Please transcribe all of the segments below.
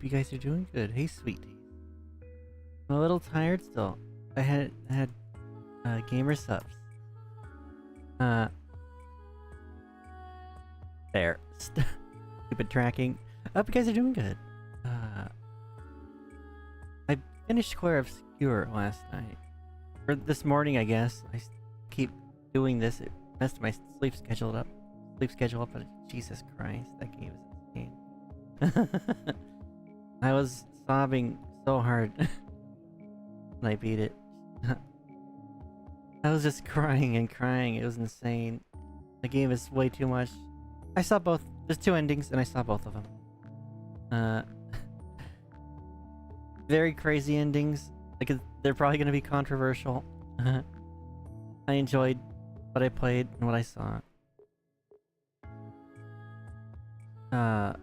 you guys are doing good. Hey, sweeties. I'm a little tired still. I had gamer subs. There. Stupid tracking. Hope you guys are doing good. I finished Square Obscure last night. Or this morning, I guess. I keep doing this. It messed my sleep schedule up. But Jesus Christ, that game is insane. I was sobbing so hard when I beat it. I was just crying and crying. It was insane. The game is way too much. I saw both. There's 2 endings, and I saw both of them. Very crazy endings. Like, they're probably going to be controversial. I enjoyed what I played and what I saw. That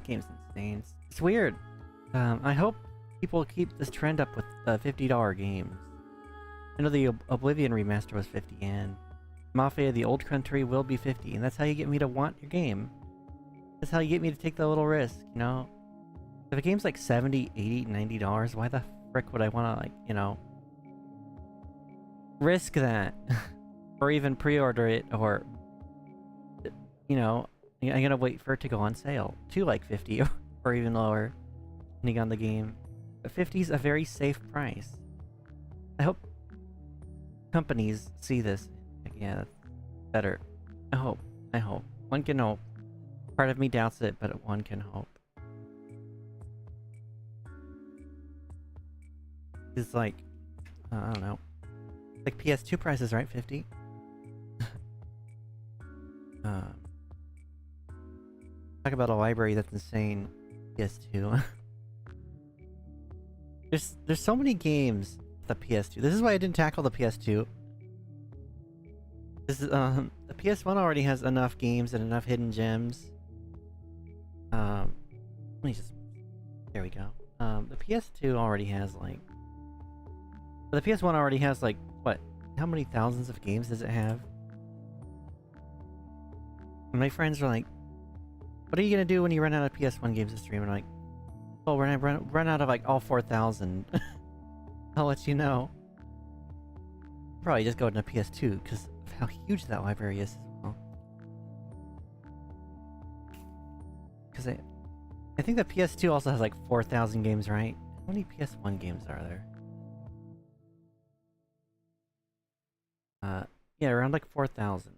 game's insane. It's weird. I hope people keep this trend up with $50 games. I know the Oblivion remaster was 50, and Mafia: The Old Country will be 50, and that's how you get me to want your game. That's how you get me to take the little risk, you know? If a game's like $70, $80, $90, why the frick would I want to, like, you know, risk that? Or even pre-order it, or, you know, I'm gonna wait for it to go on sale to like 50 or even lower, depending on the game. But 50 is a very safe price. I hope companies see this. Like, yeah, that's better. I hope. One can hope. Part of me doubts it, but one can hope. It's like, I don't know. Like PS2 prices, right? 50? Talk about a library that's insane. PS2. There's so many games with the PS2. This is why I didn't tackle the PS2. This is, the PS1 already has enough games and enough hidden gems. Let me just... There we go. The PS2 already has, like... The PS1 already has, like, what? How many thousands of games does it have? And my friends are like, what are you gonna do when you run out of PS1 games to stream? And I'm like, oh, when I run out of, like, all 4,000, I'll let you know. Probably just go into PS2, because of how huge that library is as well. Because I think the PS2 also has, like, 4,000 games, right? How many PS1 games are there? Yeah, around like 4,000.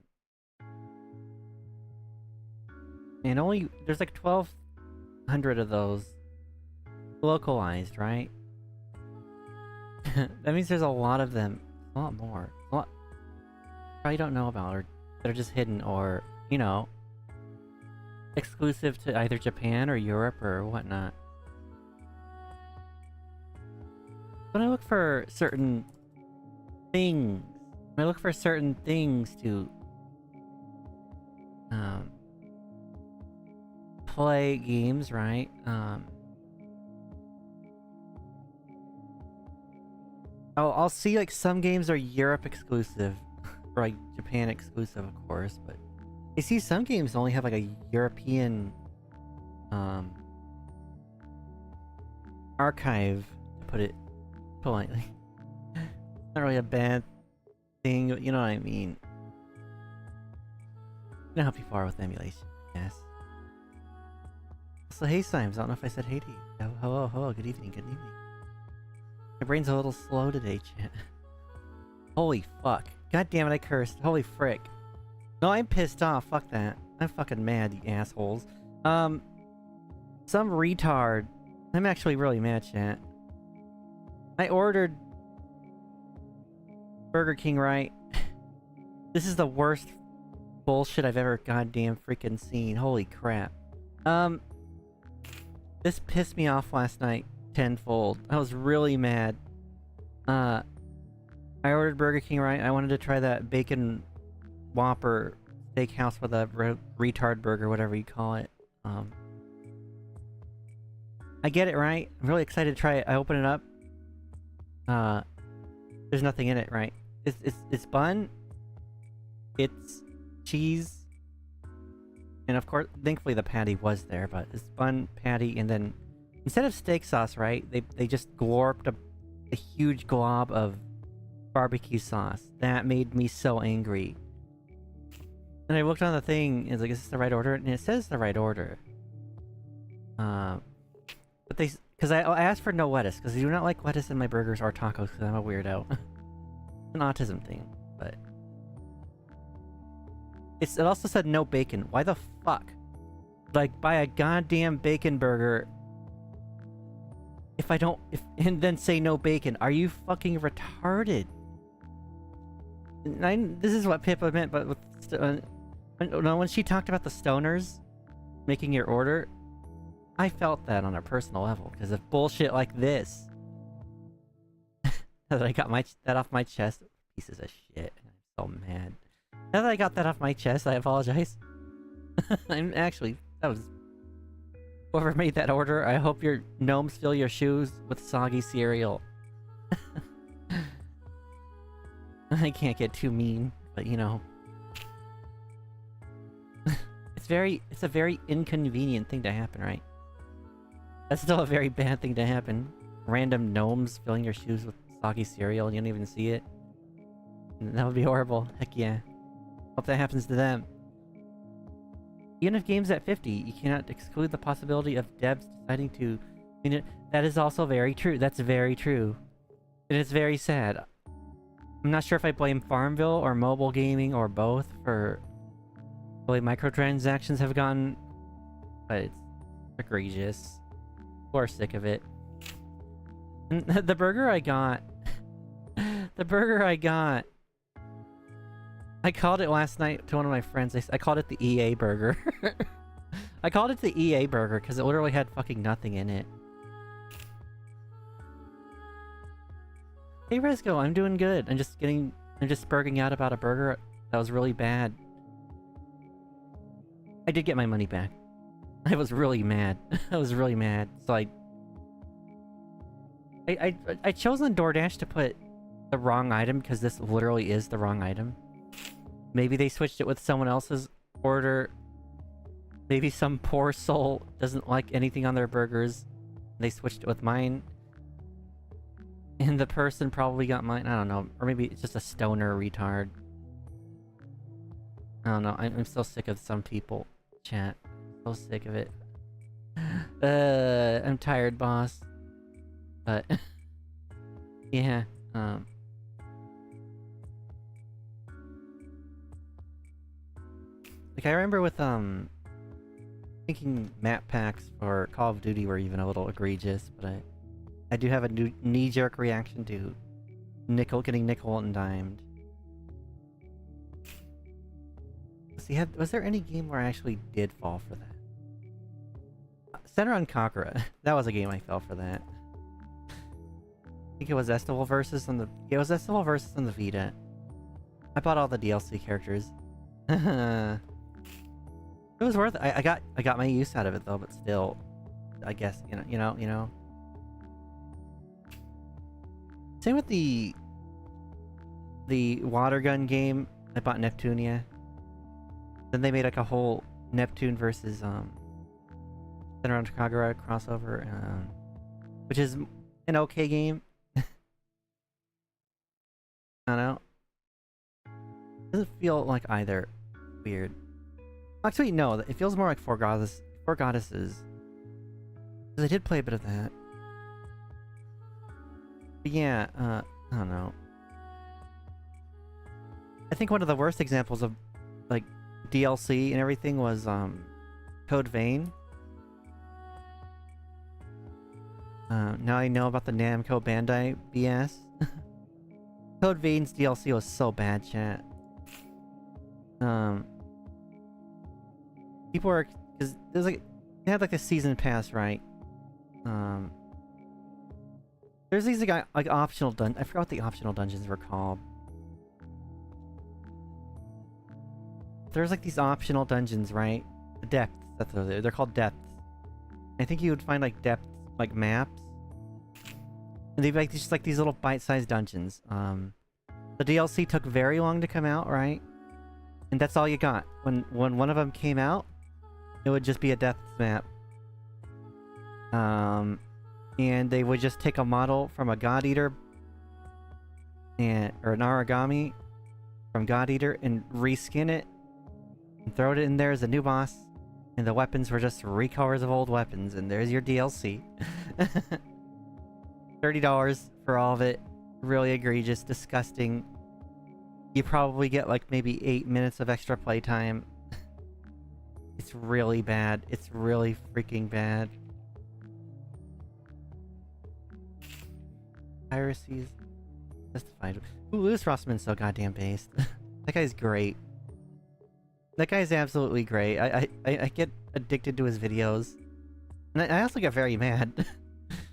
And only, there's like 1,200 of those localized, right? That means there's a lot of them. A lot more. A lot probably don't know about, or they're just hidden, or, you know, exclusive to either Japan or Europe or whatnot. When I look for certain things, when I look for certain things to play games, right? I'll see, like, some games are Europe exclusive, or like Japan exclusive, of course, but I see some games only have like a European archive, to put it politely. Not really a bad thing, but you know what I mean. You know how people are with emulation, yes. So hey Symes, I don't know if I said hey to you. Hello, good evening. My brain's a little slow today, chat. Holy fuck. God damn it, I cursed. Holy frick. No, I'm pissed off, fuck that. I'm fucking mad, you assholes. Some retard. I'm actually really mad, chat. I ordered Burger King, right? This is the worst bullshit I've ever goddamn freaking seen. Holy crap. This pissed me off last night tenfold. I was really mad. I ordered Burger King, right? I wanted to try that bacon Whopper steakhouse with a retard burger, whatever you call it. I get it, right? I'm really excited to try it. I open it up. There's nothing in it, right? It's bun. It's cheese. And of course, thankfully the patty was there, but it's bun, patty, and then instead of steak sauce, right? They just glorped a huge glob of barbecue sauce. That made me so angry. And I looked on the thing, and it's like, is this the right order? And it says the right order. But because I asked for no lettuce, because I do not like lettuce in my burgers or tacos, because I'm a weirdo. It's an autism thing, but... It also said no bacon. Why the fuck? Like, buy a goddamn bacon burger and then say no bacon. Are you fucking retarded? This is what Pippa meant, but with... when she talked about the stoners making your order, I felt that on a personal level, because of bullshit like this. Now that I got that off my chest, pieces of shit. I'm so mad. Now that I got that off my chest, I apologize. I'm actually, that was... Whoever made that order, I hope your gnomes fill your shoes with soggy cereal. I can't get too mean, but you know. It's a very inconvenient thing to happen, right? That's still a very bad thing to happen. Random gnomes filling your shoes with soggy cereal and you don't even see it. That would be horrible. Heck yeah. Hope that happens to them. Even if game's at 50, you cannot exclude the possibility of devs deciding to... that is also very true. That's very true. It is very sad. I'm not sure if I blame Farmville or mobile gaming or both for the way microtransactions have gotten, but it's egregious. People are sick of it. And the burger I got... I called it last night to one of my friends. I called it the EA burger. I called it the EA burger because it literally had fucking nothing in it. Hey Resco, I'm doing good. I'm just spurging out about a burger that was really bad. I did get my money back. I was really mad. I was really mad. So I chose on DoorDash to put the wrong item because this literally is the wrong item. Maybe they switched it with someone else's order. Maybe some poor soul doesn't like anything on their burgers. They switched it with mine. And the person probably got mine. I don't know. Or maybe it's just a stoner retard. I don't know. I'm so sick of some people. Chat. So sick of it. I'm tired, boss. But... yeah. Like, I remember with, thinking map packs for Call of Duty were even a little egregious, but I do have a knee-jerk reaction to getting nickel and dimed. See, was there any game where I actually did fall for that? Center on Kakura. That was a game I fell for that. I think it was Estival Versus on the... Yeah, it was Estival Versus on the Vita. I bought all the DLC characters. It was worth it. I got my use out of it though, but still, I guess you know. Same with the water gun game. I bought Neptunia. Then they made like a whole Neptune versus Center on Kagura crossover, which is an okay game. I don't know. Doesn't feel like either. Weird. Actually, no. It feels more like Four Goddesses. Because I did play a bit of that. But yeah, I don't know. I think one of the worst examples of, like, DLC and everything was, Code Vein. Now I know about the Namco Bandai BS. Code Vein's DLC was so bad, chat. People were... Because there's like... They had like a season pass, right? There's these like optional dungeons. I forgot what the optional dungeons were called. There's like these optional dungeons, right? The depths. That's what they're called, depths. I think you would find like depths, like maps. And they'd be like just like these little bite-sized dungeons. The DLC took very long to come out, right? And that's all you got. When one of them came out, It would just be a death map. And they would just take a model from a God Eater or an origami from God Eater and reskin it and throw it in there as a new boss. And the weapons were just recolors of old weapons, and there's your DLC. $30 for all of it. Really egregious, disgusting. You probably get like maybe 8 minutes of extra playtime. It's really bad. It's really freaking bad. Piracies justified. Ooh, Louis Rossman's so goddamn based. That guy's great. That guy's absolutely great. I get addicted to his videos. And I also get very mad.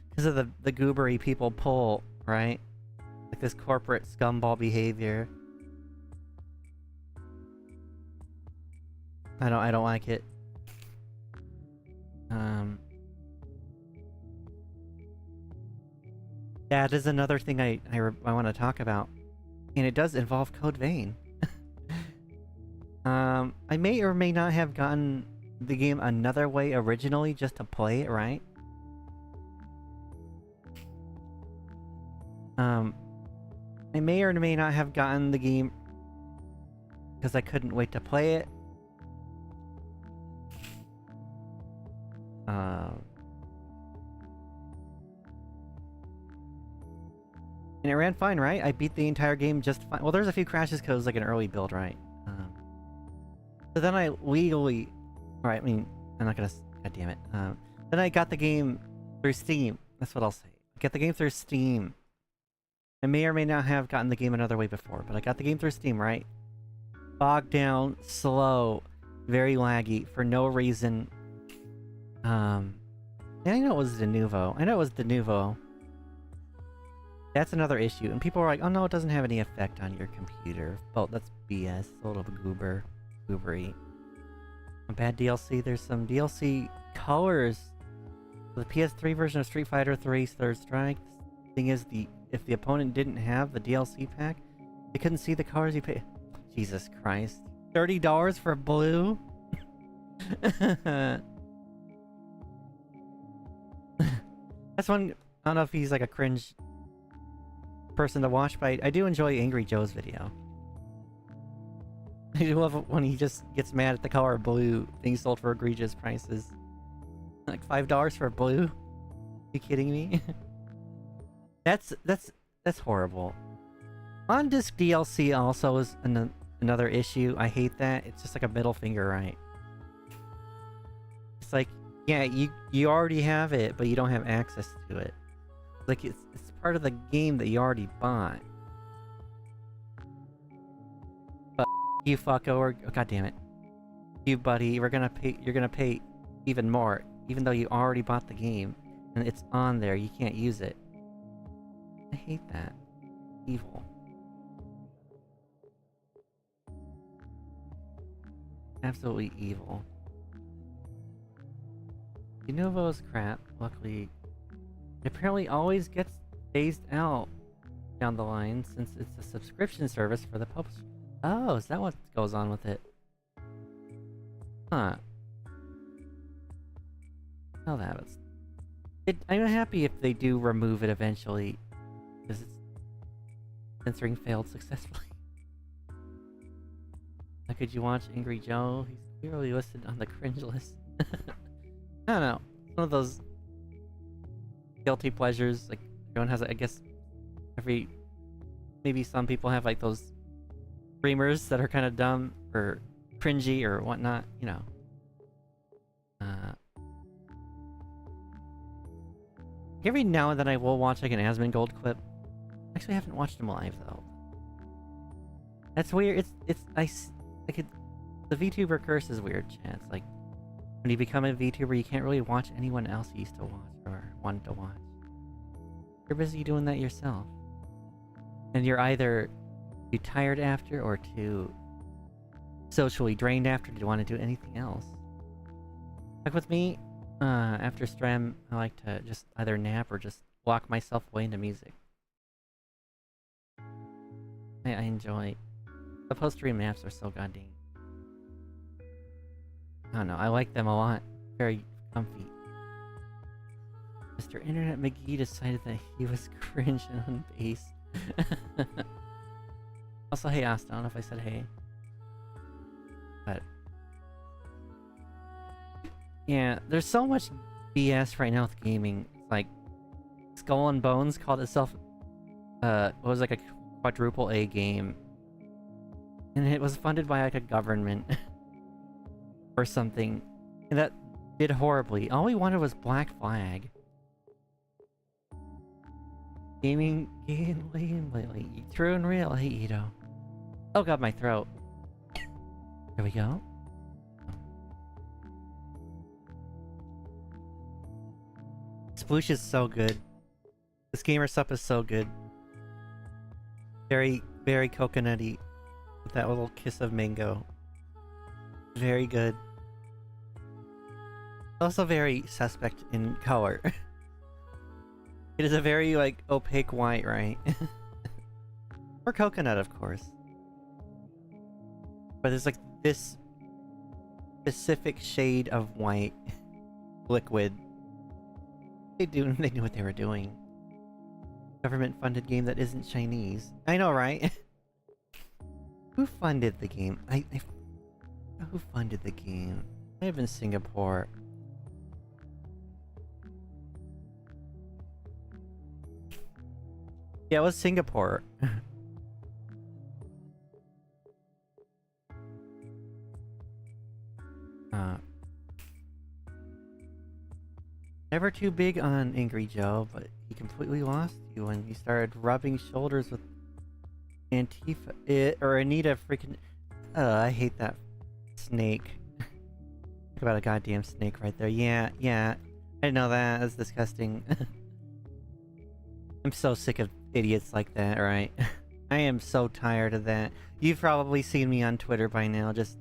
Because of the goobery people pull, right? Like this corporate scumball behavior. I don't like it. Yeah, this is another thing I want to talk about. And it does involve Code Vein. I may or may not have gotten the game another way originally just to play it, right? I may or may not have gotten the game because I couldn't wait to play it. And it ran fine, right? I beat the entire game just fine. Well, there's a few crashes because it was like an early build, right? So then I legally... Alright, I mean, I'm not gonna... God damn it. Then I got the game through Steam. That's what I'll say. I got the game through Steam. I may or may not have gotten the game another way before, but I got the game through Steam, right? Bogged down, slow, very laggy, for no reason. And I know it was de novo. I know it was de novo. That's another issue. And people are like, oh no, it doesn't have any effect on your computer. Well, that's BS. A little goobery. A bad DLC. There's some DLC colors. The PS3 version of Street Fighter 3 Third Strike. The thing is, if the opponent didn't have the DLC pack, they couldn't see the colors you pay. Jesus Christ. $30 for blue? That's one... I don't know if he's like a cringe person to watch, but I do enjoy Angry Joe's video. I do love it when he just gets mad at the color blue being sold for egregious prices. Like $5 for blue? Are you kidding me? That's horrible. On disc DLC also is another issue. I hate that. It's just like a middle finger, right? It's like, yeah, you already have it, but you don't have access to it. Like it's part of the game that you already bought. But you fucko, or oh, god damn it, you buddy, you're gonna pay even more, even though you already bought the game and it's on there. You can't use it. I hate that. Evil. Absolutely evil. De novo's crap. Luckily, it apparently always gets phased out down the line since it's a subscription service for the publisher. Oh, is that what goes on with it? Huh. Well, that was... I'm happy if they do remove it eventually, because it's... censoring failed successfully. How could you watch Angry Joe? He's clearly listed on the cringe list. I don't know. One of those guilty pleasures. Like, everyone has, I guess, maybe some people have, like, those streamers that are kind of dumb or cringy or whatnot, you know. Every now and then I will watch, like, an Asmongold clip. Actually, I haven't watched him live, though. That's weird. The VTuber curse is weird, Chance. Like, when you become a VTuber, you can't really watch anyone else you used to watch or wanted to watch. You're busy doing that yourself. And you're either too tired after or too socially drained after to want to do anything else. Like with me, after stream, I like to just either nap or just lock myself away into music. I enjoy... The post-stream naps are so goddamn... I don't know, I like them a lot. Very comfy. Mr. Internet McGee decided that he was cringe and on base. Also, hey Asta, I don't know if I said hey. But yeah, there's so much BS right now with gaming. It's like Skull and Bones called itself it was like a quadruple A game. And it was funded by like a government or something. And that did horribly. All we wanted was Black Flag. Gaming lately. True and real. Hey, Ito. Oh god, my throat. Here we go. Sploosh is so good. This gamer sup is so good. Very, very coconutty. With that little kiss of mango. Very good. Also very suspect in color. It is a very, like, opaque white, right? Or coconut, of course. But there's, like, this specific shade of white liquid. They knew what they were doing. Government-funded game that isn't Chinese. I know, right? Who funded the game? Who funded the game? I live in Singapore. Yeah, it was Singapore. Never too big on Angry Joe, but he completely lost you when you started rubbing shoulders with Antifa or Anita freaking. I hate that snake. Talk about a goddamn snake right there. Yeah, I know that. That's disgusting. I'm so sick of idiots like that, right? I am so tired of that. You've probably seen me on Twitter by now, just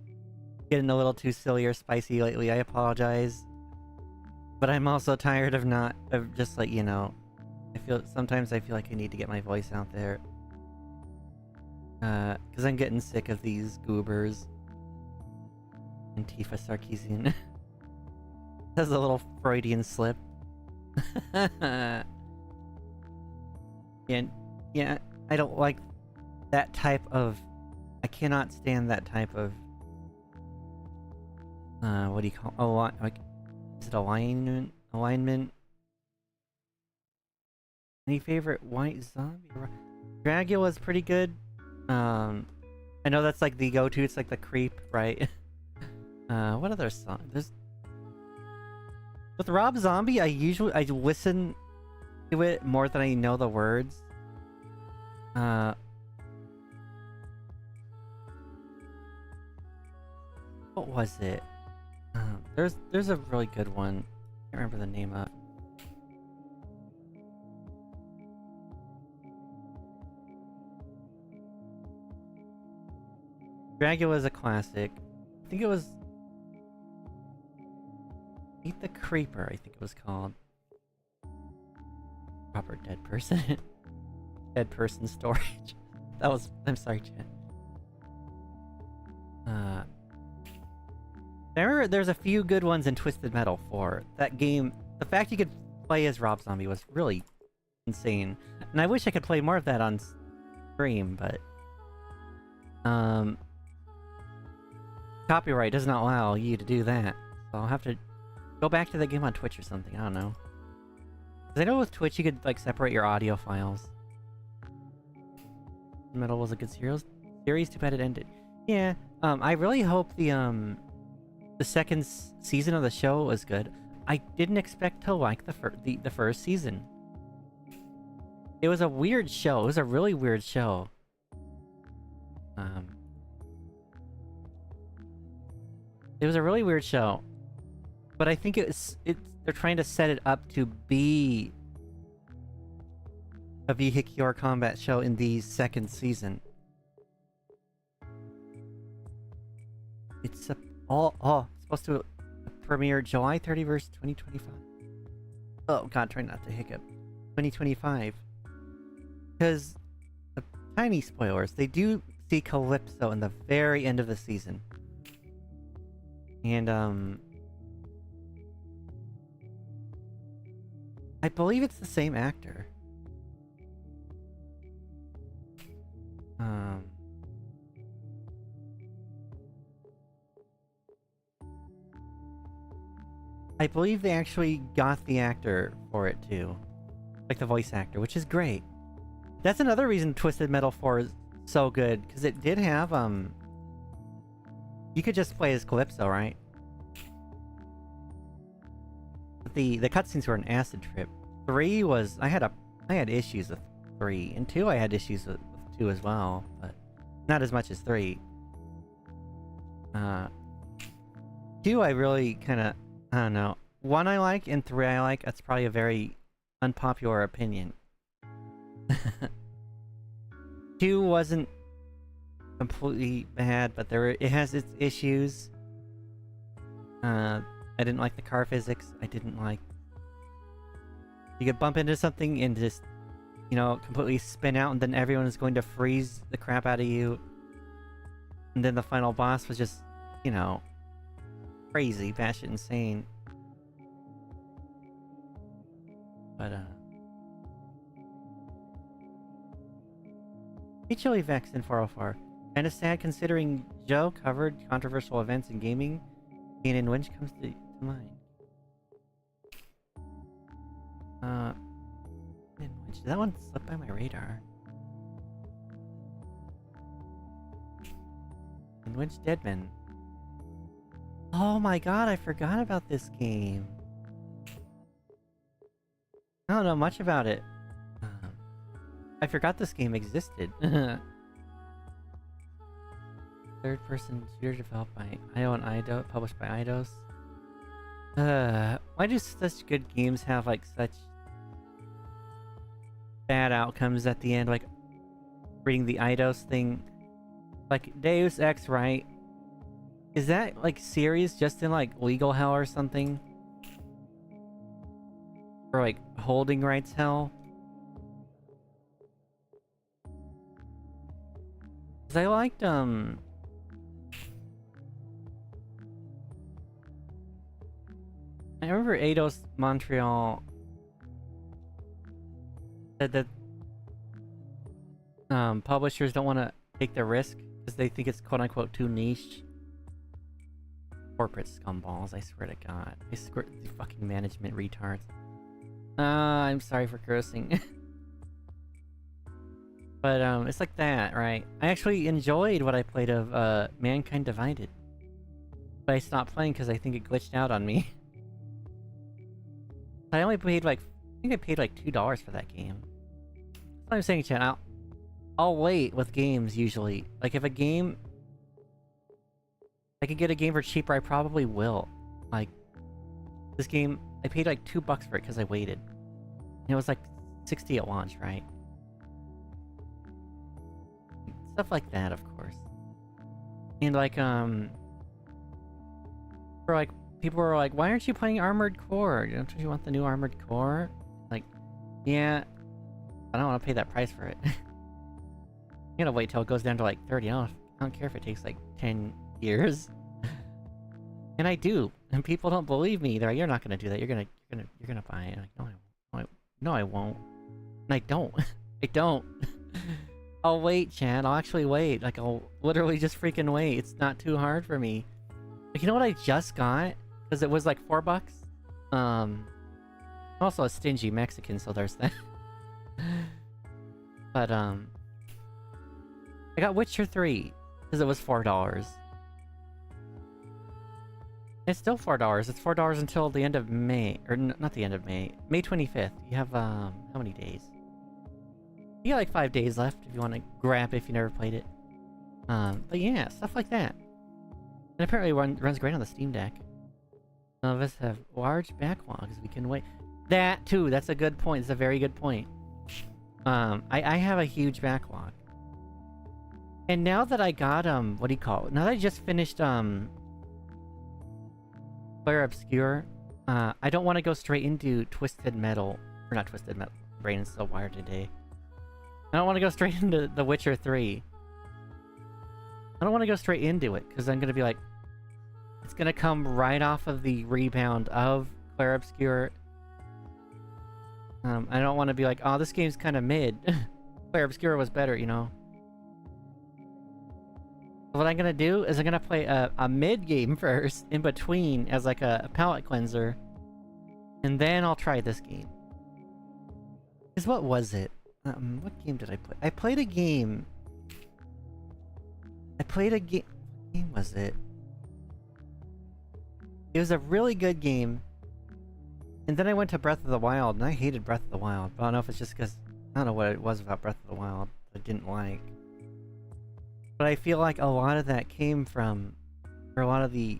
getting a little too silly or spicy lately. I apologize. But I'm also tired of just like, you know, sometimes I feel like I need to get my voice out there. Cause I'm getting sick of these goobers. Antifa Sarkeesian. That's a little Freudian slip. And yeah, I don't like that type of. I cannot stand that type of. What do you call? Oh, like, is it alignment? Alignment. Any favorite white zombie? Dragula's pretty good. I know that's like the go-to. It's like the creep, right? What other song? There's with Rob Zombie. I listen to it more than I know the words. What was it? There's a really good one. I can't remember the name of. Dragula is a classic. I think it was Eat the Creeper, I think it was called. Proper dead person. Dead person storage. That was. I'm sorry, chat. I remember there's a few good ones in Twisted Metal 4. That game, the fact you could play as Rob Zombie was really insane. And I wish I could play more of that on stream, but copyright does not allow you to do that. So I'll have to go back to the game on Twitch or something. I don't know. Because I know with Twitch you could like separate your audio files. Metal was a good series. Too bad it ended. Yeah. I really hope the second season of the show was good. I didn't expect to like the first season. It was a weird show. It was a really weird show. It was a really weird show. But I think they're trying to set it up to be a vehicular combat show in the second season. It's supposed to premiere July 31st, 2025. Oh god, try not to hiccup. 2025. Because, tiny spoilers, they do see Calypso in the very end of the season. And, I believe it's the same actor. I believe they actually got the actor for it too. Like the voice actor, which is great. That's another reason Twisted Metal 4 is so good, because it did have, you could just play as Calypso, right? But the cutscenes were an acid trip. 3 was... I had issues with 3. And 2 I had issues with 2 as well, but not as much as 3. 2 I really kinda... I don't know. 1 I like, and 3 I like. That's probably a very unpopular opinion. 2 wasn't completely bad, but it has its issues. I didn't like the car physics. I didn't like... You could bump into something and just, you know, completely spin out, and then everyone is going to freeze the crap out of you. And then the final boss was just, you know, crazy, batshit insane. But, Hey Chili Vex in 404. Kinda sad considering Joe covered controversial events in gaming, and in Winch comes to mind. Did that one slip by my radar? And Winch Deadman. Oh my god, I forgot about this game. I don't know much about it. I forgot this game existed. Third-person shooter developed by IO and Eidos, published by Eidos. Why do such good games have like such bad outcomes at the end? Like reading the Eidos thing, like Deus Ex, right? Is that like series just in like legal hell or something? Or like holding rights hell? Cause I liked I remember Eidos Montreal said that publishers don't want to take the risk because they think it's quote unquote too niche. Corporate scumballs, I swear to god. I swear the fucking management retards. I'm sorry for cursing. But it's like that, right? I actually enjoyed what I played of Mankind Divided. But I stopped playing because I think it glitched out on me. I only paid like, I think I paid like $2 for that game. That's what I'm saying, chat. I'll wait with games usually. Like if a game... I can get a game for cheaper, I probably will. Like, this game, I paid like $2 for it because I waited. And it was like $60 at launch, right? Stuff like that, of course. And like, for like, people were like, why aren't you playing Armored Core? Don't you want the new Armored Core? Like, yeah, I don't want to pay that price for it. You gotta wait till it goes down to like 30. I don't care if it takes like 10 years. And I do. And people don't believe me. They're like, you're not gonna do that. You're gonna buy it. I'm like, no, I won't. And I don't. I don't. I'll wait, Chad. I'll actually wait. Like, I'll literally just freaking wait. It's not too hard for me. Like, you know what I just got? Because it was like $4. I'm also a stingy Mexican, so there's that. But, I got Witcher 3. Because it was $4. It's still $4. It's $4 until the end of May. Or, not the end of May. May 25th. You have, how many days? You got like 5 days left if you want to grab it if you never played it. But yeah, stuff like that. And apparently runs great on the Steam Deck. Some of us have large backlogs. We can wait. That too, that's a good point. It's a very good point. I have a huge backlog. And now that I got, what do you call it? Now that I just finished, FlaVR Obscure, I don't want to go straight into Twisted Metal. Or not Twisted Metal. Brain is so wired today. I don't want to go straight into The Witcher 3. I don't want to go straight into it, because I'm going to be like... It's gonna come right off of the rebound of Clair Obscur. I don't want to be like, oh, this game's kind of mid. Clair Obscur was better, you know. What I'm gonna do is I'm gonna play a mid game first, in between, as like a palate cleanser. And then I'll try this game. Because what was it? What game did I play? I played a game. What game was it? It was a really good game. And then I went to Breath of the Wild, and I hated Breath of the Wild. But I don't know if it's just because... I don't know what it was about Breath of the Wild that I didn't like. But I feel like a lot of that came from... Or a lot of the...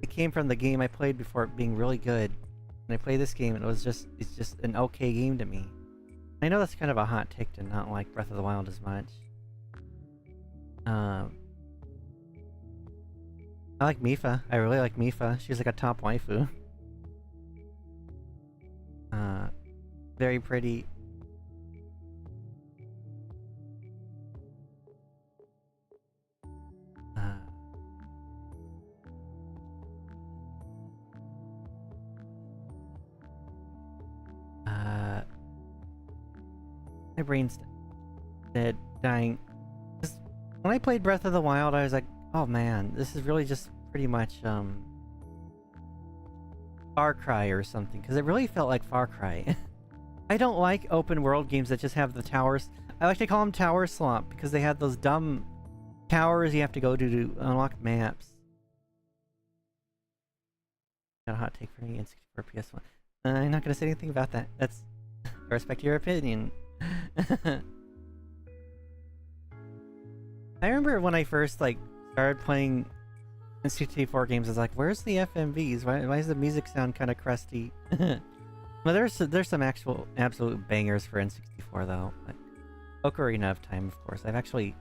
It came from the game I played before it being really good. And I played this game, and it's just an okay game to me. I know that's kind of a hot take to not like Breath of the Wild as much. I like Mipha. I really like Mipha. She's like a top waifu. Very pretty. My brain's dead, dying. Just, when I played Breath of the Wild, I was like, oh man, this is really just pretty much, Far Cry or something, because it really felt like Far Cry. I don't like open world games that just have the towers. I like to call them Tower Slump, because they have those dumb towers you have to go to unlock maps. Got a hot take for me, N64 PS1. I'm not going to say anything about that. That's... I respect your opinion. I remember when I first, like, started playing N64 games, I was like, where's the FMVs? Why does the music sound kind of crusty? Well, there's some absolute bangers for N64, though. Like, Ocarina of Time, of course. I've actually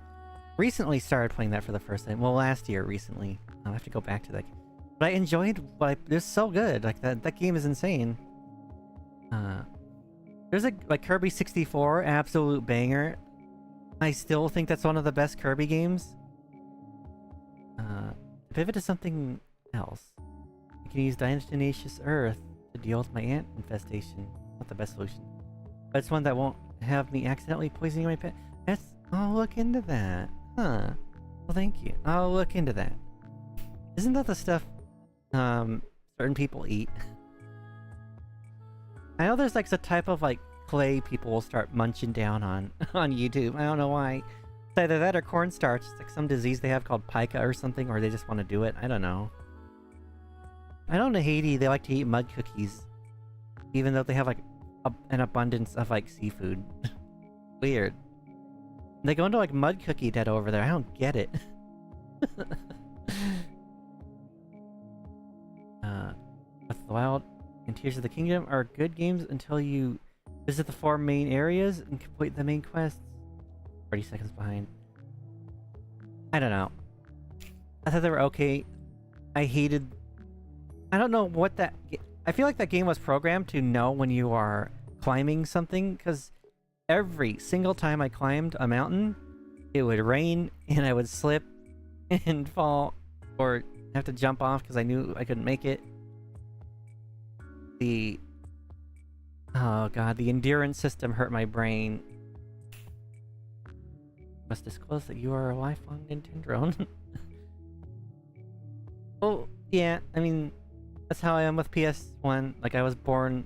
recently started playing that for the first time. Well, last year, recently. I'll have to go back to that. But I enjoyed, it's so good. Like, that game is insane. There's a, like, Kirby 64, absolute banger. I still think that's one of the best Kirby games. To pivot to something else. I can use Diatomaceous Earth to deal with my ant infestation. Not the best solution. But it's one that won't have me accidentally poisoning my pet. I'll look into that. Huh. Well, thank you. I'll look into that. Isn't that the stuff, certain people eat? I know there's like a type of like clay people will start munching down on YouTube. I don't know why. It's either that or cornstarch. It's like some disease they have called pica or something, or they just want to do it. I don't know. I know in Haiti they like to eat mud cookies, even though they have like an abundance of like seafood. Weird. They go into like mud cookie debt over there. I don't get it. Breath of the Wild and Tears of the Kingdom are good games until you visit the 4 main areas and complete the main quests. 30 seconds behind. I don't know. I thought they were okay. I don't know what that... I feel like that game was programmed to know when you are climbing something, because every single time I climbed a mountain, it would rain and I would slip and fall or have to jump off because I knew I couldn't make it. Oh god, the endurance system hurt my brain. Must disclose that you are a lifelong Nintendo. Well, yeah, I mean, that's how I am with PS1. Like, I was born...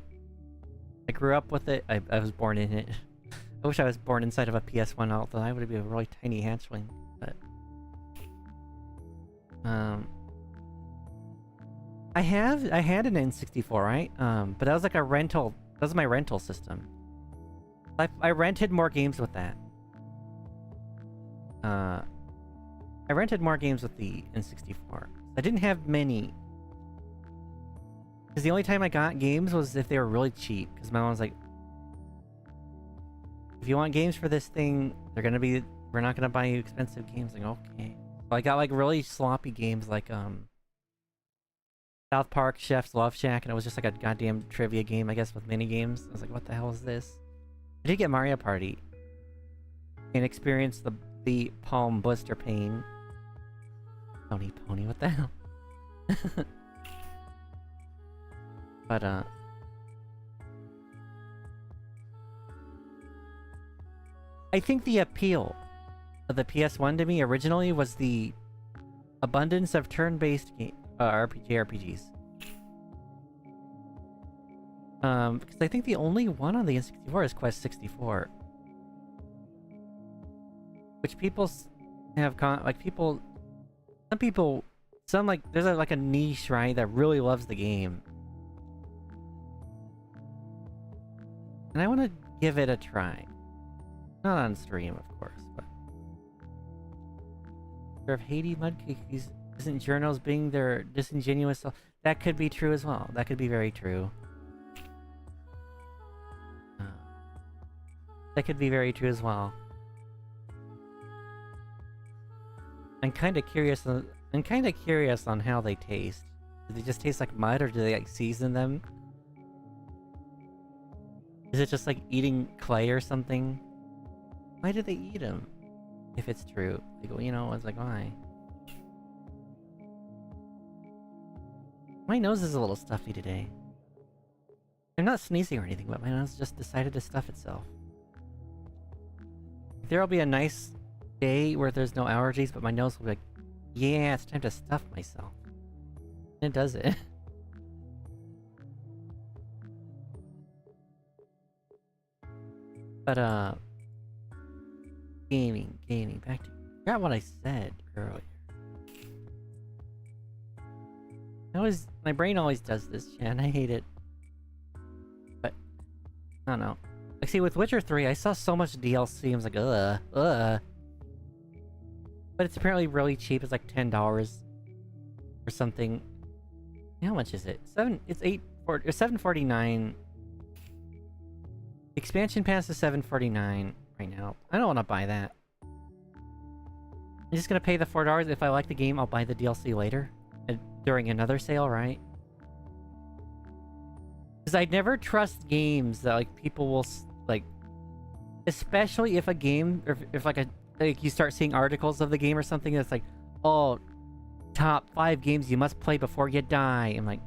I grew up with it. I was born in it. I wish I was born inside of a PS1, although I would be a really tiny hatchling. But... I had an N64, right? But that was like a rental... That was my rental system. I rented more games with that. I rented more games with the N64. I didn't have many. Because the only time I got games was if they were really cheap. Because my mom was like, if you want games for this thing, we're not gonna buy you expensive games. Like, okay. So I got like really sloppy games like South Park Chef's Love Shack, and it was just like a goddamn trivia game, I guess, with mini games. I was like, what the hell is this? I did get Mario Party and experienced the palm blister pain. Pony Pony, what the hell? But, I think the appeal of the PS1 to me originally was the abundance of turn-based JRPGs. Because I think the only one on the N64 is Quest 64. Which people have some like, there's like a niche, right, that really loves the game. And I want to give it a try. Not on stream, of course, but... Of Haiti Mudcookies isn't journals being their disingenuous self. That could be true as well. That could be very true. That could be very true as well. I'm kind of curious on how they taste. Do they just taste like mud, or do they like season them? Is it just like eating clay or something? Why do they eat them? If it's true, like, well, you know, it's like, why? My nose is a little stuffy today. I'm not sneezing or anything, but my nose just decided to stuff itself. There'll be a nice day where there's no allergies, but my nose will be like, yeah, it's time to stuff myself. And it does it. But, gaming, back to... I forgot what I said earlier. My brain always does this, chat, and I hate it. But, I don't know. Like, see, with Witcher 3, I saw so much DLC, I was like, ugh. But it's apparently really cheap, it's like $10 or something. How much is it? It's $7.49. Expansion pass is $7.49 right now. I don't want to buy that. I'm just gonna pay the $4. If I like the game, I'll buy the DLC later. During another sale, right? Because I never trust games that, like, people will, like... Especially if a game... Or if like you start seeing articles of the game or something that's like, oh, top 5 games you must play before you die. I'm like...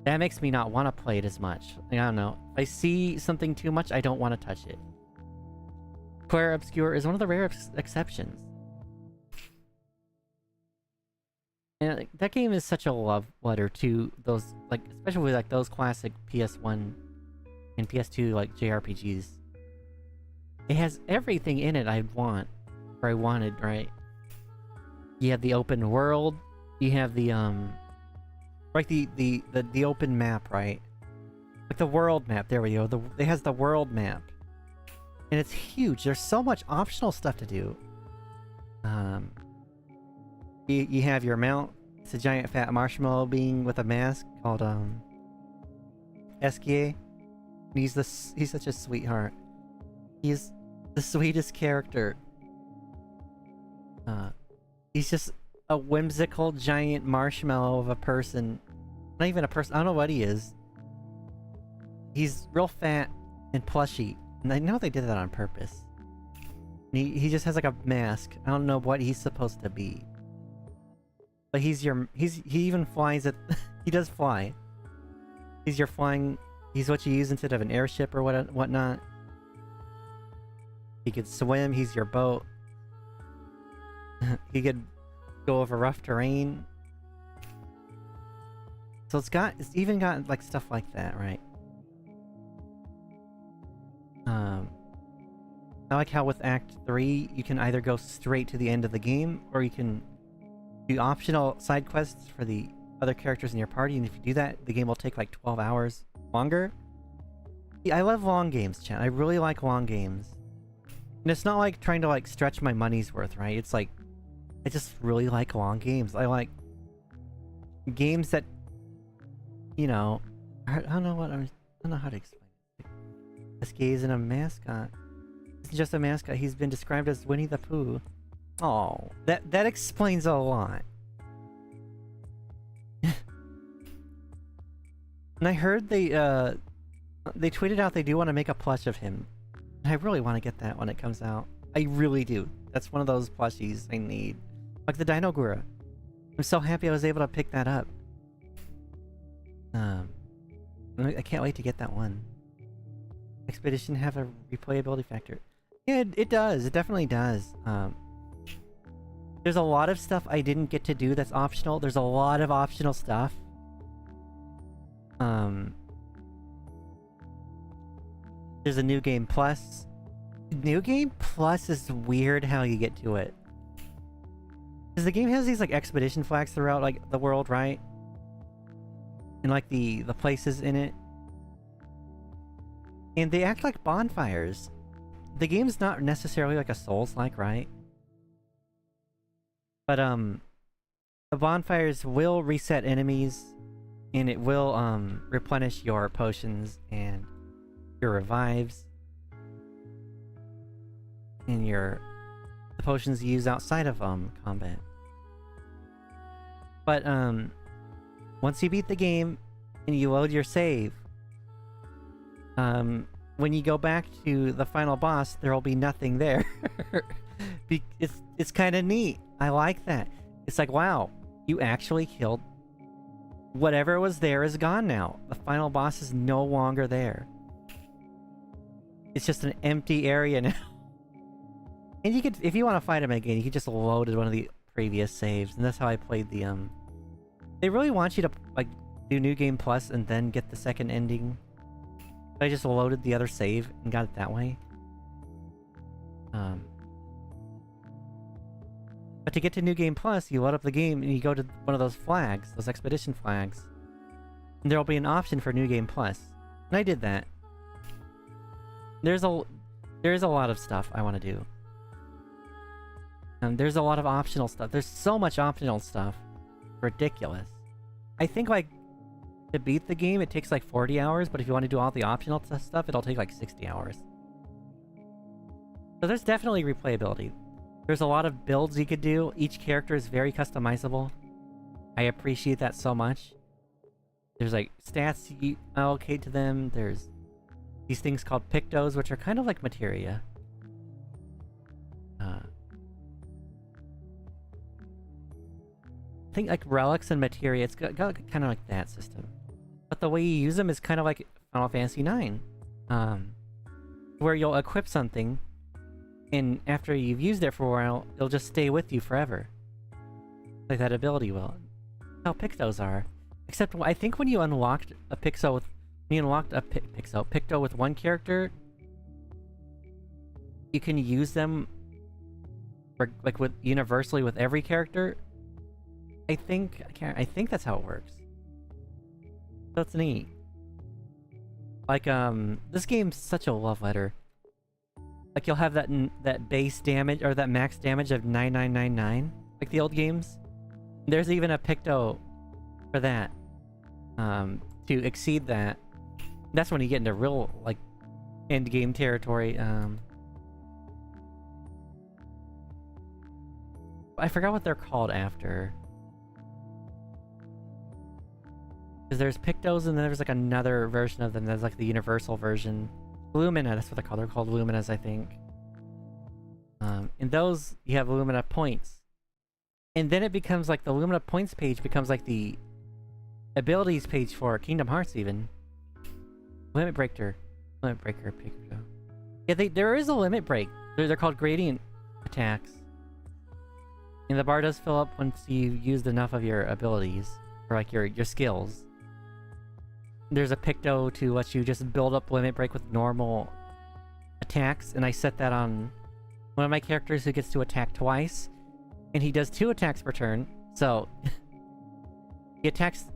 That makes me not want to play it as much. Like, I don't know. If I see something too much, I don't want to touch it. Claire Obscure is one of the rare exceptions. And like, that game is such a love letter to those, like, especially like those classic PS1 and PS2 like JRPGs. It has everything in it I'd want, or I wanted, right? You have the open world, you have the like the open map, right? Like the world map. There we go. It has the world map, and it's huge. There's so much optional stuff to do. You have your mount. It's a giant fat marshmallow being with a mask called Eskie. He's such a sweetheart. He's the sweetest character. He's just a whimsical giant marshmallow of a person. Not even a person. I don't know what he is. He's real fat and plushy, and I know they did that on purpose. He just has like a mask. I don't know what he's supposed to be. But he even flies at he does fly. He's what you use instead of an airship or whatnot. He could swim, he's your boat. He could go over rough terrain. So it's even got like stuff like that, right? I like how with Act 3, you can either go straight to the end of the game, or you can do optional side quests for the other characters in your party, and if you do that, the game will take like 12 hours longer. Yeah, I love long games, chat. I really like long games. And it's not like trying to like stretch my money's worth, right? It's like, I just really like long games. I like games that, you know, I don't know how to explain it. This guy isn't a mascot. He's just a mascot. He's been described as Winnie the Pooh. Oh, that explains a lot. And I heard they tweeted out they do want to make a plush of him. And I really want to get that when it comes out. I really do. That's one of those plushies I need. Like the Dino Gura. I'm so happy I was able to pick that up. I can't wait to get that one. Expedition have a replayability factor. Yeah, it does. It definitely does. There's a lot of stuff I didn't get to do that's optional. There's a lot of optional stuff. There's a New Game Plus. New Game Plus is weird how you get to it. Because the game has these, like, expedition flags throughout, like, the world, right? And, like, the places in it. And they act like bonfires. The game's not necessarily like a Souls-like, right? But, the bonfires will reset enemies, and it will, replenish your potions and your revives. And the potions you use outside of, combat. But, once you beat the game, and you load your save, when you go back to the final boss, there will be nothing there. It's kind of neat. I like that. It's like, wow, you actually killed... Whatever was there is gone now. The final boss is no longer there. It's just an empty area now. And you could, if you want to fight him again, you could just load one of the previous saves. And that's how I played the, They really want you to, like, do New Game Plus and then get the second ending. I just loaded the other save and got it that way. But to get to New Game Plus, you load up the game and you go to one of those flags, those expedition flags. And there'll be an option for New Game Plus. And I did that. There's a lot of stuff I want to do. There's a lot of optional stuff. There's so much optional stuff. Ridiculous. I think, like, to beat the game, it takes like 40 hours, but if you want to do all the optional stuff, it'll take like 60 hours. So there's definitely replayability. There's a lot of builds you could do. Each character is very customizable. I appreciate that so much. There's like stats you allocate to them. There's these things called pictos, which are kind of like materia. I think like relics and materia, it's got kind of like that system. But the way you use them is kind of like Final Fantasy IX. Where you'll equip something, and after you've used it for a while, it'll just stay with you forever. Like that ability will. That's how pictos are. Except I think when you unlocked a picto with... When you unlocked a picto with one character, you can use them for, like, with universally with every character. I think that's how it works. So it's neat. Like, this game's such a love letter. Like, you'll have that base damage, or that max damage of 9999, like the old games. There's even a picto for that. To exceed that. That's when you get into real, like, end game territory. I forgot what they're called after. Because there's pictos and then there's like another version of them. There's like the universal version. Lumina, that's what they're called. They're called Luminas, I think. In those, you have Lumina points. And then it becomes like the Lumina points page becomes like the abilities page for Kingdom Hearts even. Limit breaker picto. Yeah, there is a limit break. They're called gradient attacks. And the bar does fill up once you've used enough of your abilities. Or like your skills. There's a picto to let you just build up limit break with normal attacks, and I set that on one of my characters who gets to attack twice, and he does 2 attacks per turn, so he attacks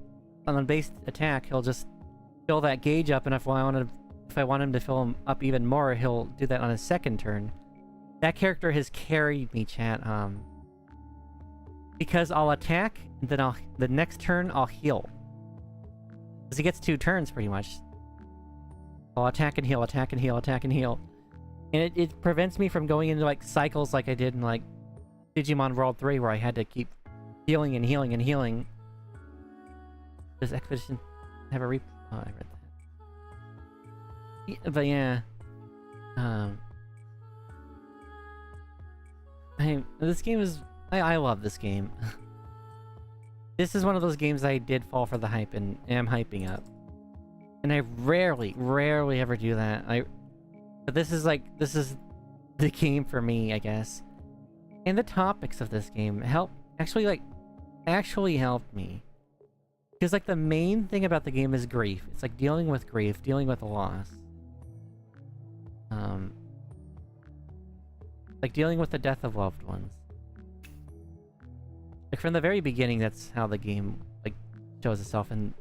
on the base attack, he'll just fill that gauge up, and if I want him to fill him up even more, he'll do that on his second turn. That character has carried me, chat, because I'll attack, and then the next turn I'll heal. Because he gets 2 turns, pretty much. I'll attack and heal, attack and heal, attack and heal. And it prevents me from going into, like, cycles like I did in, like, Digimon World 3, where I had to keep healing and healing and healing. Does Expedition have a Oh, I read that. Yeah, but yeah. This game is... I love this game. This is one of those games I did fall for the hype and am hyping up. And I rarely ever do that. But this is the game for me, I guess. And the topics of this game actually helped me. Because like the main thing about the game is grief. It's like dealing with grief, dealing with loss. Like dealing with the death of loved ones. Like from the very beginning, that's how the game like shows itself, and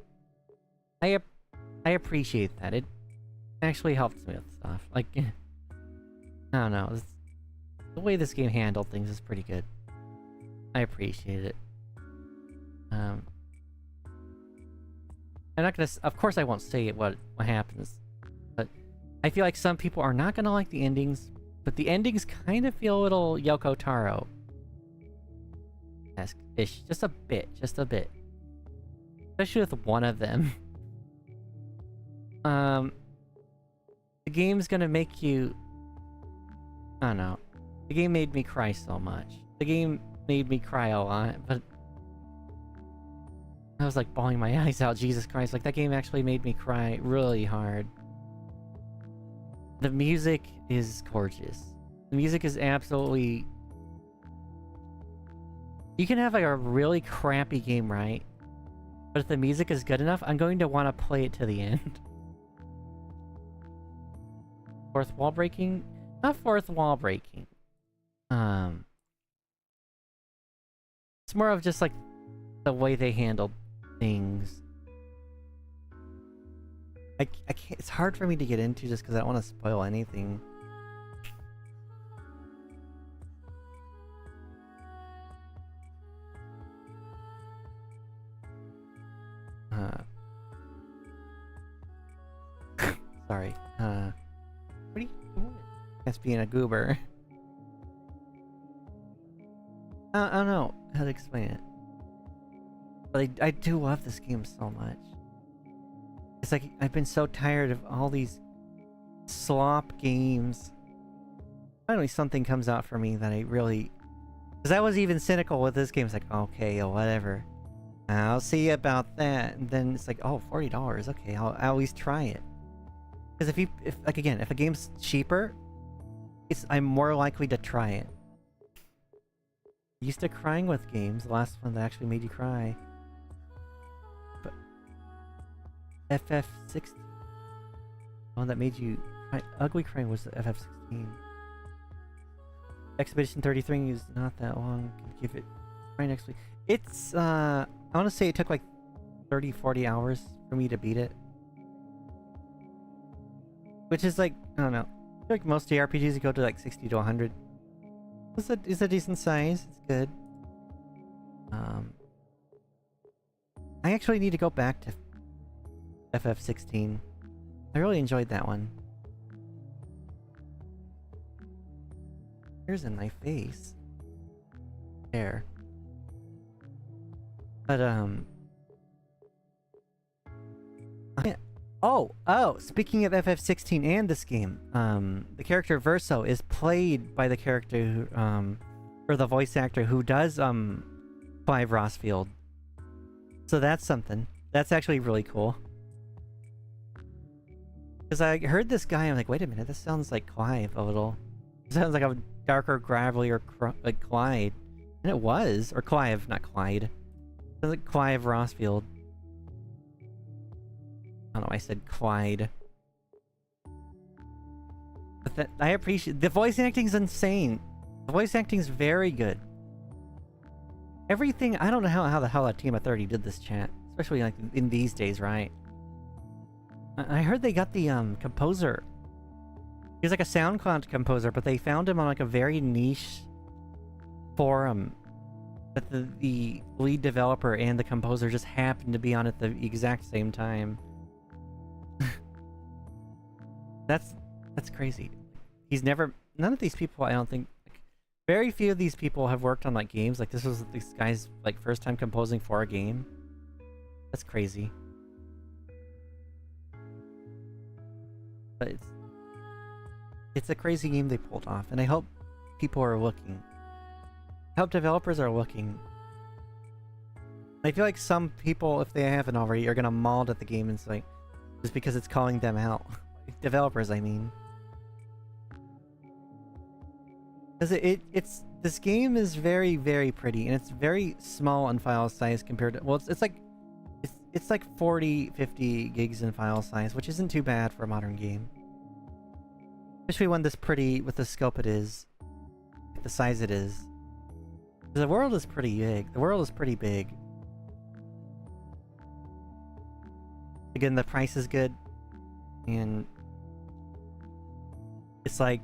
I appreciate that. It actually helps me with stuff. Like I don't know, the way this game handled things is pretty good. I appreciate it. I'm not gonna. Of course, I won't say what happens, but I feel like some people are not gonna like the endings. But the endings kind of feel a little Yoko Taro esque-ish, just a bit, especially with one of them. The game's gonna make you. I don't know. The game made me cry so much. The game made me cry a lot, but I was like bawling my eyes out. Jesus Christ! Like that game actually made me cry really hard. The music is gorgeous. The music is absolutely... You can have like a really crappy game, right? But if the music is good enough, I'm going to want to play it to the end. Fourth wall breaking? Not fourth wall breaking. It's more of just like the way they handled things. I can't, it's hard for me to get into just because I don't want to spoil anything. Sorry. What are you doing? That's being a goober. I don't know how to explain it. But I do love this game so much. It's like, I've been so tired of all these slop games. Finally something comes out for me that I really... Because I was even cynical with this game. It's like, okay, whatever. I'll see about that. And then it's like, oh, $40. Okay, I'll at least try it. Because if a game's cheaper, I'm more likely to try it. Used to crying with games. The last one that actually made you cry. FF16. The one that made you cry, ugly crying was the FF16. Expedition 33 is not that long. Can give it try next week. It's I want to say it took like 30-40 hours for me to beat it. Which is like, I don't know. I feel like most JRPGs go to like 60 to 100. It's a decent size. It's good. I actually need to go back to FF16. I really enjoyed that one. Here's in my face. There. But Oh, speaking of FF16 and this game, the character Verso is played by the character who, or the voice actor who does Clive Rossfield. So that's something. That's actually really cool. Because I heard this guy, I'm like, wait a minute, this sounds like Clive a little. It sounds like a darker, gravelier like Clyde. And it was. Or Clive, not Clyde. It sounds like Clive Rossfield. I don't know, I said Clyde. But that, I appreciate... The voice acting's insane. The voice acting's very good. Everything... I don't know how the hell a team of 30 did this, chat. Especially like in these days, right? I heard they got the composer. He was like a SoundCloud composer, but they found him on like a very niche forum. But the lead developer and the composer just happened to be on at the exact same time. That's crazy. He's never... None of these people, I don't think... Like, very few of these people have worked on like games. Like this was this guy's like first time composing for a game. That's crazy. But it's a crazy game they pulled off, and I hope people are looking. I hope developers are looking I feel like some people, if they haven't already, are gonna maul at the game and say, just because it's calling them out. Developers, I mean. Because it's this game is very, very pretty, and it's very small in file size compared to, well, it's like 40, 50 gigs in file size, which isn't too bad for a modern game. Especially when this pretty, with the scope it is, the size it is. The world is pretty big. The world is pretty big. Again, the price is good, and it's like,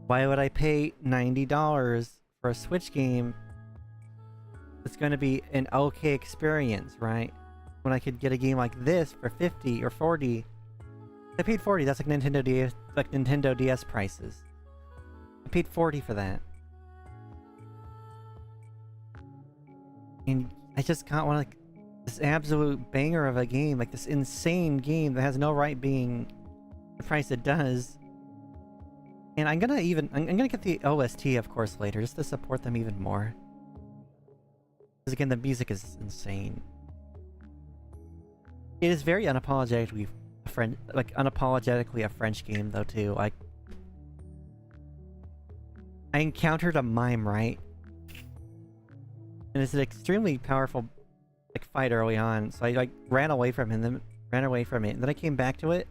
why would I pay $90 for a Switch game? It's going to be an okay experience, right? When I could get a game like this for 50 or 40. I paid 40. That's like Nintendo DS prices. I paid 40 for that. And I just got one, like, this absolute banger of a game, like this insane game that has no right being the price it does. And I'm gonna get the OST, of course, later, just to support them even more. Because again, the music is insane. It is very unapologetically a French game, though, too. Like, I encountered a mime, right? And it's an extremely powerful, like, fight early on, so I, like, ran away from it, and then I came back to it.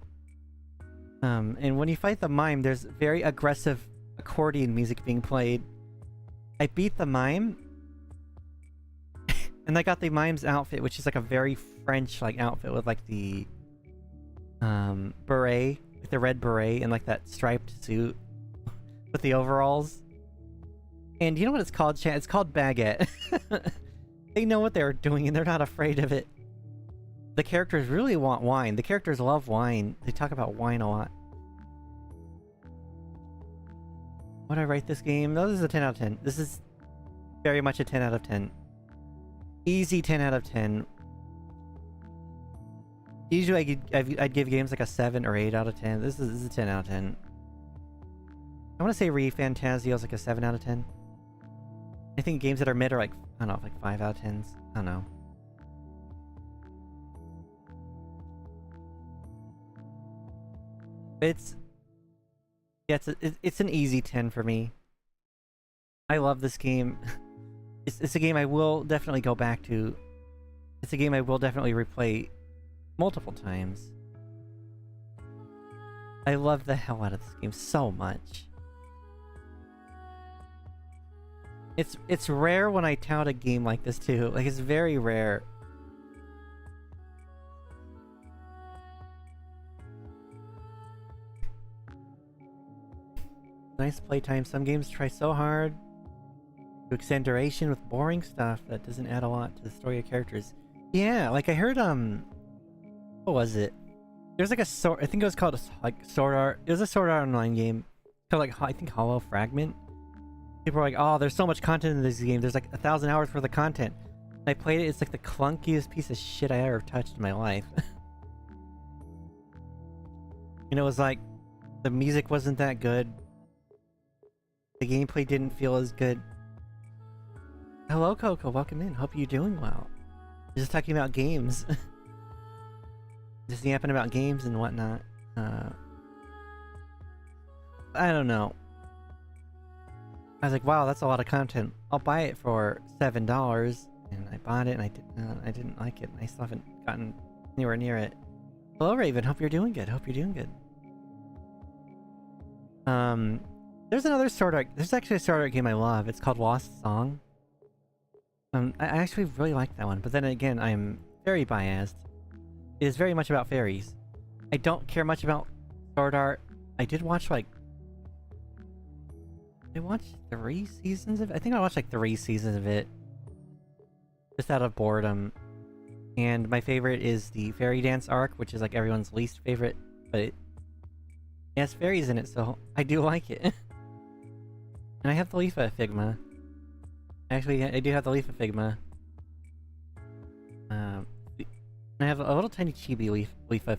And when you fight the mime, there's very aggressive accordion music being played. I beat the mime, and I got the mime's outfit, which is like a very French like outfit with like the beret, with the red beret and like that striped suit with the overalls. And you know what it's called, chat? It's called baguette. They know what they're doing and they're not afraid of it. The characters really want wine. The characters love wine. They talk about wine a lot. What did I rate this game? No, this is a 10 out of 10. This is very much a 10 out of 10. Easy 10 out of 10. Usually I'd give games like a 7 or 8 out of 10. This is a 10 out of 10. I want to say Fantasio is like a 7 out of 10. I think games that are mid are like, I don't know, like 5 out of 10s. I don't know. It's an easy 10 for me. I love this game. It's a game I will definitely go back to. It's a game I will definitely replay multiple times. I love the hell out of this game so much. It's rare when I tout a game like this too. Like, it's very rare. Nice playtime. Some games try so hard to extend duration with boring stuff that doesn't add a lot to the story of characters. Yeah, like I heard, what was it? There's like a I think it was called like Sword Art. It was a Sword Art Online game called like, I think, Hollow Fragment. People were like, oh, there's so much content in this game. There's like 1,000 hours worth of content. And I played it. It's like the clunkiest piece of shit I ever touched in my life. And it was like, the music wasn't that good. The gameplay didn't feel as good. Hello, Coco. Welcome in. Hope you're doing well. Just talking about games. Just yapping about games and whatnot. I don't know. I was like, wow, that's a lot of content. I'll buy it for $7. And I bought it and I didn't like it. I still haven't gotten anywhere near it. Hello, Raven. Hope you're doing good. Hope you're doing good. There's another Sword Art. There's actually a Sword Art game I love. It's called Lost Song. I actually really like that one, but then again, I'm very biased. It is very much about fairies. I don't care much about Sword Art. I did watch like... I watched 3 seasons of it? I think I watched like 3 seasons of it. Just out of boredom. And my favorite is the Fairy Dance arc, which is like everyone's least favorite, but it has fairies in it, so I do like it. And I have the Leafa Figma. Actually, I do have the Leafa Figma. I have a little tiny chibi Leafa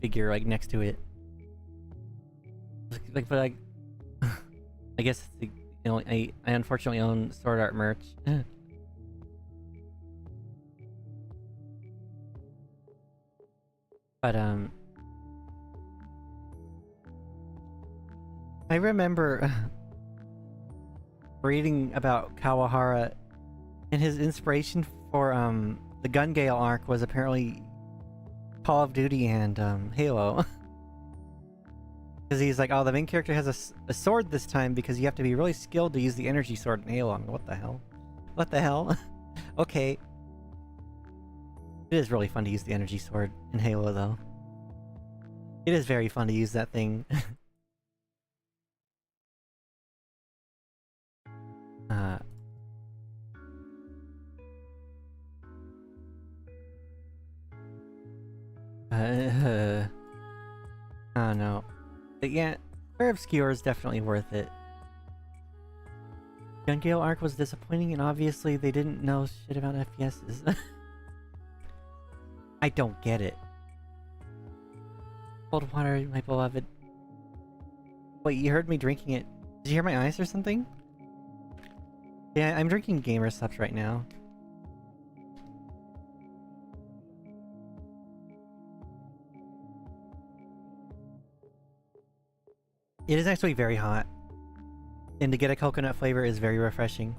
figure like next to it. Like, but like, I guess it's the, you know, I unfortunately own Sword Art merch. But I remember reading about Kawahara, and his inspiration for the Gun Gale arc was apparently Call of Duty and Halo. Because he's like, oh, the main character has a sword this time because you have to be really skilled to use the energy sword in Halo. I'm like, what the hell? What the hell? Okay. It is really fun to use the energy sword in Halo, though. It is very fun to use that thing. I don't know. But yeah, Prayer Obscure is definitely worth it. Gun Gale arc was disappointing, and obviously they didn't know shit about FPSs. I don't get it. Cold water, my beloved. Wait, you heard me drinking it. Did you hear my eyes or something? Yeah, I'm drinking Gamer Subs right now. It is actually very hot. And to get a coconut flavor is very refreshing.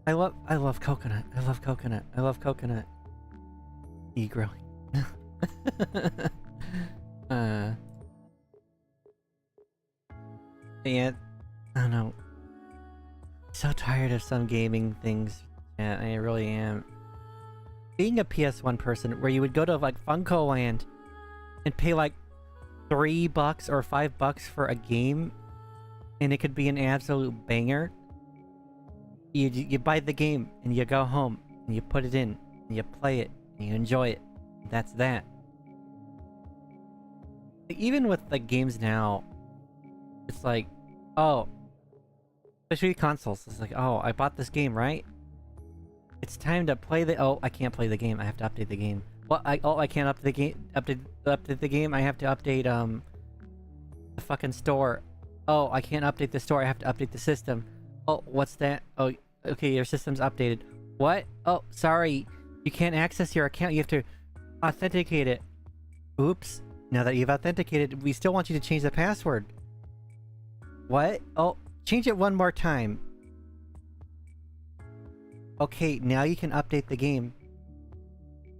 I love coconut. I love coconut. I love coconut. E-growing. Yeah, I don't know. So tired of some gaming things. Yeah, I really am. Being a PS1 person, where you would go to like Funko Land and pay like $3 or $5 for a game, and it could be an absolute banger. You buy the game and you go home and you put it in and you play it and you enjoy it. That's that. Even with the games now, it's like, oh, especially consoles, it's like, oh, I bought this game, right? It's time to play the. Oh, I can't play the game. I have to update the game. Well, I can't update the game. Update the game. I have to update the fucking store. Oh, I can't update the store. I have to update the system. Oh, what's that? Oh, okay, your system's updated. What? Oh, sorry, you can't access your account. You have to authenticate it. Oops. Now that you've authenticated, we still want you to change the password. What? Oh, change it one more time. Okay, now you can update the game.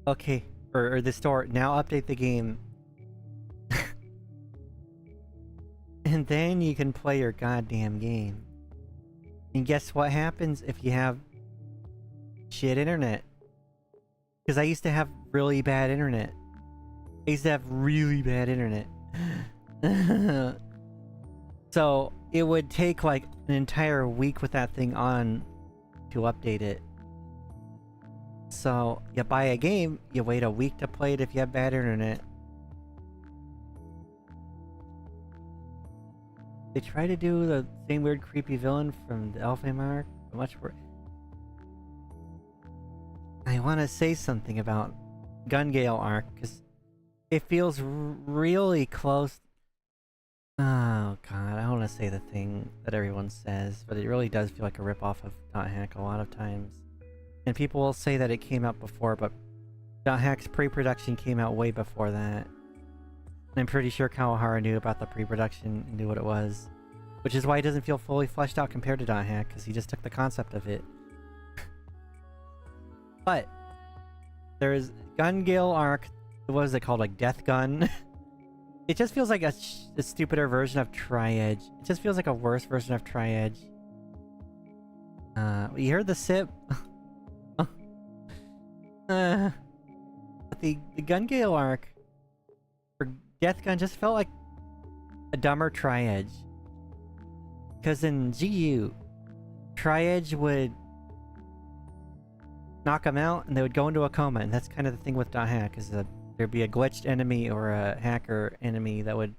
Okay, or the store. Now update the game. And then you can play your goddamn game. And guess what happens if you have shit internet? Because I used to have really bad internet. I used to have really bad internet. So it would take like an entire week with that thing on to update it. So you buy a game, you wait a week to play it if you have bad internet. They try to do the same weird creepy villain from the FlaVR arc, but much worse. I want to say something about Gun Gale arc, because it feels really close. Oh god, I don't want to say the thing that everyone says, but it really does feel like a ripoff of Dot Hack a lot of times. And people will say that it came out before, but Dot Hack's pre-production came out way before that. And I'm pretty sure Kawahara knew about the pre-production and knew what it was. Which is why it doesn't feel fully fleshed out compared to Dot Hack, because he just took the concept of it. But there is Gun Gale arc. What is it called? Like Death Gun? It just feels like a stupider version of Tri-Edge. It just feels like a worse version of Tri-Edge. You heard the sip? But the Gun Gale arc for Death Gun just felt like a dumber Tri-Edge. Because in GU, Tri-Edge would knock them out and they would go into a coma, and that's kind of the thing with Dot Hack, is that there'd be a glitched enemy or a hacker enemy that would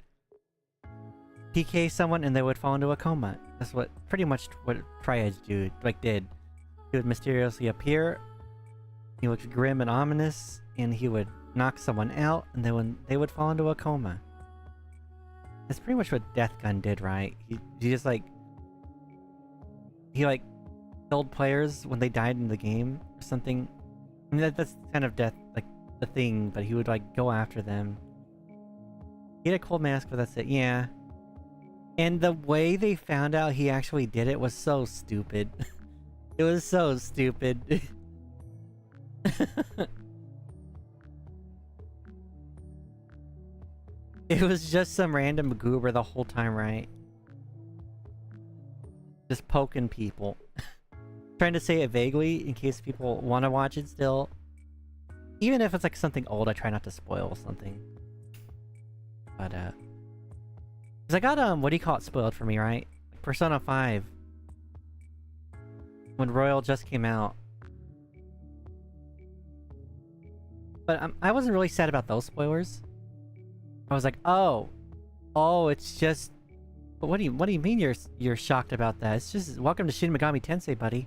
PK someone and they would fall into a coma. That's what pretty much what Tri-Edge did. He would mysteriously appear. He looked grim and ominous, and he would knock someone out, and then they would fall into a coma. That's pretty much what Death Gun did, right? He just like killed players when they died in the game or something. I mean that's kind of death, like the thing, but he would like go after them. He had a cold mask, but that's it. Yeah. And the way they found out he actually did it was so stupid. It was so stupid. It was just some random goober the whole time, right? Just poking people. Trying to say it vaguely in case people want to watch it still. Even if it's like something old, I try not to spoil something. But, cause I got, what do you call it spoiled for me, right? Like Persona 5. When Royal just came out. But I wasn't really sad about those spoilers. I was like, oh, it's just. But what do you mean you're shocked about that? It's just welcome to Shin Megami Tensei, buddy.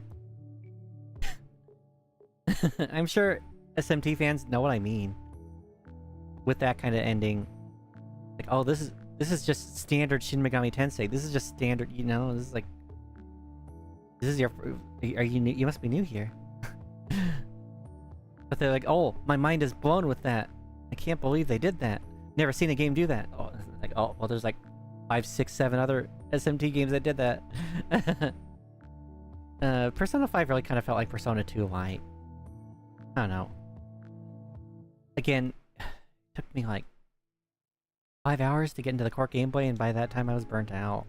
I'm sure SMT fans know what I mean with that kind of ending. Like, oh, this is just standard Shin Megami Tensei. This is just standard, you know. This is like, this is your. Are you new? You must be new here. But they're like, oh, my mind is blown with that. I can't believe they did that. Never seen a game do that. Oh, like, oh, well, there's like 5, 6, 7 other SMT games that did that. Persona 5 really kind of felt like Persona 2 Lite. I don't know. Again, it took me like 5 hours to get into the core gameplay, and by that time I was burnt out.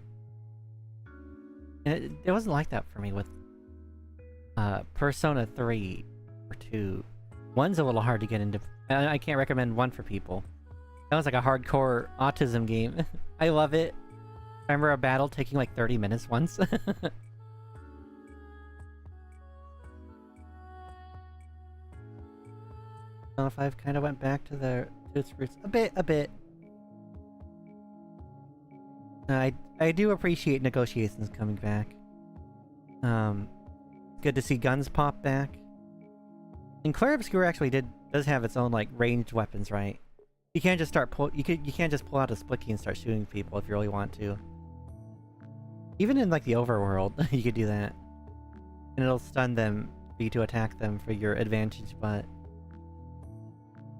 And it wasn't like that for me with Persona 3 or 2. 1's a little hard to get into. I can't recommend 1 for people. That was like a hardcore autism game. I love it. I remember a battle taking like 30 minutes once. Persona 5 kind of went back to its roots a bit. I do appreciate negotiations coming back. Good to see guns pop back. And Clair Obscur actually does have its own like ranged weapons, right? You can't just you can't just pull out a split key and start shooting people if you really want to. Even in like the overworld, you could do that. And it'll stun them for you to attack them for your advantage, but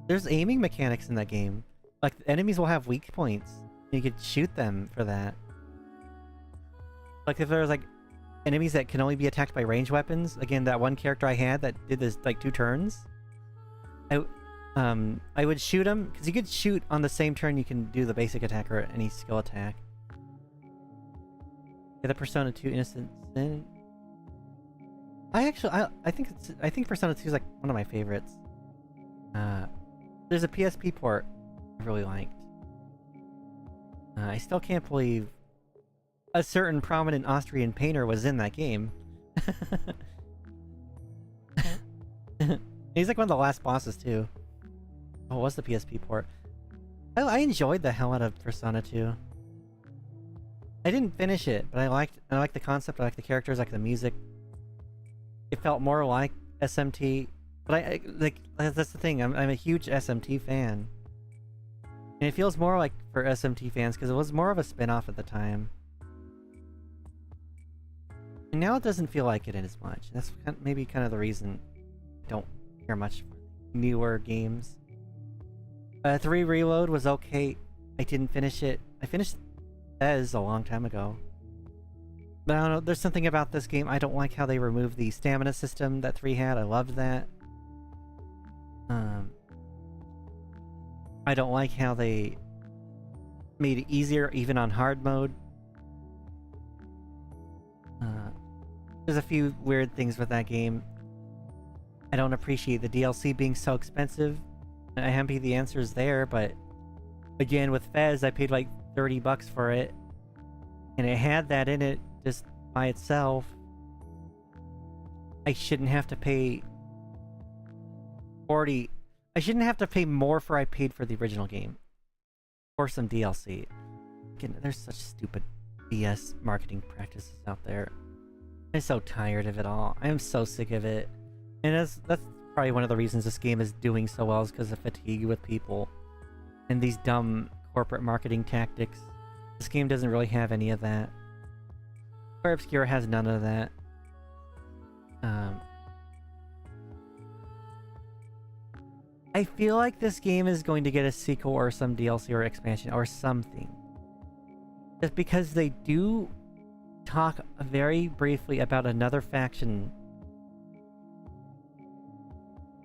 there's aiming mechanics in that game. Like enemies will have weak points. You could shoot them for that. Like if there's like enemies that can only be attacked by ranged weapons, again that one character I had that did this like 2 turns. I would shoot him, because you could shoot on the same turn you can do the basic attack or any skill attack. Yeah, the Persona 2 Innocent Sin. I think Persona 2 is like one of my favorites. There's a PSP port I really liked. I still can't believe a certain prominent Austrian painter was in that game. He's like one of the last bosses too. Oh, it was the PSP port. I enjoyed the hell out of Persona 2. I didn't finish it, but I liked the concept, I liked the characters, I liked the music. It felt more like SMT, but that's the thing, I'm a huge SMT fan. And it feels more like for SMT fans, because it was more of a spin-off at the time. And now it doesn't feel like it as much. That's maybe kind of the reason I don't care much for newer games. 3 Reload was okay. I didn't finish it. I finished Fez a long time ago. But I don't know, there's something about this game. I don't like how they removed the stamina system that 3 had. I loved that. I don't like how they made it easier even on hard mode. There's a few weird things with that game. I don't appreciate the DLC being so expensive. I'm happy the answer is there, but again, with Fez, I paid like $30 for it, and it had that in it just by itself. I shouldn't have to pay 40. I shouldn't have to pay more for I paid for the original game or some DLC. Again, there's such stupid BS marketing practices out there. I'm so tired of it all. I am so sick of it. And that's probably one of the reasons this game is doing so well, is because of fatigue with people and these dumb corporate marketing tactics. This game doesn't really have any of that. Clair Obscur has none of that. I feel like this game is going to get a sequel or some DLC or expansion or something. Just because they do talk very briefly about another faction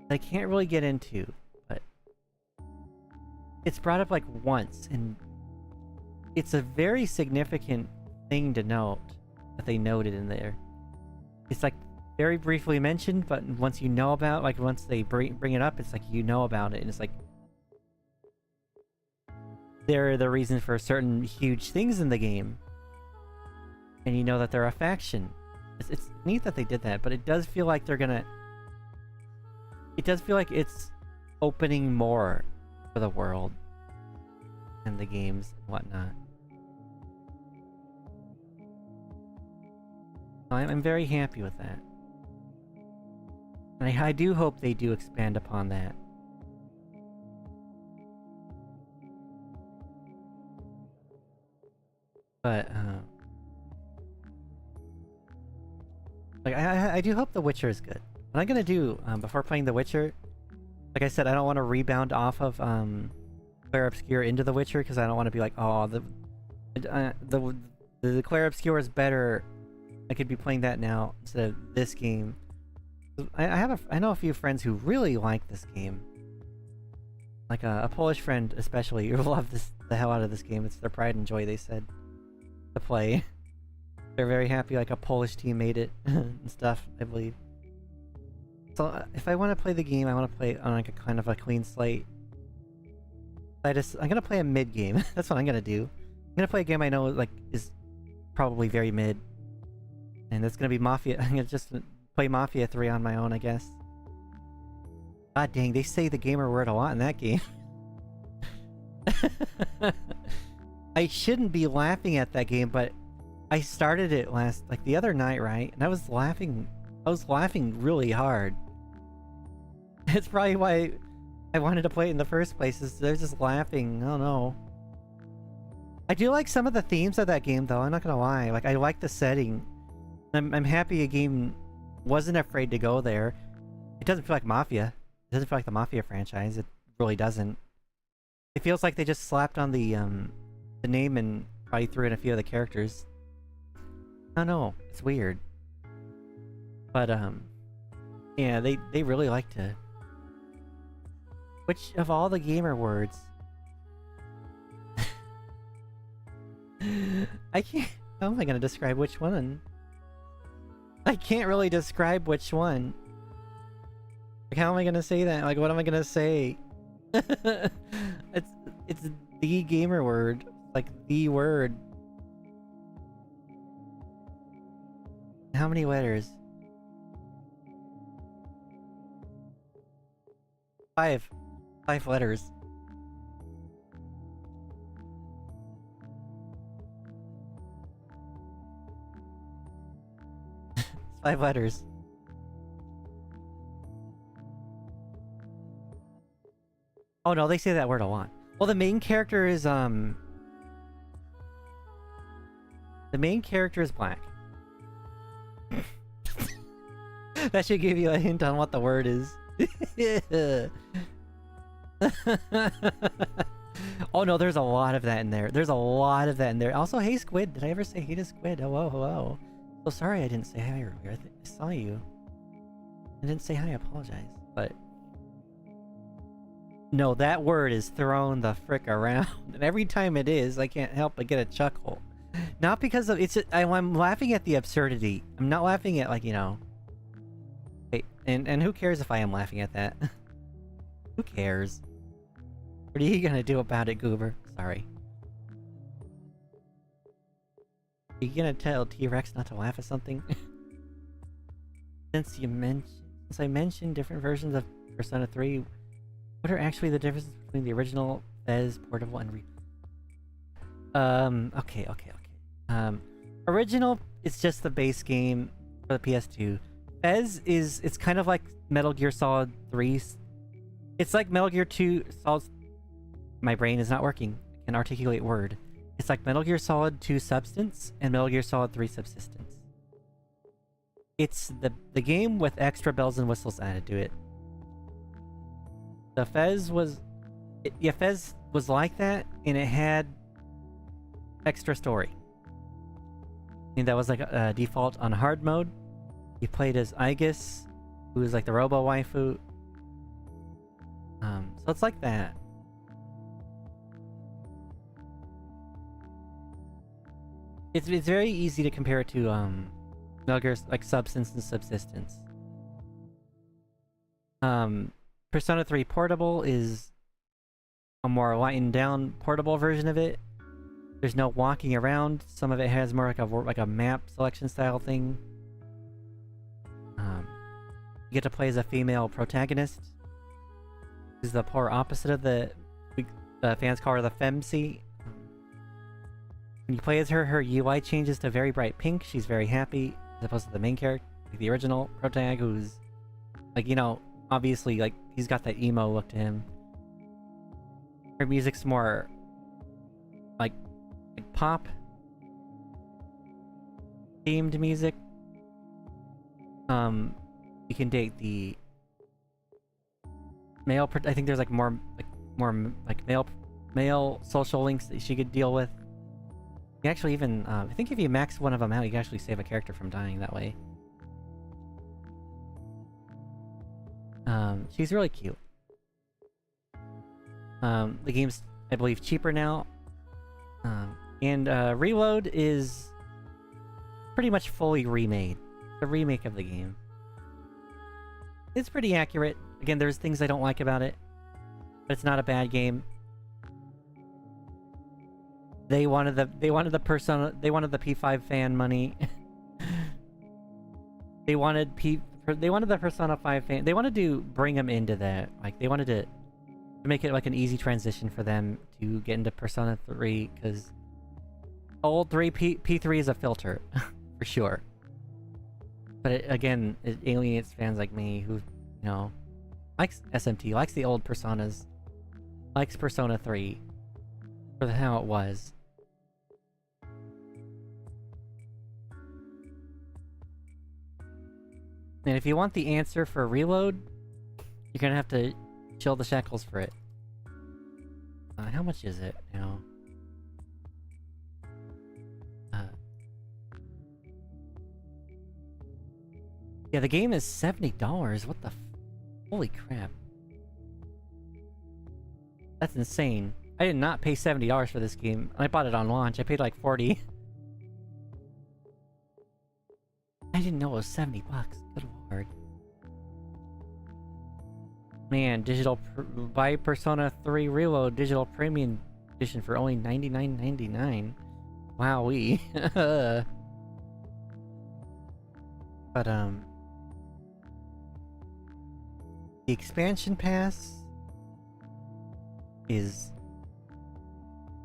I can't really get into, but it's brought up like once, and it's a very significant thing to note that they noted in there. It's like very briefly mentioned, but once you know about, like once they bring it up, it's like you know about it, and it's like they're the reason for certain huge things in the game, and you know that they're a faction. It's neat that they did that, but it does feel like they're gonna. It does feel like it's opening more for the world and the games and whatnot. I'm very happy with that. And I do hope they do expand upon that. But, like, I do hope The Witcher is good. What I'm gonna do, before playing The Witcher, like I said, I don't want to rebound off of, Clair Obscur into The Witcher, because I don't want to be like, oh, the Clair Obscur is better. I could be playing that now instead of this game. I know a few friends who really like this game. Like a Polish friend especially, who love the hell out of this game. It's their pride and joy, they said, to play. They're very happy like a Polish team made it and stuff, I believe. So if I want to play the game, I want to play on like a kind of a clean slate. I'm gonna play a mid game. That's what I'm gonna do. I'm gonna play a game I know like is probably very mid, and that's gonna be Mafia. I'm gonna just play Mafia 3 on my own, I guess. God dang, they say the gamer word a lot in that game. I shouldn't be laughing at that game, but I started it the other night, right? And I was laughing really hard. It's probably why I wanted to play it in the first place, is they're just laughing. I don't know. I do like some of the themes of that game, though. I'm not gonna lie. Like, I like the setting. I'm happy a game wasn't afraid to go there. It doesn't feel like Mafia. It doesn't feel like the Mafia franchise. It really doesn't. It feels like they just slapped on the name and probably threw in a few of the characters. I don't know. It's weird. But, yeah, they really like to... Which of all the gamer words... I can't... How am I gonna describe which one? I can't really describe which one. Like, how am I gonna say that? Like, what am I gonna say? It's the gamer word. Like, the word. How many letters? 5. 5 letters. It's 5 letters. Oh no, they say that word a lot. Well, the main character is the main character is black. That should give you a hint on what the word is. Oh no, there's a lot of that in there. There's a lot of that in there. Also, hey Squid, did I ever say hey to Squid? Hello, hello. So sorry I didn't say hi earlier. I saw you. I didn't say hi, I apologize. But no, that word is thrown the frick around. And every time it is, I can't help but get a chuckle. Not because of I'm laughing at the absurdity. I'm not laughing at, like, you know. Hey, and who cares if I am laughing at that? Who cares? What are you gonna do about it, Goober? Sorry. Are you gonna tell T-Rex not to laugh at something? Since I mentioned different versions of Persona 3, what are actually the differences between the original, FES, portable, and okay. Original is just the base game for the PS2. FES it's kind of like Metal Gear Solid 3. It's like Metal Gear 2 Solid... My brain is not working. I can articulate word. It's like Metal Gear Solid 2 Substance and Metal Gear Solid 3 Subsistence. It's the game with extra bells and whistles added to it. The Fez was... yeah, Fez was like that, and it had extra story. And that was like a default on hard mode. You played as Aegis, who was like the robo waifu. So it's like that. It's very easy to compare it to Metal Gear's like Substance and Subsistence. Persona 3 Portable is a more lightened down portable version of it. There's no walking around. Some of it has more like a map selection style thing. You get to play as a female protagonist. This is the polar opposite of the fans call her the femc. When you play as her, her UI changes to very bright pink. She's very happy, as opposed to the main character, like the original protag, who's like, you know, obviously like he's got that emo look to him. Her music's more like pop themed music. You can date the male. I think there's like more male social links that she could deal with. You actually even I think if you max one of them out, you can actually save a character from dying that way. She's really cute. The game's, I believe, cheaper now. And Reload is pretty much fully remade. The remake of the game. It's pretty accurate. Again, there's things I don't like about it, but it's not a bad game. They wanted the P5 fan money. they wanted the Persona 5 fan. They wanted to bring them into that. Like they wanted to make it like an easy transition for them to get into Persona 3, because old P3 is a filter for sure. But it alienates fans like me who, you know, likes SMT, likes the old Personas, likes Persona 3 for how it was. And if you want the answer for Reload, you're gonna have to chill the shackles for it. How much is it now? Yeah, the game is $70. What the holy crap. That's insane. I did not pay $70 for this game. I bought it on launch. I paid like $40. I didn't know it was $70. Good lord. Man, buy Persona 3 Reload digital premium edition for only $99.99. Wowee. But the expansion pass is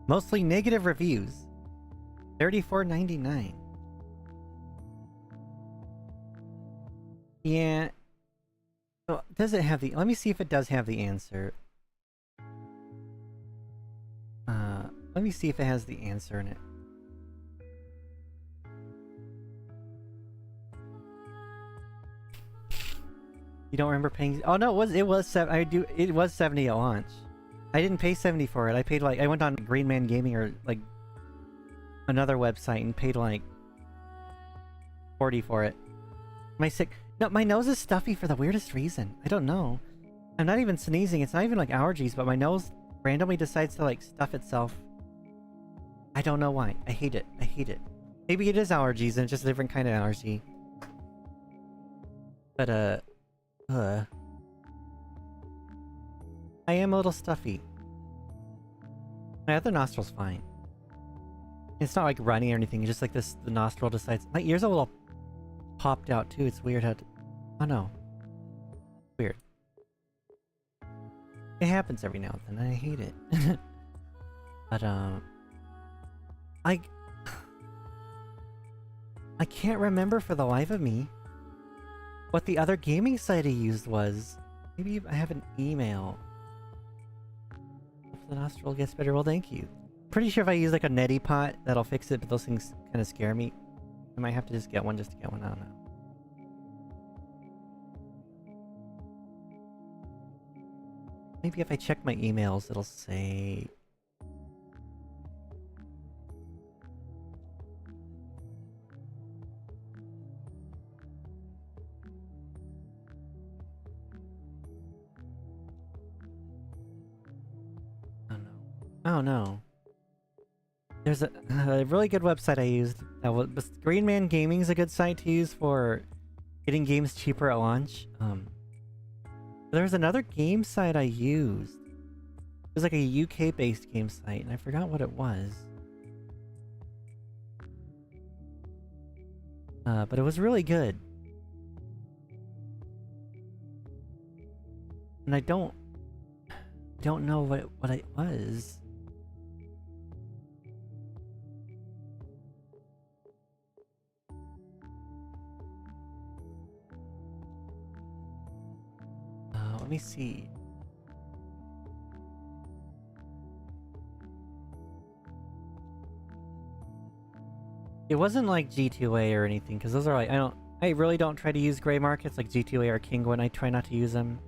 mostly negative reviews. $34.99. Yeah. Oh, does it have the... Let me see if it does have the answer. Let me see if it has the answer in it. You don't remember paying... Oh no, it was 70 at launch. I didn't pay 70 for it. I paid like... I went on Green Man Gaming or like another website and paid like 40 for it. Am I sick? No, my nose is stuffy for the weirdest reason. I don't know. I'm not even sneezing. It's not even like allergies, but my nose randomly decides to like stuff itself. I don't know why. I hate it. I hate it. Maybe it is allergies and it's just a different kind of allergy. But I am a little stuffy. My other nostril's fine. It's not like runny or anything. It's just like this. The nostril decides. My ear's a little popped out too. It's weird how to... Oh no. Weird. It happens every now and then. I hate it. But I can't remember for the life of me what the other gaming site I used was. Maybe I have an email. If the nostril gets better, well thank you. Pretty sure if I use like a neti pot, that'll fix it, but those things kind of scare me. I might have to just get one just to get one, I don't know. Maybe if I check my emails, it'll say... Oh no. Oh no. There's a really good website I used. Green Man Gaming's a good site to use for getting games cheaper at launch. There's another game site I used. It was like a UK-based game site, and I forgot what it was. But it was really good. And I don't know what it was. Let me see. It wasn't like G2A or anything, because those are like, I really don't try to use gray markets like G2A or Kinguin. I try not to use them.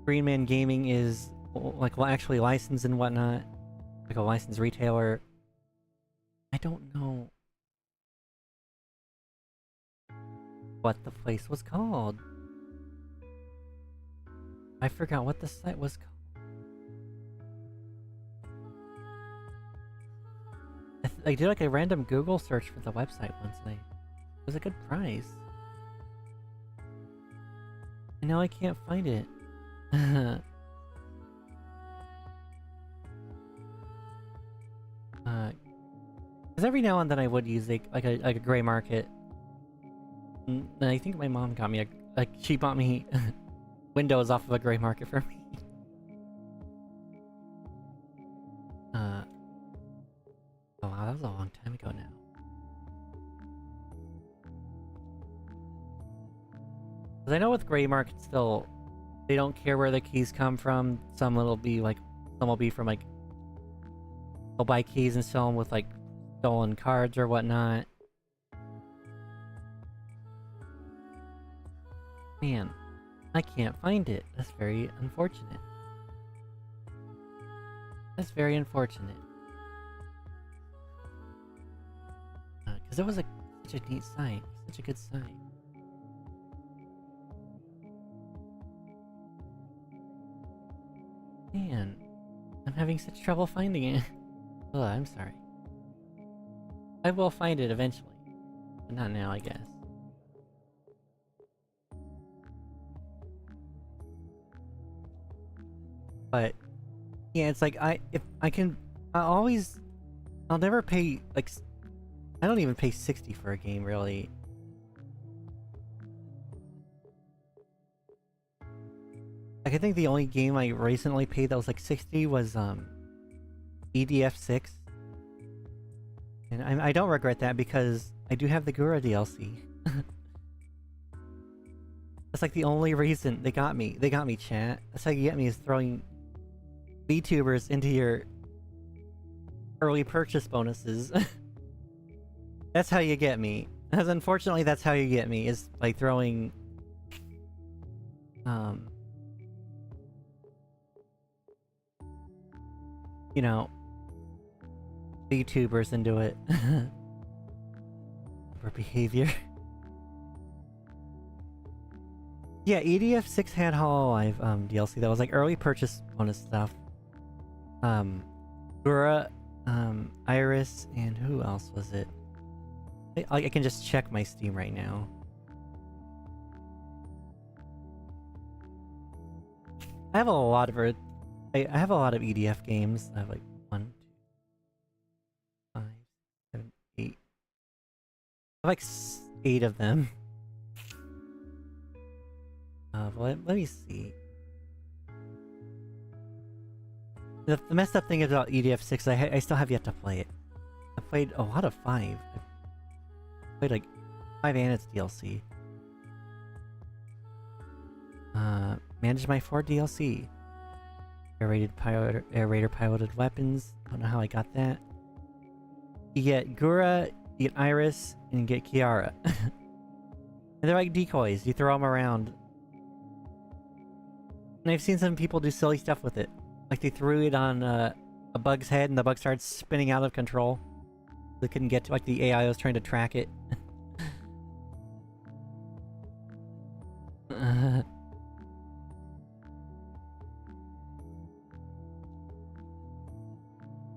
Green Man Gaming is like actually licensed and whatnot, like a licensed retailer. I don't know what the place was called. I forgot what the site was called. I did like a random Google search for the website once, and it was a good price. And now I can't find it. Because every now and then I would use like a gray market. And I think my mom got me she bought me Windows off of a gray market for me. Oh wow, that was a long time ago now. Because I know with gray markets still, they don't care where the keys come from. Some will be from like, they'll buy keys and sell them with like stolen cards or whatnot. Man, I can't find it. That's very unfortunate. That's very unfortunate. Because it was such a neat site. Such a good site. Man, I'm having such trouble finding it. Oh, I'm sorry. I will find it eventually. But not now, I guess. But yeah, it's like I'll never pay like, I don't even pay 60 for a game really. Like, I think the only game I recently paid that was like 60 was EDF 6. And I don't regret that because I do have the Gura DLC. That's like the only reason they got me. They got me, chat. That's how you get me, is throwing VTubers into your early purchase bonuses. That's how you get me. Because unfortunately that's how you get me, is by throwing you know, VTubers into it. For behavior. Yeah, EDF 6 had Hololive DLC that was like early purchase bonus stuff. Gura, Iris, and who else was it? I can just check my Steam right now. I have a lot of EDF games. I have like 1, 2, 5, 7, 8. I have like 8 of them. Let me see. The messed up thing about EDF 6, I still have yet to play it. I played a lot of 5. I played like 5 and its DLC. Manage my 4 DLC. Aerator piloted weapons. Don't know how I got that. You get Gura, you get Iris, and you get Kiara. And they're like decoys. You throw them around. And I've seen some people do silly stuff with it. Like they threw it on a bug's head and the bug started spinning out of control. They couldn't get to, like, the AI was trying to track it.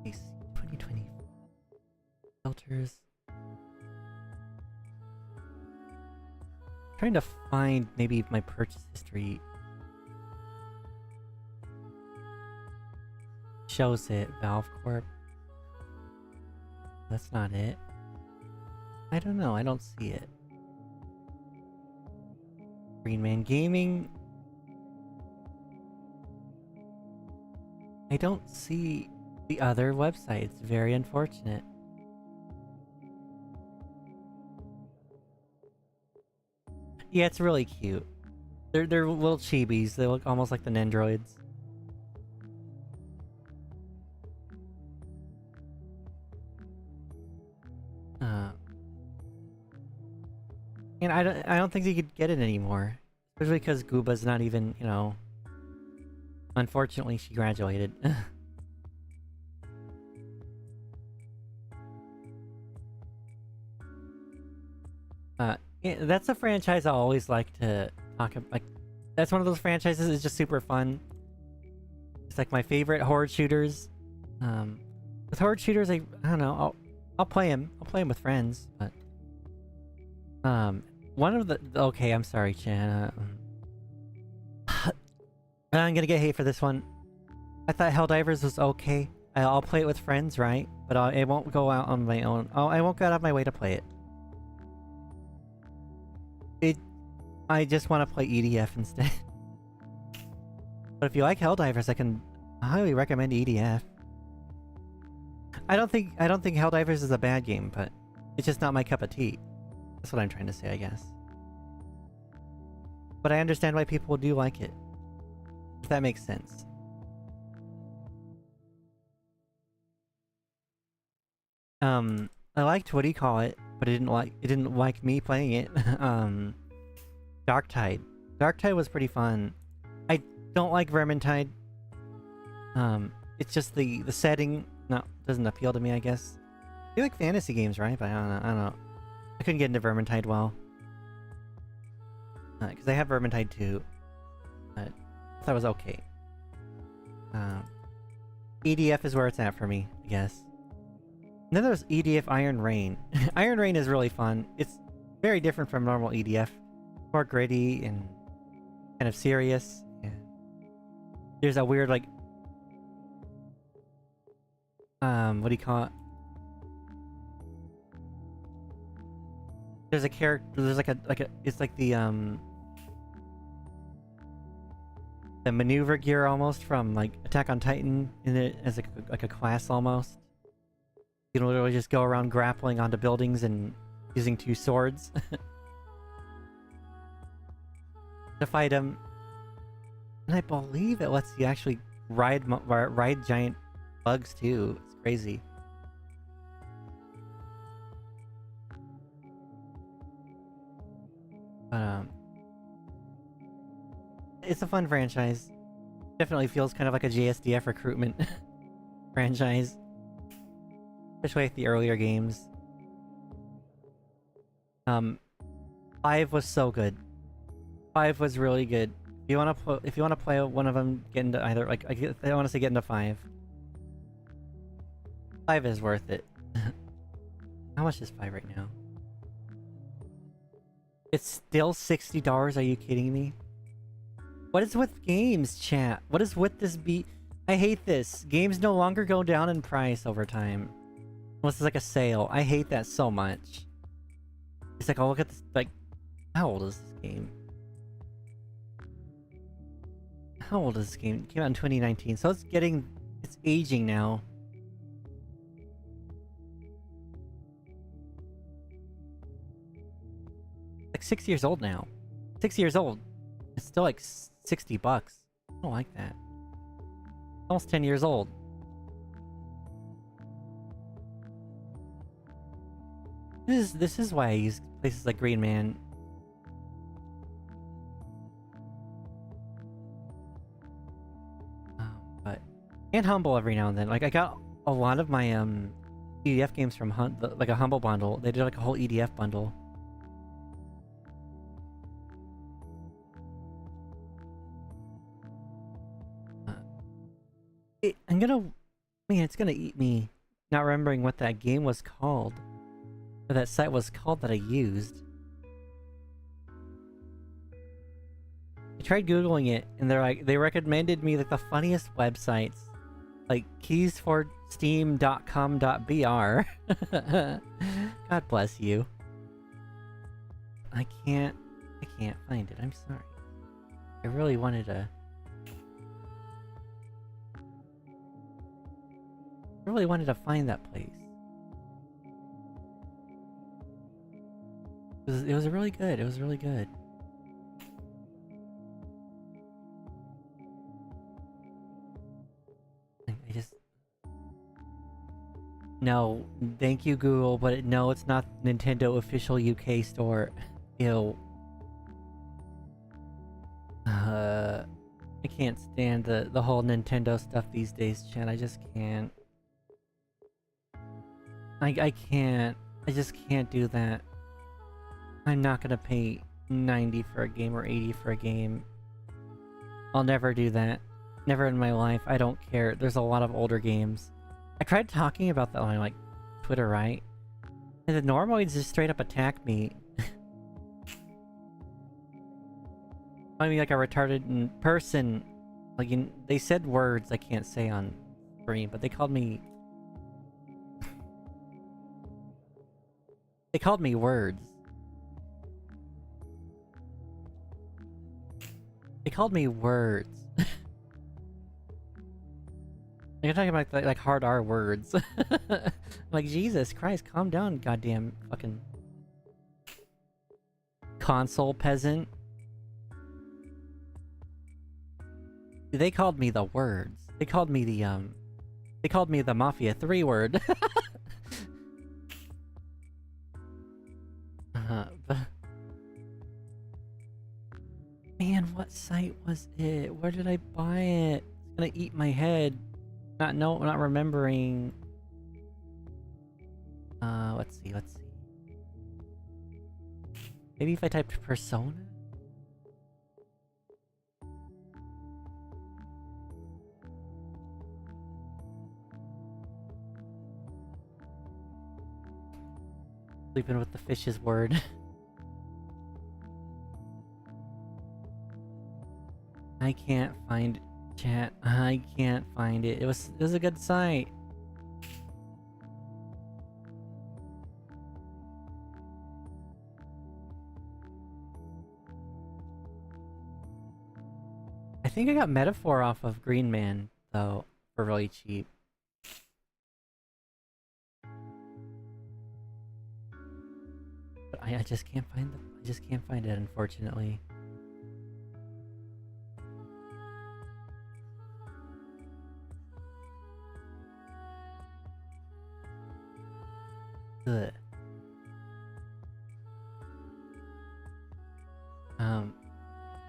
Nice. 2020 filters. Trying to find maybe my purchase history. Shows it. Valve Corp. That's not it. I don't know. I don't see it. Green Man Gaming. I don't see the other website. It's very unfortunate. Yeah, it's really cute. They're little chibis. They look almost like the Nendroids. And I don't think you could get it anymore. Especially because Gooba's not even, you know... Unfortunately, she graduated. Yeah, that's a franchise I always like to talk about. Like, that's one of those franchises that's just super fun. It's like my favorite horde shooters. With horde shooters, I don't know. I'll play them. I'll play them with friends. But one of the okay, I'm sorry, Chan. I'm gonna get hate for this one. I thought Helldivers was okay. I'll play it with friends, right? But I won't go out on my own. Oh, I won't go out of my way to play it. I just want to play EDF instead. But if you like Helldivers, I can highly recommend EDF. I don't think Helldivers is a bad game, but it's just not my cup of tea. That's what I'm trying to say, I guess. But I understand why people do like it. If that makes sense. I liked what do you call it, but it didn't like me playing it. Darktide. Darktide was pretty fun. I don't like Vermintide. It's just the setting doesn't appeal to me, I guess. You like fantasy games, right? But I don't know. I couldn't get into Vermintide well. Because I have Vermintide too. But that was okay. EDF is where it's at for me, I guess. And then there's EDF Iron Rain. Iron Rain is really fun. It's very different from normal EDF. More gritty and kind of serious. Yeah. There's a weird, like... what do you call it? There's a character... There's like a... It's like the maneuver gear almost from, like, Attack on Titan in it as like a class almost. You can literally just go around grappling onto buildings and using 2 swords to fight them. And I believe it lets you actually ride giant bugs too. It's crazy. It's a fun franchise. Definitely feels kind of like a JSDF recruitment franchise. Especially like the earlier games. 5 was so good. 5 was really good. If you wanna play one of them, get into either. Like I want to say get into 5. 5 is worth it. How much is 5 right now? It's still $60. Are you kidding me? What is with games, chat? What is with this beat? I hate this. Games no longer go down in price over time. Unless it's like a sale. I hate that so much. It's like, oh, look at this. Like, how old is this game? How old is this game? It came out in 2019, so it's aging now. Like 6 years old now. 6 years old. It's still like $60. I don't like that. Almost 10 years old. This is why I use places like Green Man. And Humble every now and then. Like, I got a lot of my EDF games from like a Humble bundle. They did like a whole EDF bundle. I'm gonna... Man, it's gonna eat me not remembering what that game was called. Or that site was called that I used. I tried Googling it, and they recommended me like the funniest websites. Like keysforsteam.com.br. God bless you. I can't find it. I'm sorry. I really wanted to... I really wanted to find that place. It was really good. It was really good. I just... No, thank you Google, but no, it's not Nintendo official UK store. Ew. I can't stand the whole Nintendo stuff these days, Chan. I just can't. I can't. I just can't do that. I'm not gonna pay 90 for a game or 80 for a game. I'll never do that. Never in my life. I don't care. There's a lot of older games. I tried talking about that on like Twitter, right? And the Normoids just straight up attack me. I mean, like a retarded person. Like, they said words I can't say on stream, but they called me... They called me words. They called me words. You're talking about like hard R words. Like, Jesus Christ, calm down, goddamn fucking console peasant. They called me the words. They called me the Mafia 3 word. Man, what site was it? Where did I buy it? It's gonna eat my head. Not remembering. Let's see. Maybe if I typed Persona? Sleeping with the fish's word. I can't find chat. I can't find it. It was a good site. I think I got Metaphor off of Green Man though, for really cheap. But I just can't find I just can't find it, unfortunately. Ugh.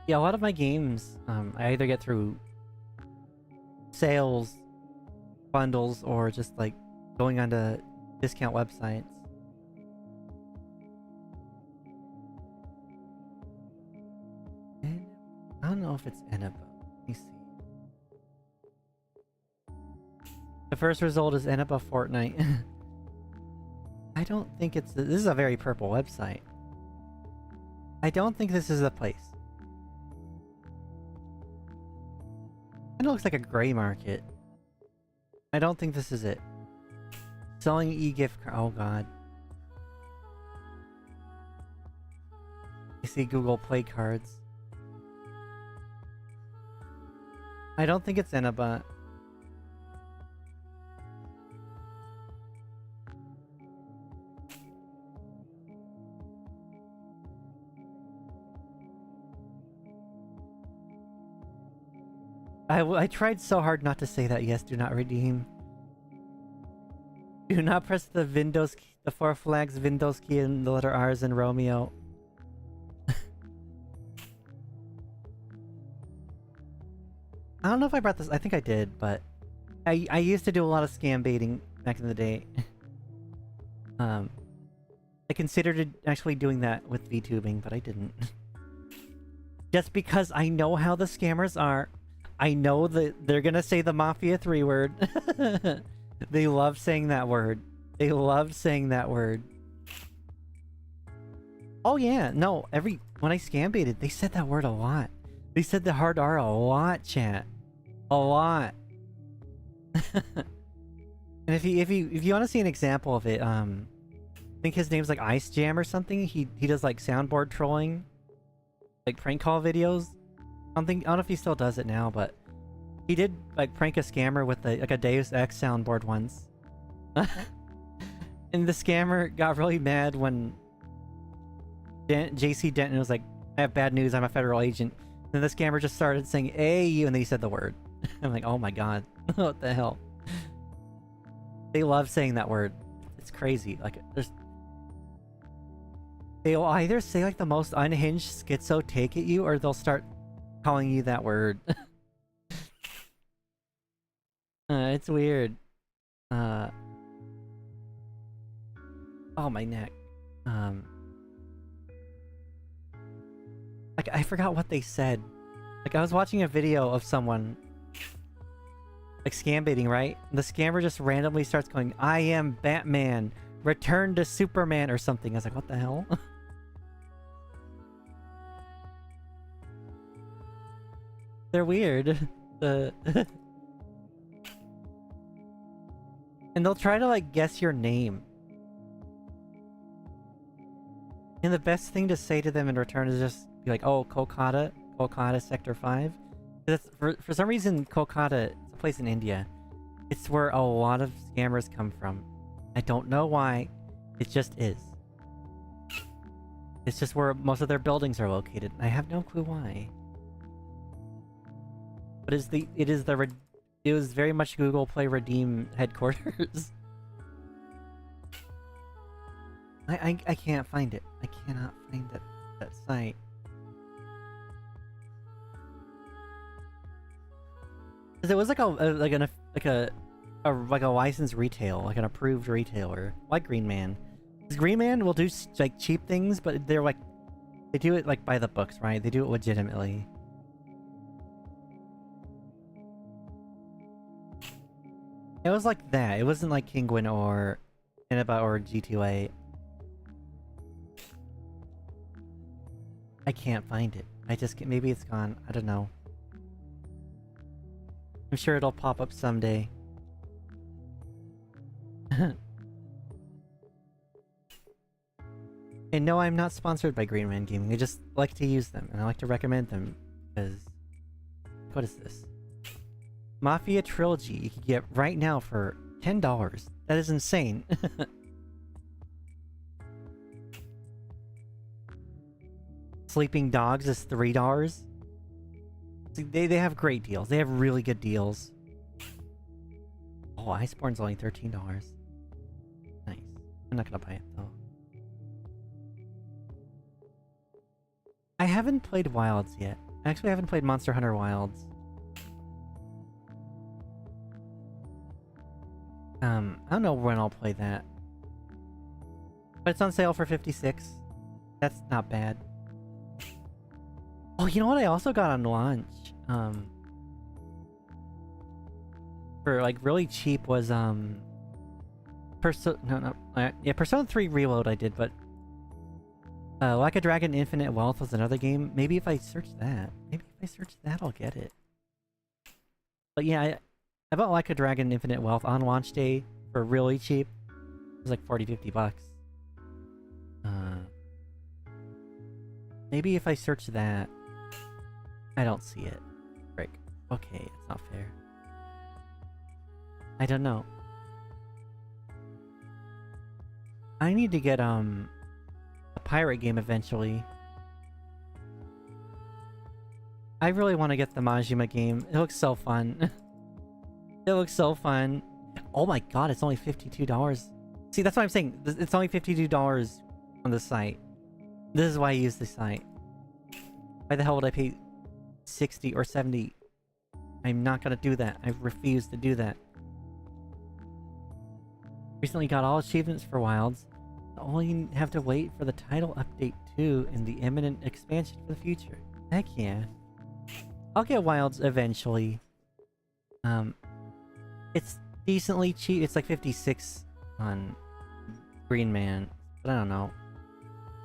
Yeah, a lot of my games, I either get through sales, bundles, or just like going onto discount websites. And I don't know if it's Eneba. Let me see. The first result is Eneba Fortnite. I don't think it's... This is a very purple website. I don't think this is the place. It looks like a gray market. I don't think this is it. Selling e-gift card. Oh god. I see Google Play cards. I don't think it's Eneba. I tried so hard not to say that. Yes, do not redeem. Do not press the Windows key, the 4 flags Windows key and the letter R's in Romeo. I don't know if I brought this. I think I did, but I used to do a lot of scam baiting back in the day. I considered actually doing that with VTubing, but I didn't. Just because I know how the scammers are. I know that they're gonna say the Mafia 3 word. They love saying that word. They love saying that word. Oh yeah, no, when I scam baited, they said that word a lot. They said the hard R a lot, chat. A lot. And if you want to see an example of it, I think his name's like Ice Jam or something. He does like soundboard trolling, like prank call videos. I don't know if he still does it now, but he did like prank a scammer with like a Deus Ex soundboard once. And the scammer got really mad when JC Denton was like, "I have bad news, I'm a federal agent." And then the scammer just started saying, "Hey," and then he said the word. I'm like, oh my god. What the hell? They love saying that word. It's crazy. Like, they'll either say like the most unhinged schizo take at you, or they'll start calling you that word. It's weird. Oh, my neck. Like, I forgot what they said. Like, I was watching a video of someone like scam baiting, right? And the scammer just randomly starts going, "I am Batman, return to Superman," or something. I was like, what the hell? They're weird. And they'll try to like guess your name. And the best thing to say to them in return is just be like, "Oh, Kolkata Sector 5. That's, for some reason, Kolkata, it's a place in India. It's where a lot of scammers come from. I don't know why. It just is. It's just where most of their buildings are located. I have no clue why. But it was very much Google Play Redeem headquarters. I can't find it. I cannot find that site. It was like a licensed retail, like an approved retailer, like Green Man. Because Green Man will do like cheap things, but they do it like by the books, right? They do it legitimately. It was like that. It wasn't like Kinguin or Inaba or G2A. I can't find it. Maybe it's gone. I don't know. I'm sure it'll pop up someday. And no, I'm not sponsored by Green Man Gaming. I just like to use them, and I like to recommend them, because... What is this? Mafia Trilogy you can get right now for $10. That is insane. Sleeping Dogs is $3. See, they have great deals. They have really good deals. Oh, Iceborne's only $13. Nice. I'm not gonna buy it though. I haven't played Wilds yet. Actually, I haven't played Monster Hunter Wilds. I don't know when I'll play that. But it's on sale for $56. That's not bad. Oh, you know what I also got on launch? For like really cheap was Persona 3 Reload I did, but Like a Dragon Infinite Wealth was another game. Maybe if I search that, I'll get it. But yeah, I bought Like a Dragon Infinite Wealth on launch day for really cheap. It was like 40-50 bucks. Maybe if I search that, I don't see it. Frick. Okay, it's not fair. I don't know. I need to get a pirate game eventually. I really want to get the Majima game. It looks so fun. It looks so fun. Oh my god, it's only $52. See, that's what I'm saying. It's only $52 on the site. This is why I use the site. Why the hell would I pay 60 or 70? I'm not gonna do that. I refuse to do that. Recently got all achievements for Wilds. Only have to wait for the title update 2 and the imminent expansion for the future. Heck yeah. I'll get Wilds eventually. It's decently cheap. It's like 56 on Green Man. But I don't know.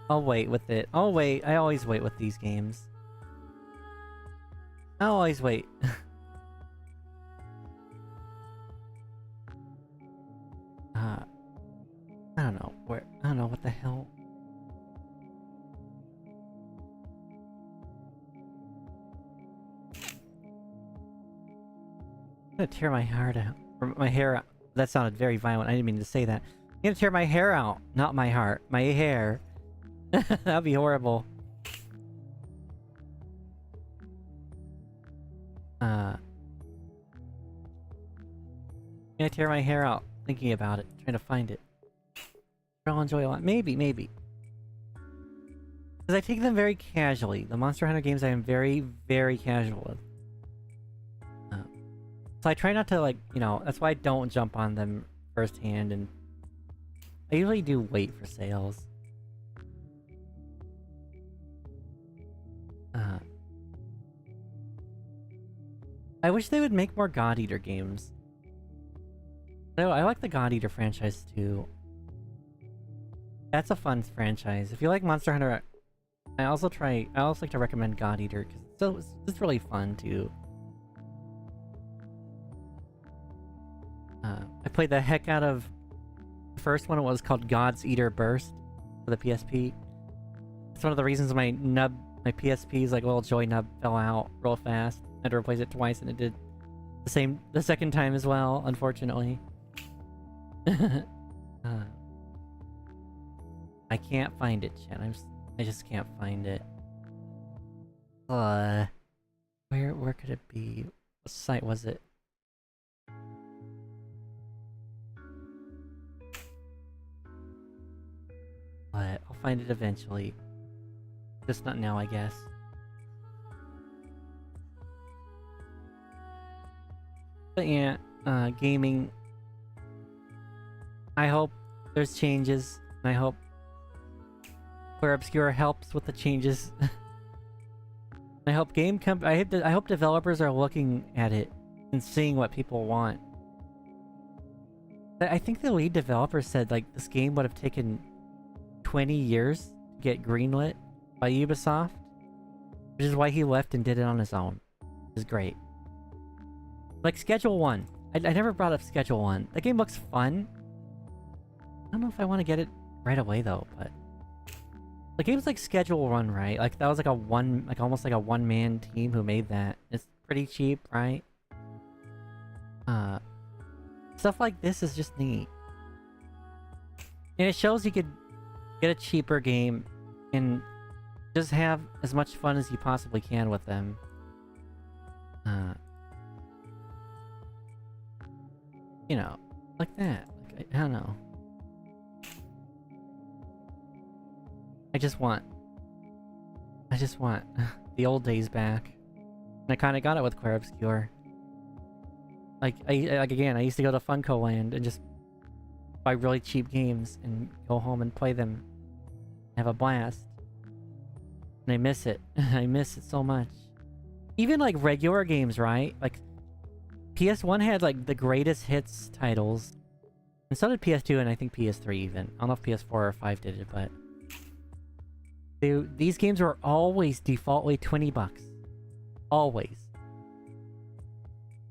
I'll wait with it. I'll wait. I always wait with these games. I'll always wait. I don't know where. I don't know what the hell. I'm gonna tear my heart out. Or my hair out. That sounded very violent. I didn't mean to say that. I'm gonna tear my hair out. Not my heart. My hair. That'd be horrible. I'm gonna tear my hair out thinking about it. Trying to find it. I'll enjoy a lot. Maybe. Because I take them very casually. The Monster Hunter games I am very, very casual with. So I try not to, like, you know, that's why I don't jump on them firsthand, and I usually do wait for sales. I wish they would make more God Eater games. No, I like the God Eater franchise too. That's a fun franchise. If you like Monster Hunter, I also like to recommend God Eater because it's really fun too. I played the heck out of the first one. It was called God's Eater Burst for the PSP. It's one of the reasons my PSP's like little joy nub fell out real fast. I had to replace it twice, and it did the second time as well, unfortunately. I can't find it, chat. I just can't find it. Where could it be? What site was it? But I'll find it eventually. Just not now, I guess. But yeah, gaming. I hope there's changes. And I hope Claire Obscure helps with the changes. I hope I hope developers are looking at it and seeing what people want. I think the lead developer said like this game would have taken 20 years to get greenlit by Ubisoft, which is why he left and did it on his own. Which is great. Like Schedule 1. I never brought up Schedule 1. That game looks fun. I don't know if I want to get it right away though, but the game's like Schedule 1, right? Like that was like almost like a one-man team who made that. It's pretty cheap, right? Stuff like this is just neat. And it shows you could get a cheaper game and just have as much fun as you possibly can with them. You know, like that. Like, I don't know. I just want the old days back. And I kind of got it with Claire Obscure. Like again, I used to go to Funko Land and just buy really cheap games and go home and play them. Have a blast. And I miss it. I miss it so much. Even like regular games, right? Like PS1 had like the greatest hits titles. And so did PS2 and I think PS3 even. I don't know if PS4 or 5 did it, but these games were always defaultly $20. Always.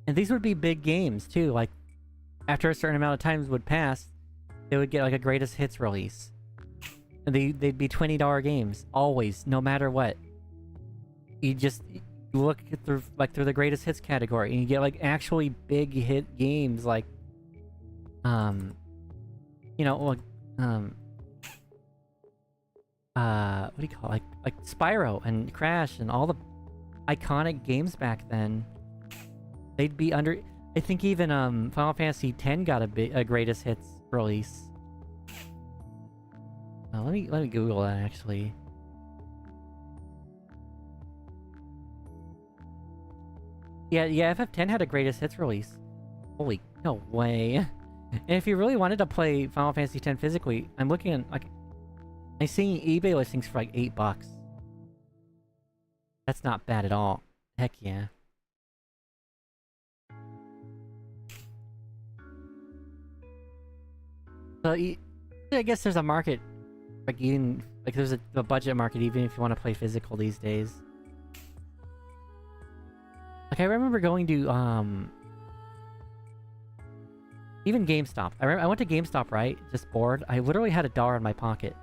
And these would be big games too. Like after a certain amount of time would pass, they would get like a greatest hits release. And they'd be $20 games. Always, no matter what. You look through the greatest hits category and you get like actually big hit games like you know, like what do you call it? Like Spyro and Crash and all the iconic games back then. They'd be under. I think even Final Fantasy X got a greatest hits release. Let me Google that actually. Yeah, FF10 had a greatest hits release. Holy, no way. And if you really wanted to play Final Fantasy X physically, I'm looking at, like, I'm seeing eBay listings for like $8. That's not bad at all. Heck yeah. So I guess there's a market, like even like there's a budget market even if you want to play physical these days. Like I remember going to even GameStop. I went to GameStop, right? Just bored. I literally had $1 in my pocket.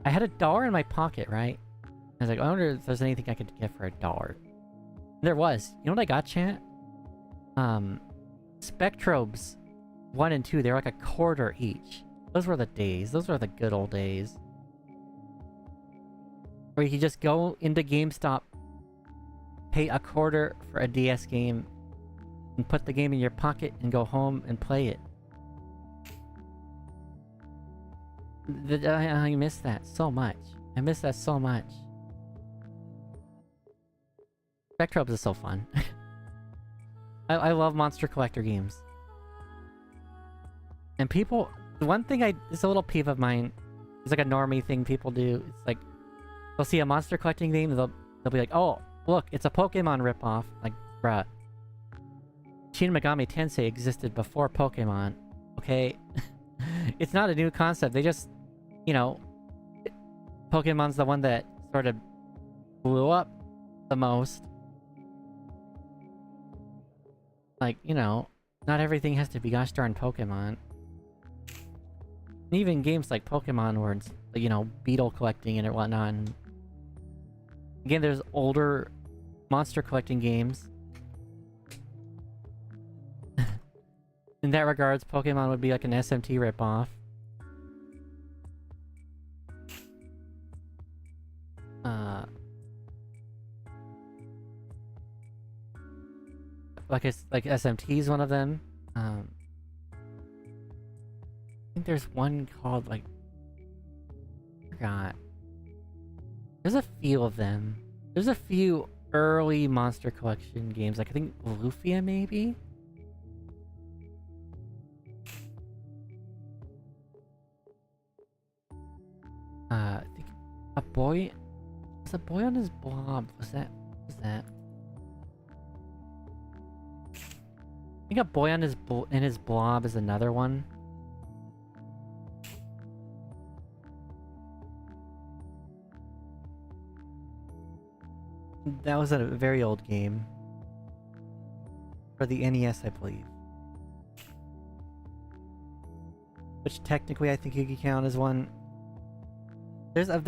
I had $1 in my pocket, right? I was like, I wonder if there's anything I could get for $1. There was. You know what I got, chat? Spectrobes 1 and 2. They're like $0.25 each. Those were the days. Those were the good old days. Where you could just go into GameStop, pay $0.25 for a DS game, and put the game in your pocket and go home and play it. I miss that so much. I miss that so much. Spectrobes is so fun. I love Monster Collector games. And people... The one thing it's a little peeve of mine. It's like a normie thing people do. It's like... They'll see a monster collecting game and they'll be like, oh, look, it's a Pokemon ripoff. Like, bruh. Shin Megami Tensei existed before Pokemon. Okay? It's not a new concept. They just... You know... Pokemon's the one that sort of blew up the most. Like, you know, not everything has to be gosh darn Pokemon. And even games like Pokemon where it's, you know, beetle collecting and whatnot. And again, there's older monster collecting games. In that regards, Pokemon would be like an SMT ripoff. Like SMT is one of them. I think there's one called like... I forgot. There's a few of them. There's a few early monster collection games. Like I think Lufia maybe? I think a boy... Was a boy on his blob? Was that... I think a boy on his blob is another one. That was a very old game. For the NES, I believe. Which technically I think you could count as one. There's a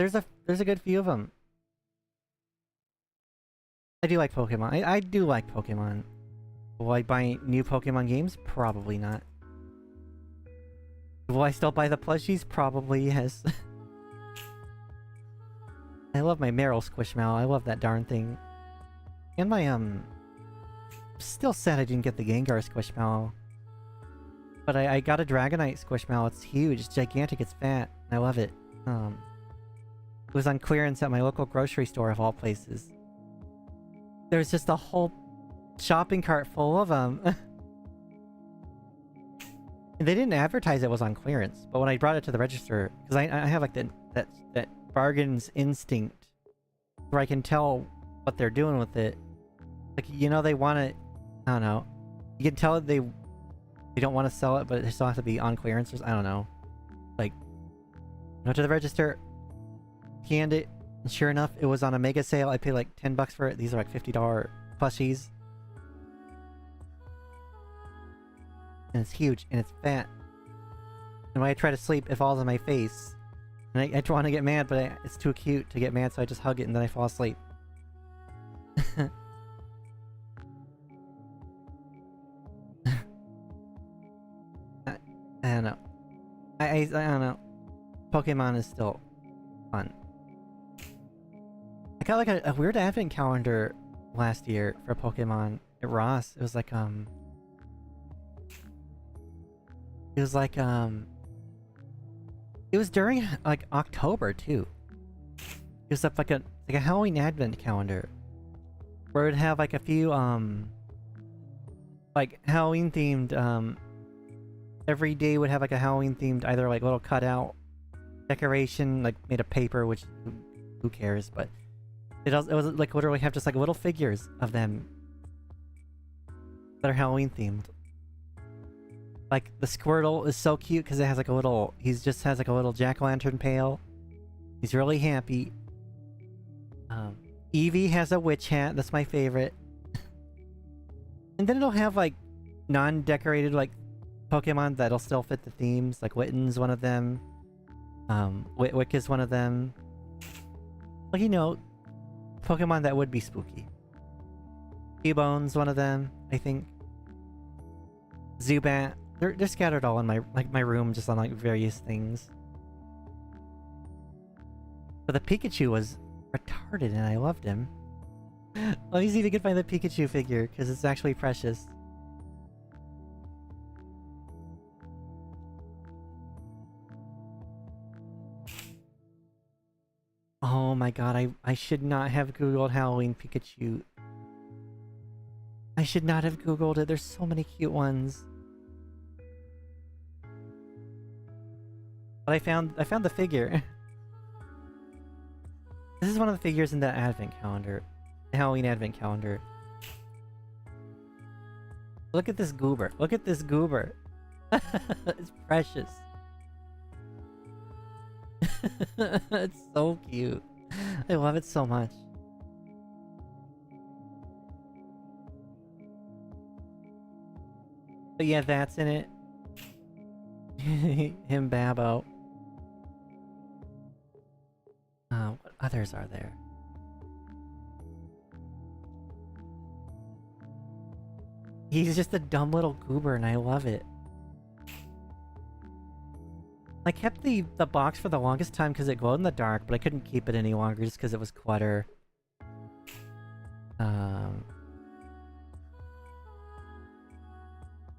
good few of them. I do like Pokemon. I do like Pokemon. Will I buy new Pokemon games? Probably not. Will I still buy the plushies? Probably yes. I love my Meryl Squishmallow. I love that darn thing. And my, still sad I didn't get the Gengar Squishmallow. But I got a Dragonite Squishmallow. It's huge. It's gigantic. It's fat. I love it. It was on clearance at my local grocery store of all places. There's just a whole shopping cart full of them. And they didn't advertise it was on clearance, but when I brought it to the register, because I have like that bargains instinct, where I can tell what they're doing with it. Like, you know, they want it. I don't know. You can tell they don't want to sell it, but it still has to be on clearance. Or I don't know. Like, went to the register, scanned it, and sure enough, it was on a mega sale. I paid like $10 for it. These are like $50 plushies. And it's huge, and it's fat. And when I try to sleep, it falls on my face. And I want to get mad, but it's too cute to get mad, so I just hug it and then I fall asleep. I don't know. I don't know. Pokemon is still fun. I got like a weird advent calendar last year for Pokemon at Ross. It was like it was during like October too. It was up like a Halloween advent calendar where it would have like a few like Halloween themed every day would have like a Halloween themed either like little cutout decoration like made of paper, which who cares, but it was like literally have just like little figures of them that are Halloween themed. Like the Squirtle is so cute because it has like a little, just has like a little jack-o'-lantern pail. He's really happy. Eevee has a witch hat, that's my favorite. And then it'll have like non-decorated like Pokemon that'll still fit the themes. Like Witten's one of them. Wick is one of them. Like, you know, Pokemon that would be spooky. T-Bone's one of them, I think. Zubat. They're scattered all in my room, just on like various things. But the Pikachu was retarded and I loved him. Let me see if we can find the Pikachu figure, because it's actually precious. Oh my god, I should not have googled Halloween Pikachu. I should not have googled it, there's so many cute ones. But I found the figure. This is one of the figures in the advent calendar. The Halloween advent calendar. Look at this goober. Look at this goober. It's precious. It's so cute. I love it so much. But yeah, that's in it. Him Babbo. What others are there? He's just a dumb little goober and I love it. I kept the box for the longest time because it glowed in the dark, but I couldn't keep it any longer just because it was clutter. I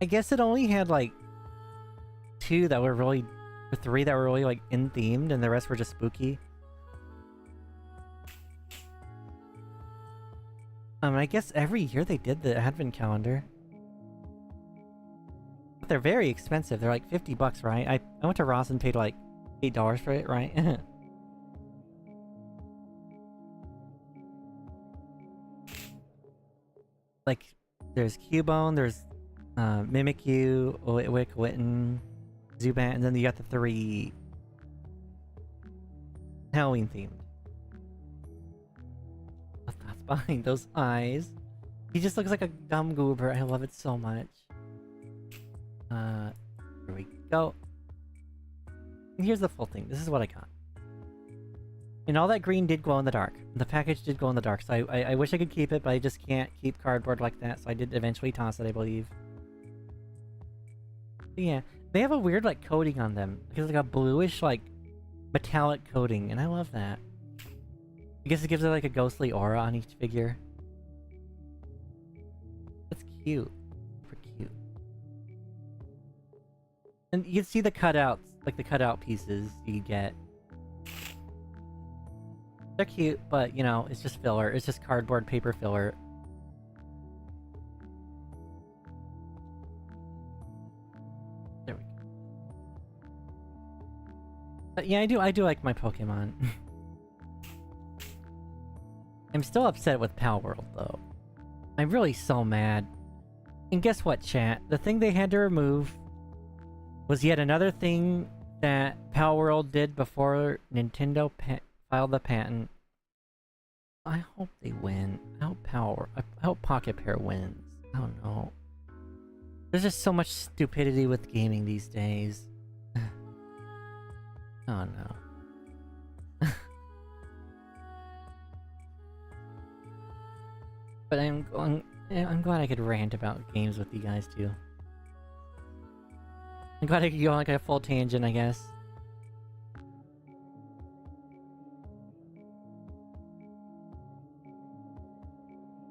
guess it only had like 2 that were really, or 3 that were really like in themed, and the rest were just spooky. I guess every year they did the advent calendar. But they're very expensive. They're like $50, right? I went to Ross and paid like $8 for it, right? Like, there's Cubone, there's Mimikyu, Wick, Witten, Zubat, and then you got the 3 Halloween themed. That's behind those eyes. He just looks like a dumb goober. I love it so much. Here we go. And here's the full thing. This is what I got. And all that green did glow in the dark. The package did glow in the dark, so I wish I could keep it, but I just can't keep cardboard like that, so I did eventually toss it, I believe. But yeah, they have a weird, like, coating on them. It's like a bluish, like, metallic coating, and I love that. I guess it gives it, like, a ghostly aura on each figure. That's cute. Super cute. And you can see the cutouts, like the cutout pieces you get. They're cute, but, you know, it's just filler. It's just cardboard paper filler. There we go. But yeah, I do like my Pokemon. I'm still upset with Pal World, though. I'm really so mad. And guess what, chat? The thing they had to remove was yet another thing that Pal World did before Nintendo filed the patent. I hope they win. I hope Pocket Pair wins. I don't know. There's just so much stupidity with gaming these days. Oh no. But I'm glad I could rant about games with you guys too. I'm glad I could go on like a full tangent, I guess.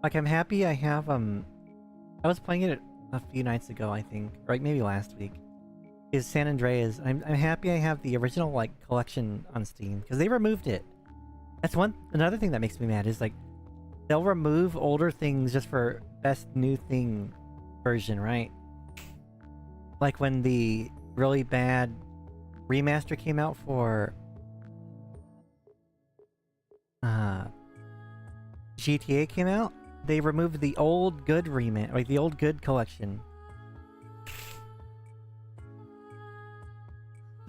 Like, I'm happy I have, I was playing it a few nights ago, I think. Or like maybe last week. Is San Andreas. I'm happy I have the original, like, collection on Steam. Because they removed it. That's another thing that makes me mad is, like, they'll remove older things just for best new thing version, right? like when the really bad remaster came out for GTA came out, they removed the old good remake, like the old good collection.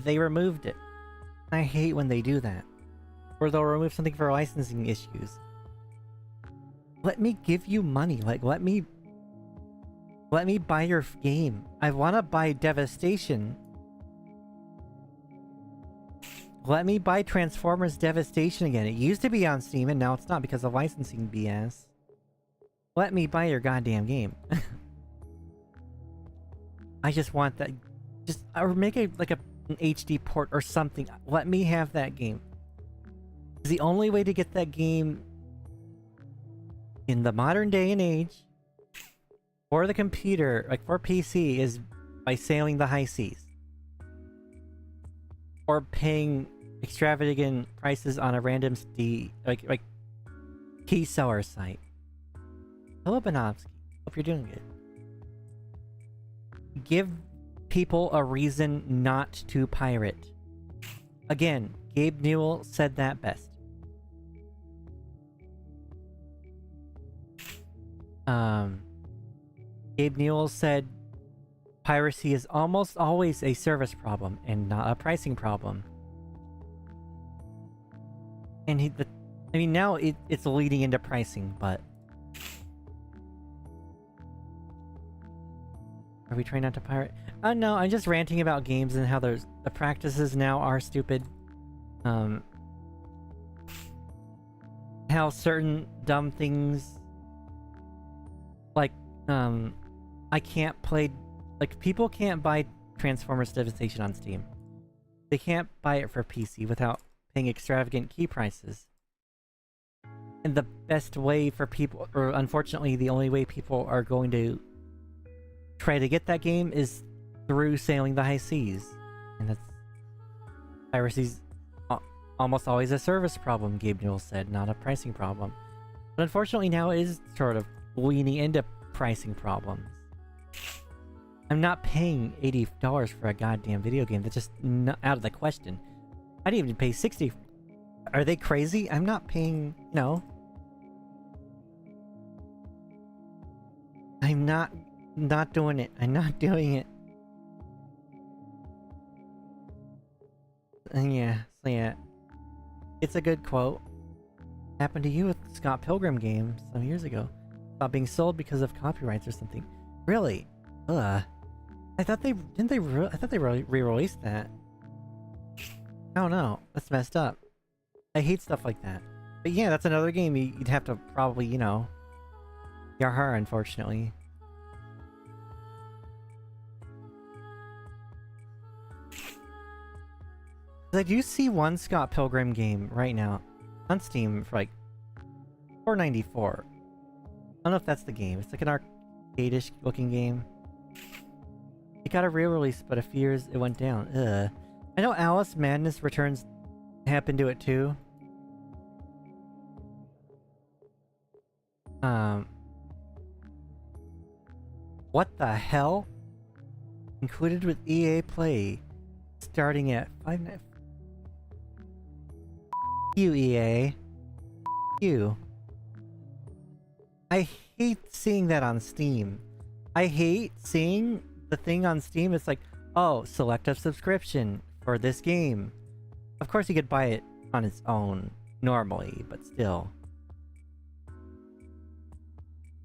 They removed it. I hate when they do that. Or they'll remove something for licensing issues. Let me give you money. Like, let me buy your game. I want to buy Devastation. Let me buy Transformers Devastation again. It used to be on Steam and now it's not because of licensing BS. Let me buy your goddamn game. I just want that. Just, or make an HD port or something. Let me have that game. The only way to get that game in the modern day and age for the computer, like for PC, is by sailing the high seas. Or paying extravagant prices on a random like key seller site. Hello, Benovsky. Hope you're doing good. Give people a reason not to pirate. Again, Gabe Newell said that best. Gabe Newell said piracy is almost always a service problem and not a pricing problem. And I mean, now it's leading into pricing, but are we trying not to pirate? No, I'm just ranting about games and how the practices now are stupid. How certain dumb things, like, I can't play, like, people can't buy Transformers Devastation on Steam. They can't buy it for PC without paying extravagant key prices. And the best way for people, or unfortunately the only way people are going to try to get that game, is through sailing the high seas. And that's... piracy's almost always a service problem, Gabe Newell said, not a pricing problem. But unfortunately now it is sort of leaning into pricing problems. I'm not paying $80 for a goddamn video game. That's just not out of the question. I didn't even pay $60. Are they crazy? I'm not paying... No. I'm not doing it. I'm not doing it. Yeah, so yeah. It's a good quote. Happened to you with the Scott Pilgrim game some years ago. Not being sold because of copyrights or something. Really? Ugh. I thought they... Didn't they... I thought they re-released that. I don't know. That's messed up. I hate stuff like that. But yeah, that's another game you'd have to probably, you know... Yar, unfortunately. I do see one Scott Pilgrim game right now on Steam for like $4.94. I don't know if that's the game. It's like an arcade-ish looking game. It got a re-release, but a few years it went down. Ugh. I know Alice Madness Returns happened to it too. What the hell? Included with EA Play, starting at $5.99. You, EA. You. I hate seeing that on Steam. I hate seeing the thing on Steam. It's like, oh, select a subscription for this game. Of course you could buy it on its own normally, but still.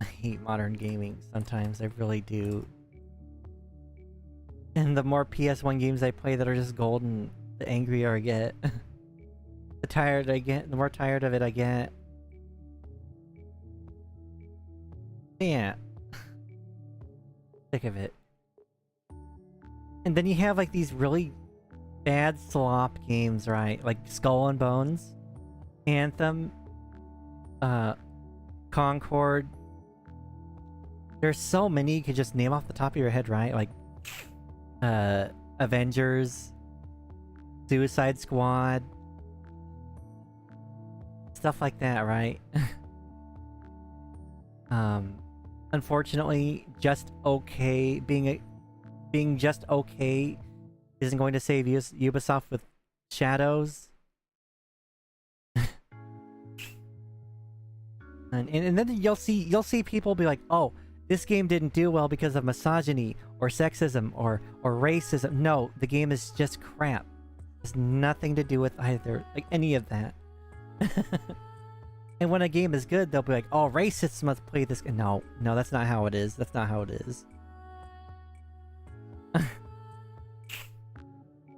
I hate modern gaming sometimes, I really do. And the more PS1 games I play that are just golden, the angrier I get. The tired I get, the more tired of it I get. Yeah. Sick of it. And then you have like these really bad slop games, right? Like Skull and Bones, Anthem, Concord. There's so many you could just name off the top of your head, right? Like Avengers, Suicide Squad, stuff like that, right? Unfortunately, just okay being being just okay isn't going to save Ubisoft with shadows. and then you'll see people be like, oh, this game didn't do well because of misogyny or sexism or racism. No, the game is just crap. It has nothing to do with either, like, any of that. And when a game is good, they'll be like, oh, racists must play this game. No, that's not how it is. That's not how it is.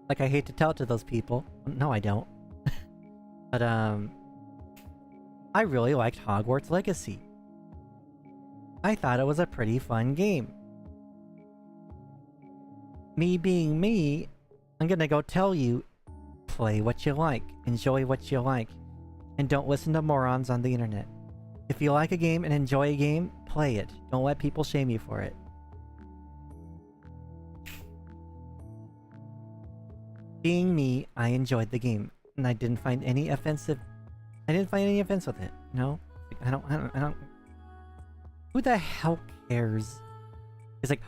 Like, I hate to tell it to those people. No, I don't. But, I really liked Hogwarts Legacy. I thought it was a pretty fun game. Me being me, I'm gonna go tell you, play what you like, enjoy what you like, and don't listen to morons on the internet. If you like a game and enjoy a game, play it. Don't let people shame you for it. Being me, I enjoyed the game, and I didn't find any offense with it, you know? Like, I don't... Who the hell cares? It's like,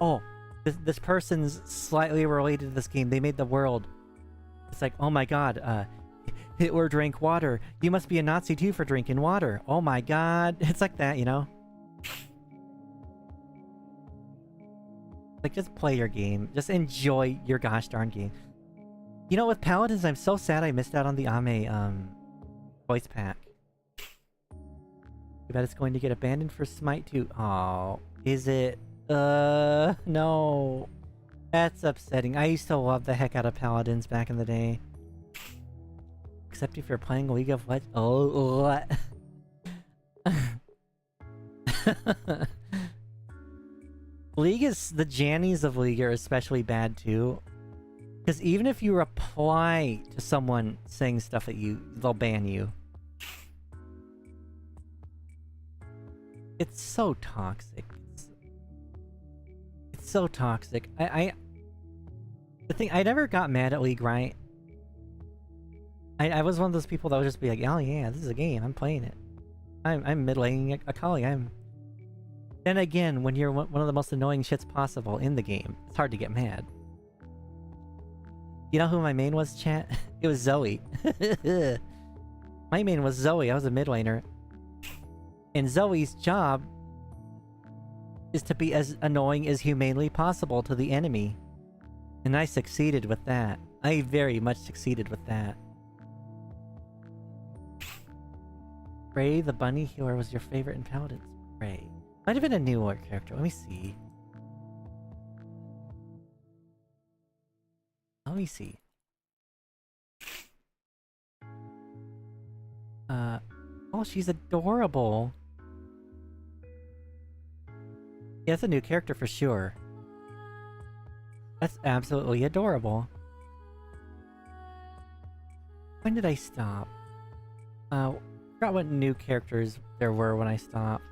oh, this person's slightly related to this game. They made the world. It's like, oh my god, Hitler drank water. You must be a Nazi too for drinking water. Oh my god. It's like that, you know? Like, just play your game. Just enjoy your gosh darn game. You know, with Paladins, I'm so sad I missed out on the Ame, voice pack. Too bad it's going to get abandoned for Smite 2. Oh, is it? No. That's upsetting. I used to love the heck out of Paladins back in the day. Except if you're playing League of Legends. Oh, what? League is... The Jannies of League are especially bad too. Because even if you reply to someone saying stuff at you, they'll ban you. It's so toxic. It's so toxic. The thing, I never got mad at League, right? I was one of those people that would just be like, oh yeah, this is a game, I'm playing it. I'm mid-laning a Kali, Then again, when you're one of the most annoying shits possible in the game, it's hard to get mad. You know who my main was, chat? It was Zoe. My main was Zoe, I was a mid-laner. And Zoe's job is to be as annoying as humanly possible to the enemy. And I succeeded with that. I very much succeeded with that. Ray, the bunny healer, was your favorite in Paladins. Ray. Might have been a newer character. Let me see. Let me see. Oh, she's adorable. Yeah, that's a new character for sure. That's absolutely adorable. When did I stop? Forgot what new characters there were when I stopped.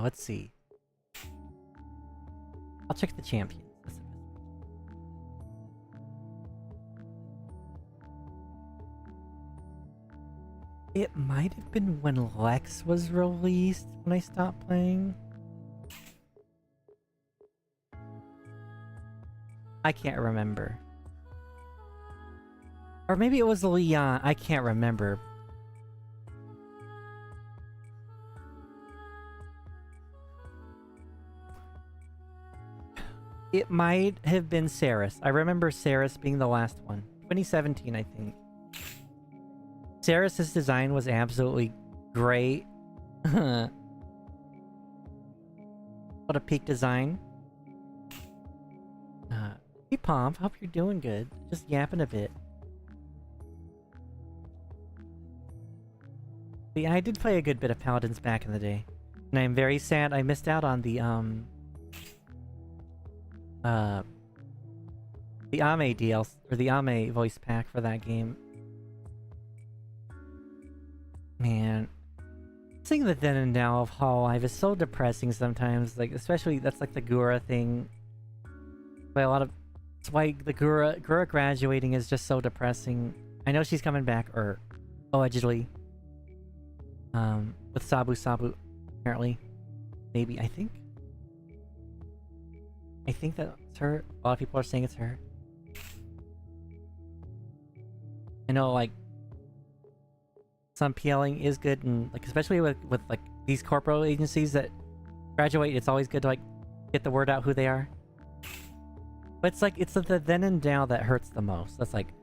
Let's see. I'll check the champions. It might have been when Lex was released when I stopped playing. I can't remember. Or maybe it was Leon. I can't remember. It might have been Saris. I remember Saris being the last one. 2017, I think. Saris's design was absolutely great. What a peak design. Hey Pomp, hope you're doing good. Just yapping a bit. But yeah, I did play a good bit of Paladins back in the day. And I'm very sad I missed out on the Ame DLC, or the Ame voice pack for that game. Man. Seeing the then and now of Hololive is so depressing sometimes. Like, especially that's like the Gura thing. But a lot of... That's why the Gura graduating is just so depressing. I know she's coming back, or allegedly. With Sabu Sabu, apparently. Maybe, I think. I think that's her. A lot of people are saying it's her. I know, like, some PLing is good, and like especially with like these corporate agencies that graduate, it's always good to like get the word out who they are. But it's like it's the then and now that hurts the most. That's like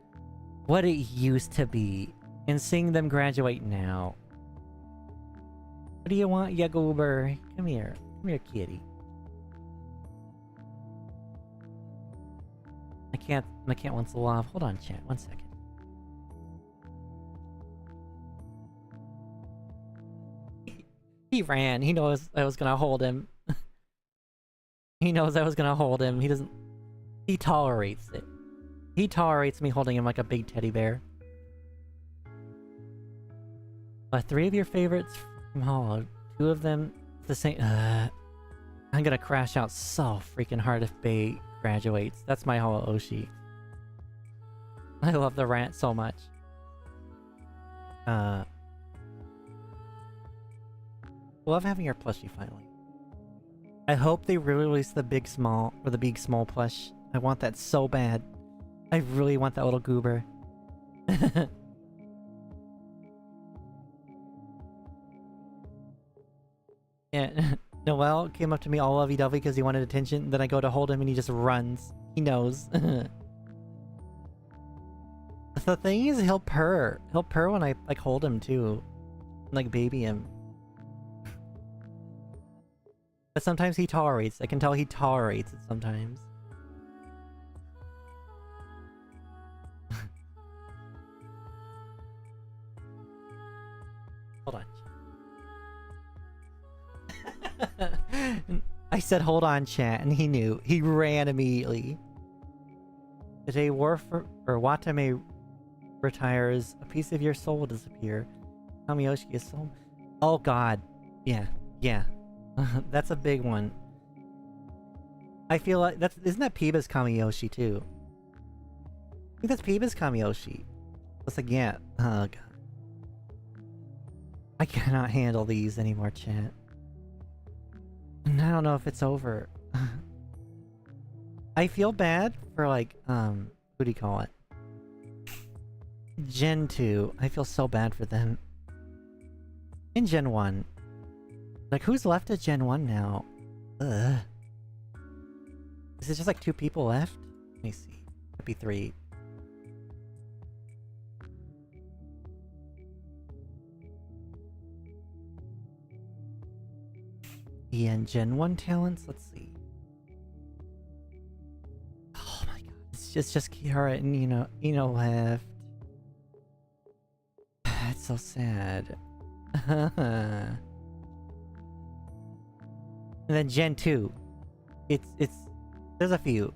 what it used to be, and seeing them graduate now. What do you want, Yagoober? Come here, kitty. I can't want to love. Hold on, chat. 1 second. He ran. He knows I was gonna hold him. He knows I was gonna hold him. He doesn't... He tolerates it. He tolerates me holding him like a big teddy bear. 3 of your favorites from Hollow. 2 of them the same... I'm gonna crash out so freaking hard if Bae graduates. That's my Hollow Oshi. I love the rant so much. Love having your plushie finally. I hope they release the big small, or the big small plush. I want that so bad. I really want that little goober. Yeah, Noel came up to me all lovey-dovey because he wanted attention. Then I go to hold him and he just runs. He knows. The thing is, he'll purr. He'll purr when I like hold him too, like baby him. But sometimes he tolerates. I can tell he tolerates it sometimes. Hold on. I said hold on, chat, and he knew. He ran immediately. Today, Watame retires. A piece of your soul will disappear. Kamiyoshi is so... Oh god. Yeah. Yeah. That's a big one. I feel like that's... Isn't that Piba's Kamiyoshi too? I think that's Piba's Kamiyoshi. It's like, yeah. Oh god. I cannot handle these anymore, chat. And I don't know if it's over. I feel bad for like, what do you call it? Gen 2. I feel so bad for them. In Gen 1. Like, who's left at Gen 1 now? Ugh. Is it just like 2 people left? Let me see. Could be 3. Yeah, and Gen 1 talents? Let's see. Oh my god. It's just Kiara and Ino left. It's so sad. And then Gen 2. There's a few.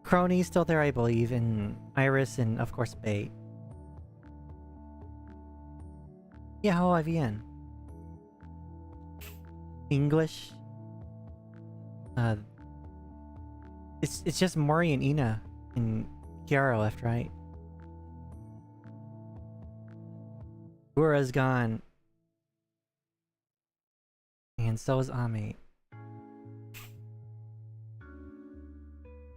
Crony's still there, I believe, and Iris, and of course Bae. Yeah, how IVN? English. It's just Mori and Ina and Kiara left, right? Ura's gone. And so is Ame.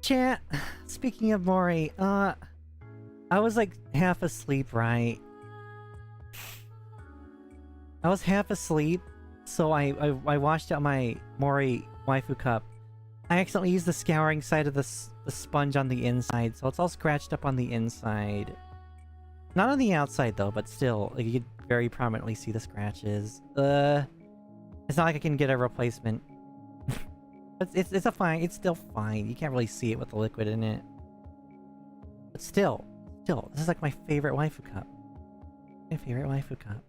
Chat, speaking of Mori, I was like half asleep, right? I was half asleep, so I washed out my Mori waifu cup. I accidentally used the scouring side of the sponge on the inside, so it's all scratched up on the inside. Not on the outside though, but still, like, you could very prominently see the scratches. It's not like I can get a replacement. It's still fine. You can't really see it with the liquid in it. But still, this is like my favorite waifu cup. My favorite waifu cup.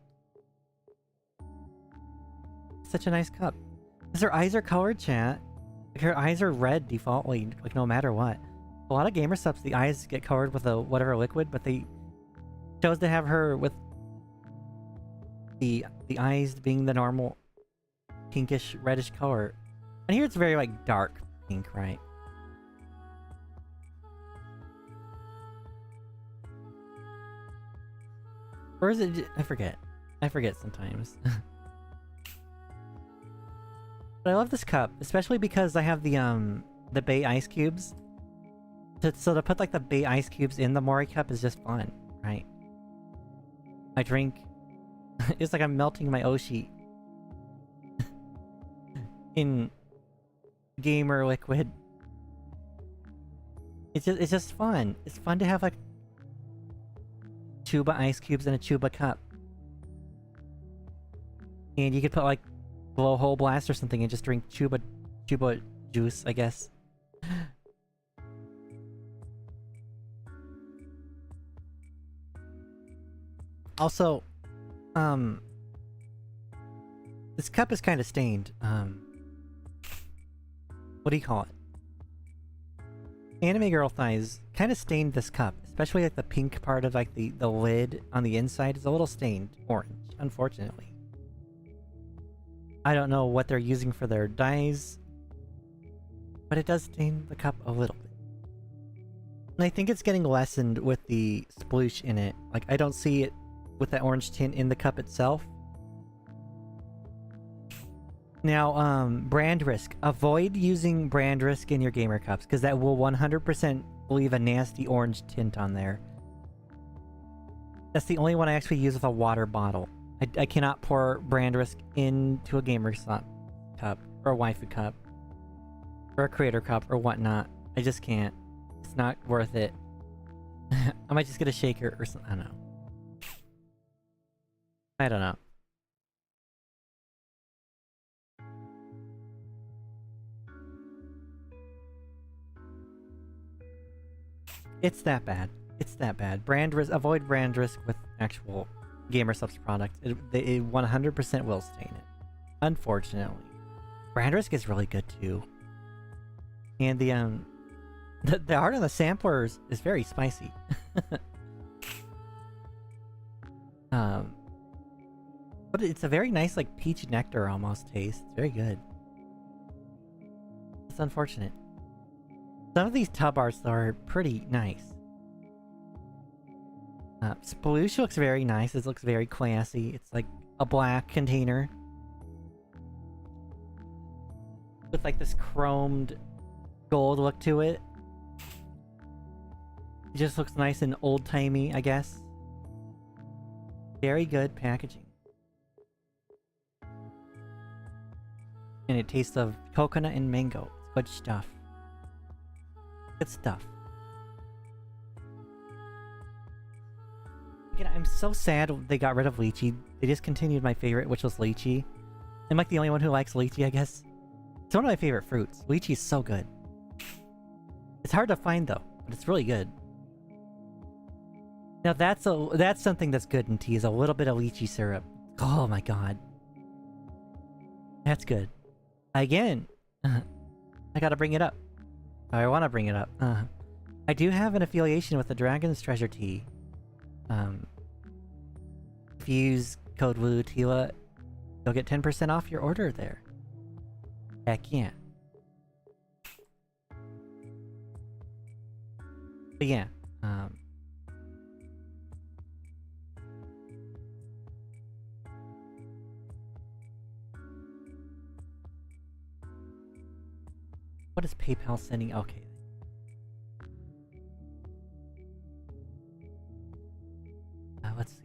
Such a nice cup. Because her eyes are colored, chat. Like, her eyes are red defaultly, like no matter what. A lot of gamer subs, the eyes get colored with a whatever liquid, but they chose to have her with the eyes being the normal pinkish reddish color. And here it's very like dark pink, right? Or is it? I forget. I forget sometimes. But I love this cup, especially because I have the Bay ice cubes. So to put like the Bay ice cubes in the Mori cup is just fun, right? I drink. It's like I'm melting my Oshi in gamer liquid. It's just fun. It's fun to have like Chuba ice cubes in a Chuba cup. And you could put like blowhole blast or something and just drink Chuba juice, I guess. Also, this cup is kind of stained. What do you call it? Anime Girl Thighs kind of stained this cup, especially like the pink part of like the lid on the inside is a little stained orange, unfortunately. I don't know what they're using for their dyes, but it does stain the cup a little bit. And I think it's getting lessened with the sploosh in it. Like, I don't see it with that orange tint in the cup itself. Now, brand risk. Avoid using brand risk in your gamer cups, because that will 100% leave a nasty orange tint on there. That's the only one I actually use with a water bottle. I cannot pour brand risk into a gamer cup, or a waifu cup, or a creator cup, or whatnot. I just can't. It's not worth it. I might just get a shaker or something. I don't know. I don't know. It's that bad. It's that bad. Brand risk. Avoid brand risk with actual gamer subs products. It 100% will stain it. Unfortunately. Brand risk is really good too. And the art on the samplers is very spicy. But it's a very nice like peach nectar almost taste. It's very good. It's unfortunate. Some of these tub arts though are pretty nice. Sploosh looks very nice. It looks very classy. It's like a black container with like this chromed gold look to it. It just looks nice and old-timey, I guess. Very good packaging. And it tastes of coconut and mango. It's good stuff. Good stuff. Again, I'm so sad they got rid of lychee. They discontinued my favorite, which was lychee. I'm like the only one who likes lychee, I guess. It's one of my favorite fruits. Lychee is so good. It's hard to find though, but it's really good. Now that's something that's good in tea, is a little bit of lychee syrup. Oh my god. That's good. Again, I gotta bring it up. I want to bring it up. I do have an affiliation with the Dragon's Treasure Tea. If you use code Lulu Teala, you'll get 10% off your order there. Heck yeah. But yeah, what is PayPal sending? Okay. Let's see.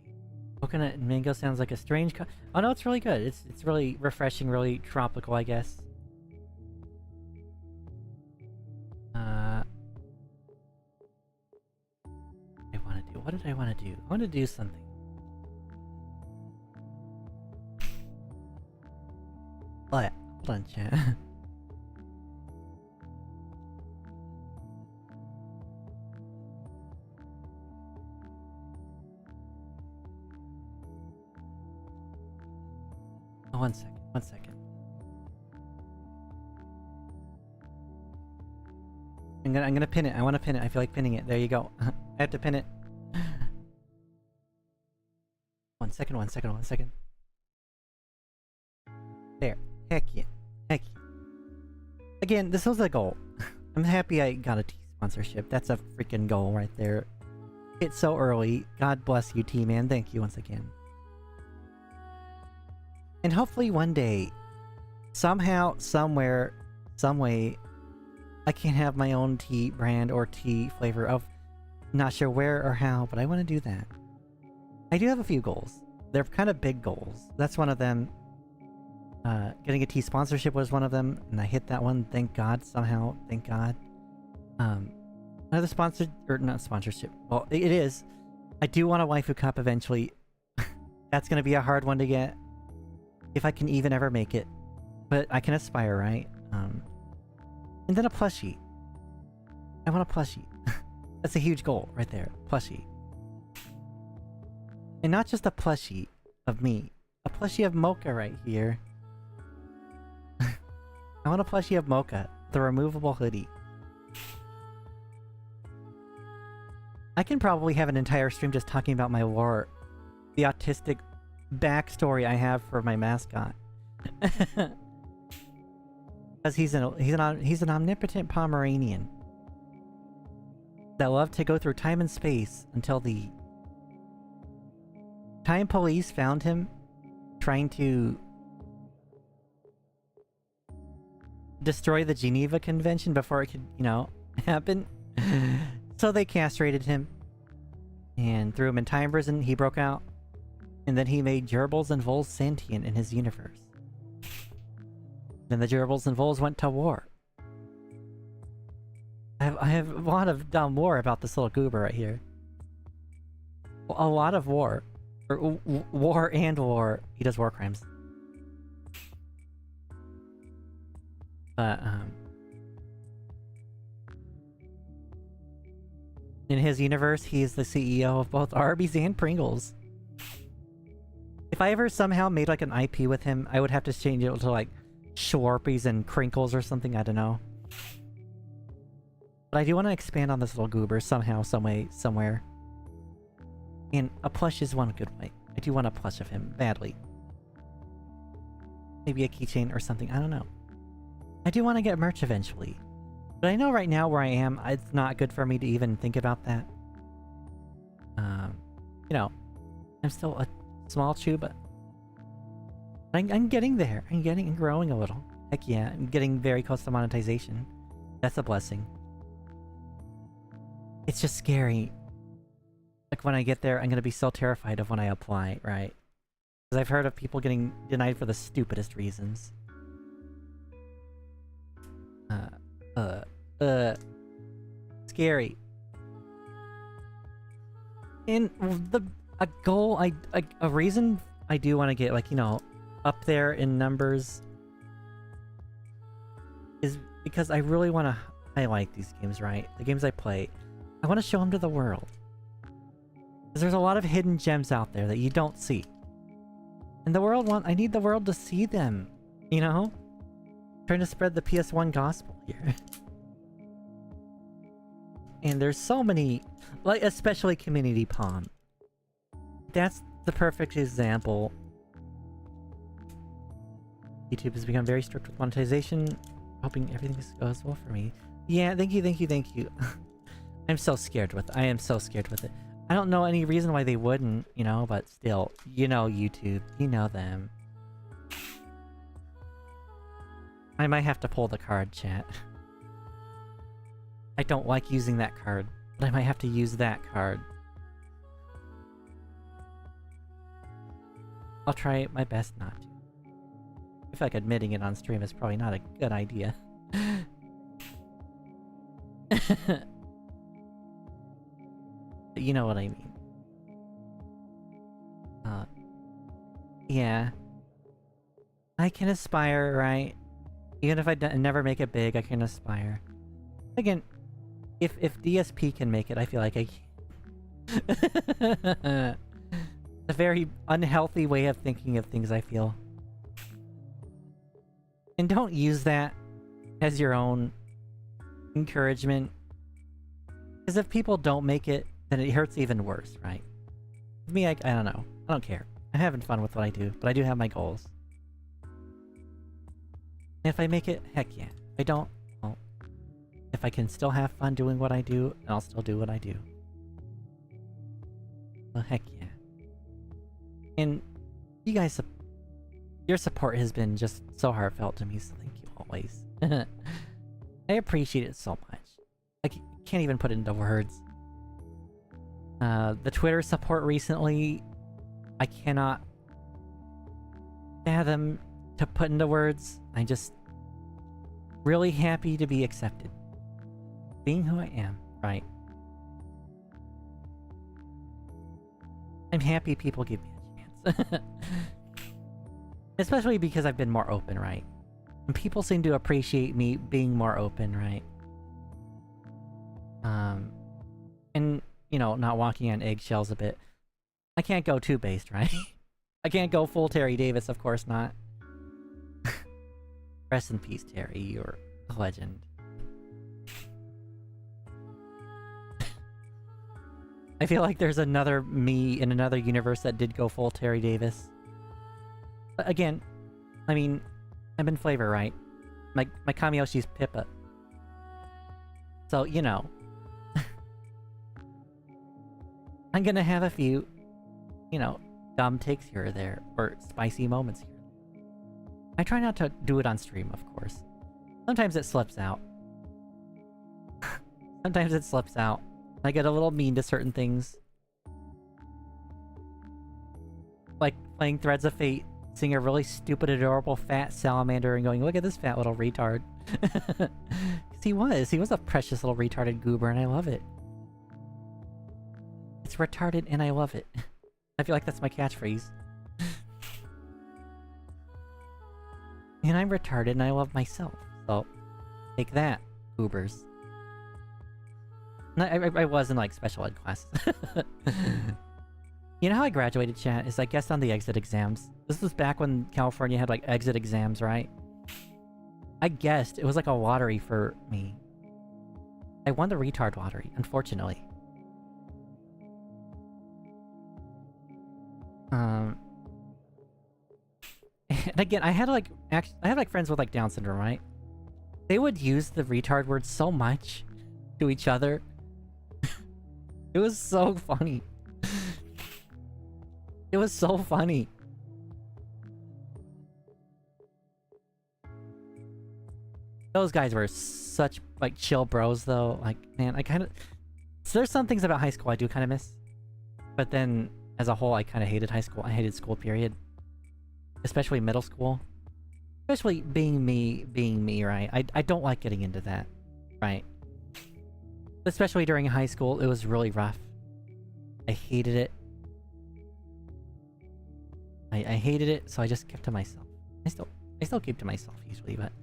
Coconut and mango sounds like a strange oh no, it's really good. It's really refreshing, really tropical, I guess. What did I want to do? I want to do something. What? Hold on, chat. Oh, 1 second. 1 second. I'm gonna pin it. I want to pin it. I feel like pinning it. There you go. I have to pin it. 1 second. 1 second. 1 second. There. Heck yeah. Heck yeah. Again, this was a goal. I'm happy I got a T sponsorship. That's a freaking goal right there. It's so early. God bless you, T-Man. Thank you once again. And hopefully one day, somehow, somewhere, some way, I can have my own tea brand or tea flavor of... Not sure where or how, but I want to do that. I do have a few goals. They're kind of big goals. That's one of them. Getting a tea sponsorship was one of them, and I hit that one. Thank God, somehow. Thank God. Another sponsored... Or not sponsorship. Well, it is. I do want a waifu cup eventually. That's going to be a hard one to get. If I can even ever make it. But I can aspire, right? And then a plushie. I want a plushie. That's a huge goal right there. Plushie. And not just a plushie of me. A plushie of Mocha right here. I want a plushie of Mocha. The removable hoodie. I can probably have an entire stream just talking about my lore. The autistic backstory I have for my mascot. Because he's an omnipotent Pomeranian. That loved to go through time and space until the time police found him trying to destroy the Geneva Convention before it could, you know, happen. So they castrated him and threw him in time prison. He broke out, and then he made gerbils and voles sentient in his universe. Then the gerbils and voles went to war. I have a lot of dumb lore about this little goober right here. A lot of war. Or, war and war. He does war crimes. But, in his universe, he is the CEO of both Arby's and Pringles. If I ever somehow made like an IP with him, I would have to change it to like Schwarpies and Crinkles or something, I don't know. But I do want to expand on this little goober somehow, some way, somewhere. And a plush is one good way. I do want a plush of him, badly. Maybe a keychain or something, I don't know. I do want to get merch eventually. But I know right now where I am, it's not good for me to even think about that. You know, I'm still a small chew, but I'm getting there. I'm growing a little. Heck yeah, I'm getting very close to monetization. That's a blessing. It's just scary. Like when I get there, I'm gonna be so terrified of when I apply, right? Because I've heard of people getting denied for the stupidest reasons. Scary. And a reason I do want to get, like, you know, up there in numbers is because I really want to highlight these games, right? The games I play. I want to show them to the world. Because there's a lot of hidden gems out there that you don't see. And I need the world to see them, you know? Trying to spread the PS1 gospel here. And there's so many, like, especially Community Palm. That's the perfect example. YouTube has become very strict with monetization. Hoping everything goes well for me. Yeah, thank you. I'm so scared with it. I am so scared with it. I don't know any reason why they wouldn't, you know, but still, you know YouTube. You know them. I might have to pull the card, chat. I don't like using that card, but I might have to use that card. I'll try my best not to. I feel like admitting it on stream is probably not a good idea. But you know what I mean. Yeah. I can aspire, right? Even if I never make it big, I can aspire. Again, if DSP can make it, I feel like I can. A very unhealthy way of thinking of things, I feel. And don't use that as your own encouragement. Because if people don't make it, then it hurts even worse, right? For me, I don't know. I don't care. I'm having fun with what I do, but I do have my goals. If I make it, heck yeah. If I don't, well, if I can still have fun doing what I do, I'll still do what I do. Well, heck yeah. And you guys, your support has been just so heartfelt to me, so thank you always. I appreciate it so much. I can't even put it into words. The Twitter support recently, I cannot fathom to put into words. I'm just really happy to be accepted. Being who I am, right? I'm happy people give me a chance. Especially because I've been more open, right? And people seem to appreciate me being more open, right? And, you know, not walking on eggshells a bit. I can't go too based, right? I can't go full Terry Davis, of course not. Rest in peace, Terry. You're a legend. I feel like there's another me in another universe that did go full Terry Davis. But again, I mean, I'm in flavor, right? My Kamiyoshi's Pippa. So, you know. I'm gonna have a few, you know, dumb takes here or there, or spicy moments here. I try not to do it on stream, of course. Sometimes it slips out. Sometimes it slips out. I get a little mean to certain things. Like playing Threads of Fate, seeing a really stupid, adorable, fat salamander and going, look at this fat little retard. Because he was a precious little retarded goober and I love it. It's retarded and I love it. I feel like that's my catchphrase. And I'm retarded and I love myself. So, take that, goobers. No, I was in like special ed classes. You know how I graduated, chat? Is I guessed on the exit exams. This was back when California had like exit exams, right? I guessed. It was like a lottery for me. I won the retard lottery, unfortunately. And again, I had like friends with like Down syndrome, right? They would use the retard word so much to each other. It was so funny. It was so funny. Those guys were such like chill bros though. Like, man, I kind of... So there's some things about high school I do kind of miss. But then, as a whole, I kind of hated high school. I hated school, period. Especially middle school. Especially being me, right? I don't like getting into that, right? Especially during high school, it was really rough. I hated it. I hated it, so I just kept to myself. I still keep to myself usually, but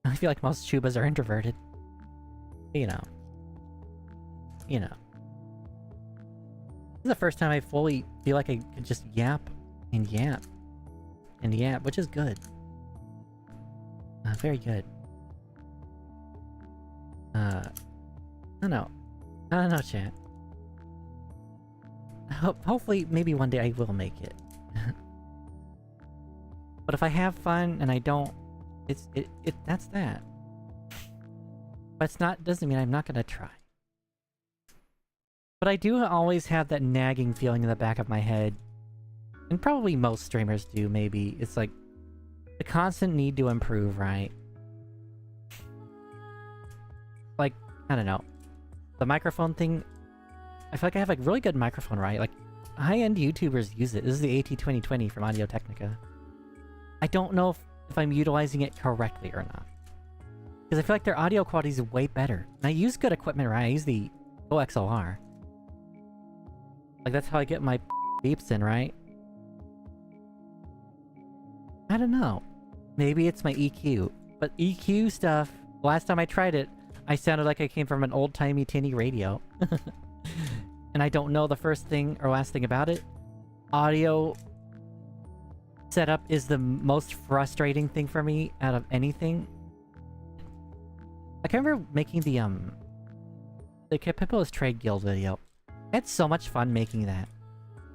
I feel like most Chubas are introverted. You know. You know. This is the first time I fully feel like I could just yap and yap and yap, which is good. Very good. I don't know, chat. Hopefully, maybe one day I will make it. But if I have fun and I don't, that's that. But it's not, doesn't mean I'm not gonna try. But I do always have that nagging feeling in the back of my head. And probably most streamers do, maybe. It's like, the constant need to improve, right? Like, I don't know. The microphone thing, I feel like I have like really good microphone, right? Like, high-end YouTubers use it. This is the AT2020 from Audio-Technica. I don't know if I'm utilizing it correctly or not. Because I feel like their audio quality is way better. And I use good equipment, right? I use the OXLR. Like, that's how I get my beeps in, right? I don't know. Maybe it's my EQ. But EQ stuff, last time I tried it, I sounded like I came from an old-timey tinny radio. And I don't know the first thing or last thing about it. Audio setup is the most frustrating thing for me out of anything. Like, I remember making the Capipola's Trade Guild video. I had so much fun making that.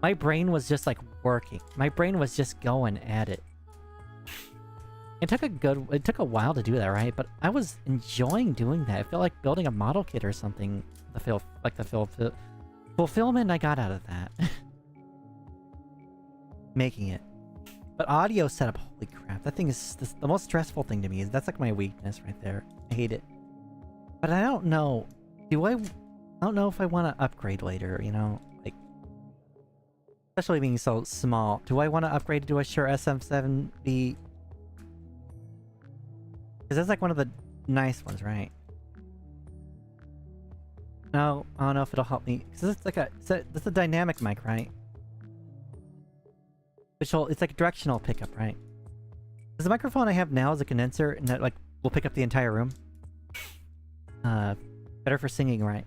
My brain was just, like, working. My brain was just going at it. It took a while to do that, right? But I was enjoying doing that. I felt like building a model kit or something. The fulfillment I got out of that. Making it. But audio setup, holy crap. That thing is the most stressful thing to me. That's like my weakness right there. I hate it. But I don't know. I don't know if I want to upgrade later, you know? Like, especially being so small. Do I want to upgrade to a Shure SM7B? Because that's like one of the nice ones, right? No, I don't know if it'll help me. Because it's like it's a dynamic mic, right? It's like a directional pickup, right? Because the microphone I have now is a condenser, and that like will pick up the entire room. Better for singing, right?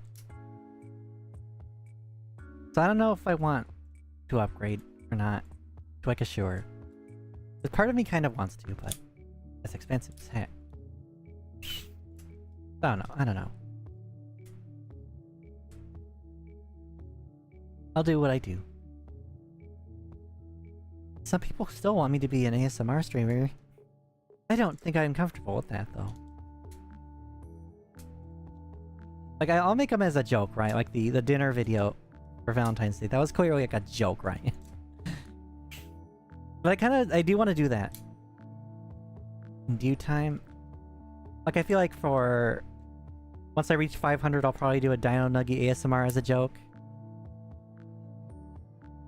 So I don't know if I want to upgrade or not to like a Shure. Because part of me kind of wants to, but it's expensive as heck. I don't know. I don't know. I'll do what I do. Some people still want me to be an ASMR streamer. I don't think I'm comfortable with that, though. Like, I'll make them as a joke, right? Like the dinner video for Valentine's Day. That was clearly like a joke, right? But I do want to do that. In due time. Like, I feel like once I reach 500, I'll probably do a Dino Nugget ASMR as a joke.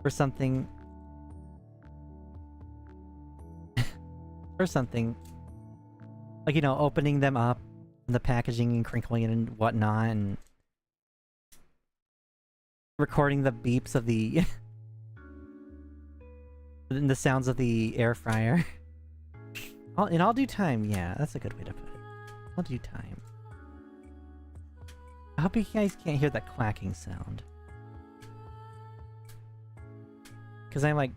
Or something. Or something. Like, you know, opening them up, and the packaging and crinkling it and whatnot, and recording the beeps of the and the sounds of the air fryer. In all due time, yeah, that's a good way to put it. All due time. I hope you guys can't hear that clacking sound. Because I'm like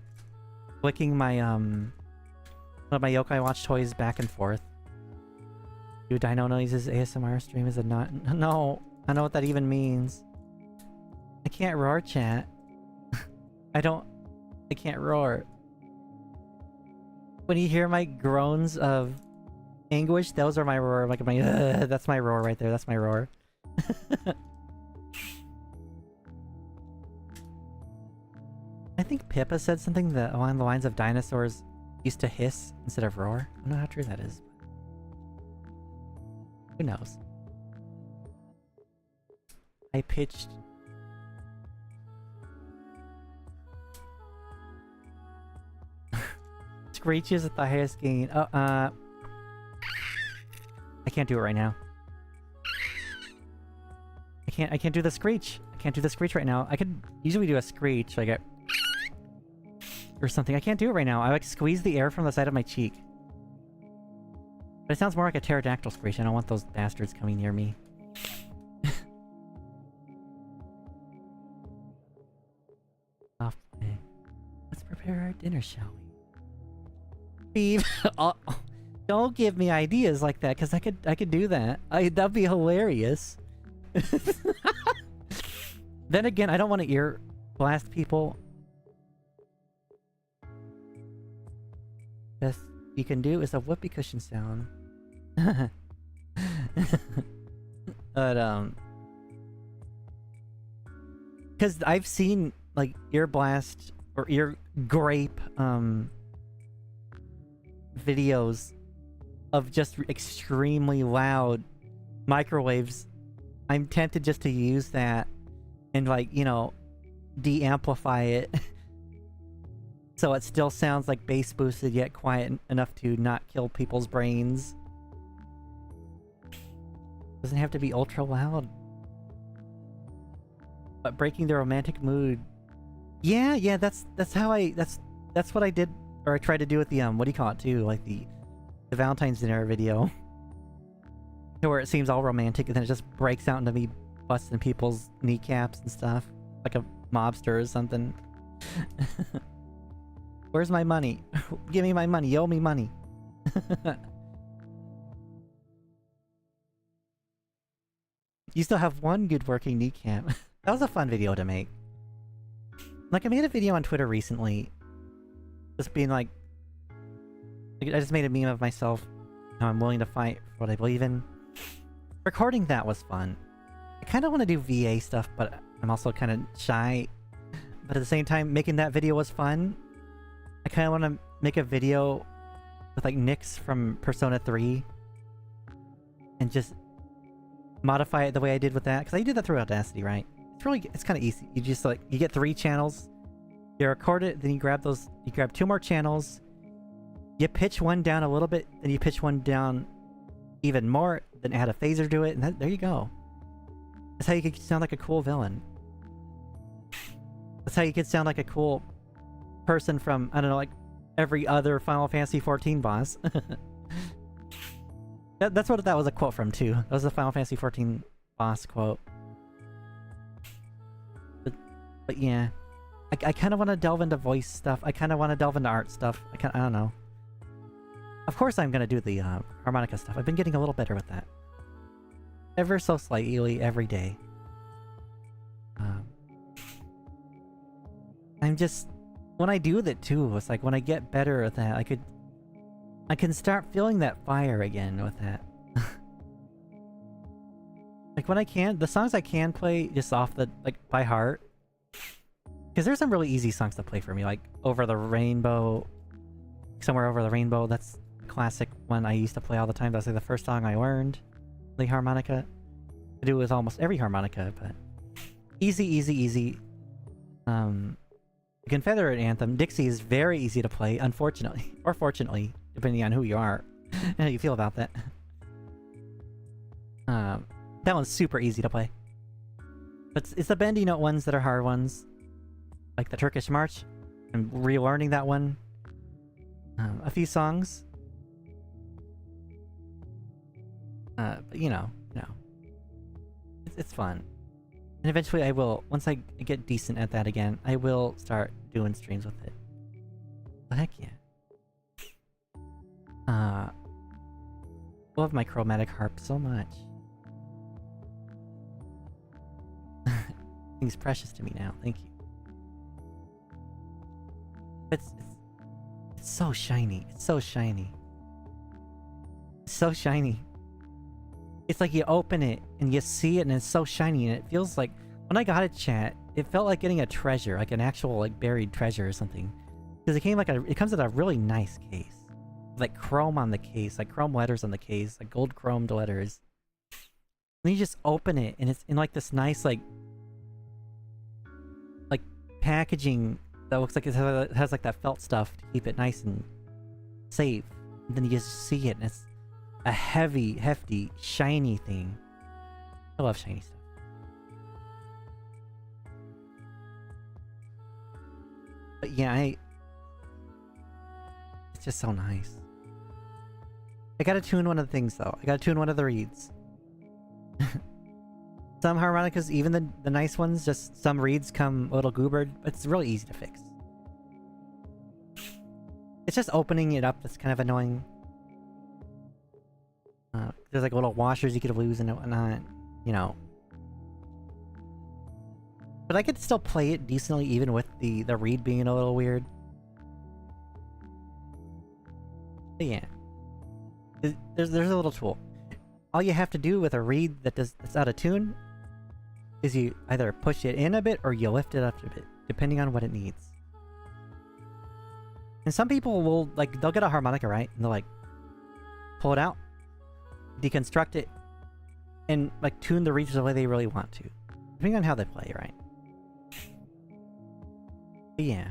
flicking my one of my Yokai Watch toys back and forth. Do Dino Noises ASMR stream is a not? No, I know what that even means. I can't roar, chat. I can't roar. When you hear my groans of anguish, those are my roar. Like my that's my roar right there. That's my roar. I think Pippa said something that along the lines of dinosaurs used to hiss instead of roar. I don't know how true that is. Who knows? I pitched... Screeches at the highest gain. I can't do it right now. I can't do the screech. I can't do the screech right now. I could usually do a screech, like a... or something. I can't do it right now. I like squeeze the air from the side of my cheek. But it sounds more like a pterodactyl screech. I don't want those bastards coming near me. Soft play. Let's prepare our dinner, shall we? Steve, oh, don't give me ideas like that, because I could do that. That'd be hilarious. Then again, I don't want to ear blast people. Best you can do is a whoopee cushion sound. But because I've seen like ear blast or ear grape videos of just extremely loud microwaves. I'm tempted just to use that and, like, you know, de-amplify it so it still sounds like bass boosted yet quiet enough to not kill people's brains. Doesn't have to be ultra loud. But breaking the romantic mood. Yeah, that's how that's what I did, or I tried to do with the what do you call it too, like the Valentine's dinner video. Where it seems all romantic and then it just breaks out into me busting people's kneecaps and stuff. Like a mobster or something. Where's my money? Give me my money. You owe me money. You still have one good working kneecap. That was a fun video to make. Like, I made a video on Twitter recently. Just being like... Like, I just made a meme of myself. How I'm willing to fight for what I believe in. Recording that was fun. I kind of want to do VA stuff, but I'm also kind of shy. But at the same time, making that video was fun. I kind of want to make a video with like Nyx from Persona 3 and just modify it the way I did with that, because I did that through Audacity, right? It's kind of easy. You just like, you get 3 channels, you record it, then you grab 2 more channels, you pitch one down a little bit, then you pitch one down even more, then add a phaser to it, and there you go. That's how you could sound like a cool villain. That's how you could sound like a cool person from, I don't know, like every other Final Fantasy XIV boss. That's what that was a quote from too. That was a Final Fantasy XIV boss quote. But yeah, I kind of want to delve into voice stuff. I kind of want to delve into art stuff. I don't know. Of course I'm gonna do the harmonica stuff. I've been getting a little better with that. Ever so slightly every day. I'm just, when I do that too, it's like when I get better at that, I can start feeling that fire again with that. Like when I can, the songs I can play just off the, like, by heart. Because there's some really easy songs to play for me, like Over the Rainbow, Somewhere Over the Rainbow. That's a classic one I used to play all the time. That's like the first song I learned the harmonica. I do it with almost every harmonica, but easy, easy, easy. The Confederate Anthem, Dixie, is very easy to play, unfortunately. Or fortunately, depending on who you are. And how you feel about that. That one's super easy to play. But it's the bendy note ones that are hard ones. Like the Turkish March. I'm relearning that one. A few songs. But you know. It's fun. And eventually I will, once I get decent at that again, I will start doing streams with it. Well, heck yeah. Love my chromatic harp so much. Thing's precious to me now, thank you. It's so shiny, it's so shiny. It's so shiny. It's like you open it and you see it and it's so shiny, and it feels like, when I got it, chat, it felt like getting a treasure, like an actual like buried treasure or something. Because it comes with a really nice case. Like chrome on the case, like chrome letters on the case, like gold chromed letters. And you just open it and it's in like this nice like packaging that looks like it has like that felt stuff to keep it nice and safe. And then you just see it and it's a heavy, hefty, shiny thing. I love shiny stuff. But yeah, it's just so nice. I gotta tune one of the things though. I gotta tune one of the reeds. Some harmonicas, even the nice ones, just some reeds come a little goobered, but it's really easy to fix. It's just opening it up that's kind of annoying. There's like little washers you could lose and whatnot, you know. But I could still play it decently even with the reed being a little weird. But yeah. There's a little tool. All you have to do with a reed that's out of tune is you either push it in a bit or you lift it up a bit, depending on what it needs. And some people will, like, they'll get a harmonica, right? And they'll, like, pull it out, deconstruct it, and, like, tune the reeds the way they really want to. Depending on how they play, right? But yeah.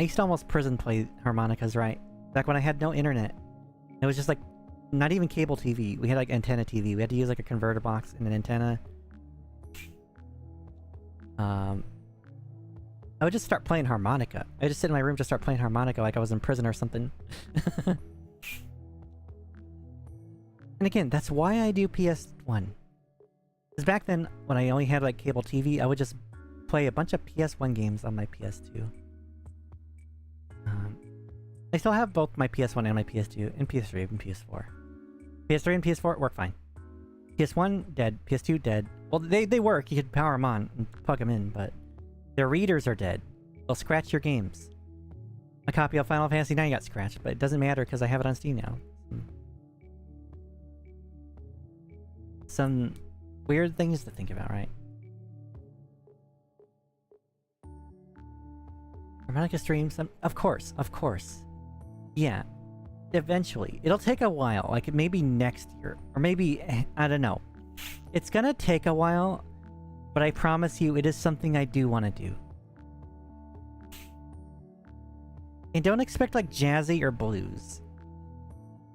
I used to almost prison play harmonicas, right? Back when I had no internet. It was just, like, not even cable TV. We had, like, antenna TV. We had to use, like, a converter box and an antenna. I would just start playing harmonica. I would just sit in my room, just start playing harmonica like I was in prison or something. And again, that's why I do PS1. Because back then, when I only had, like, cable TV, I would just play a bunch of PS1 games on my PS2. I still have both my PS1 and my PS2, and PS3 and PS4. PS3 and PS4 work fine. PS1, dead. PS2, dead. Well, they work. You could power them on and plug them in, but their readers are dead. They'll scratch your games. My copy of Final Fantasy IX got scratched, but it doesn't matter because I have it on Steam now. Some weird things to think about, right? Harmonica streams, of course. Yeah, eventually. It'll take a while, like maybe next year, or maybe, I don't know. It's gonna take a while, but I promise you it is something I do want to do. And don't expect like jazzy or blues.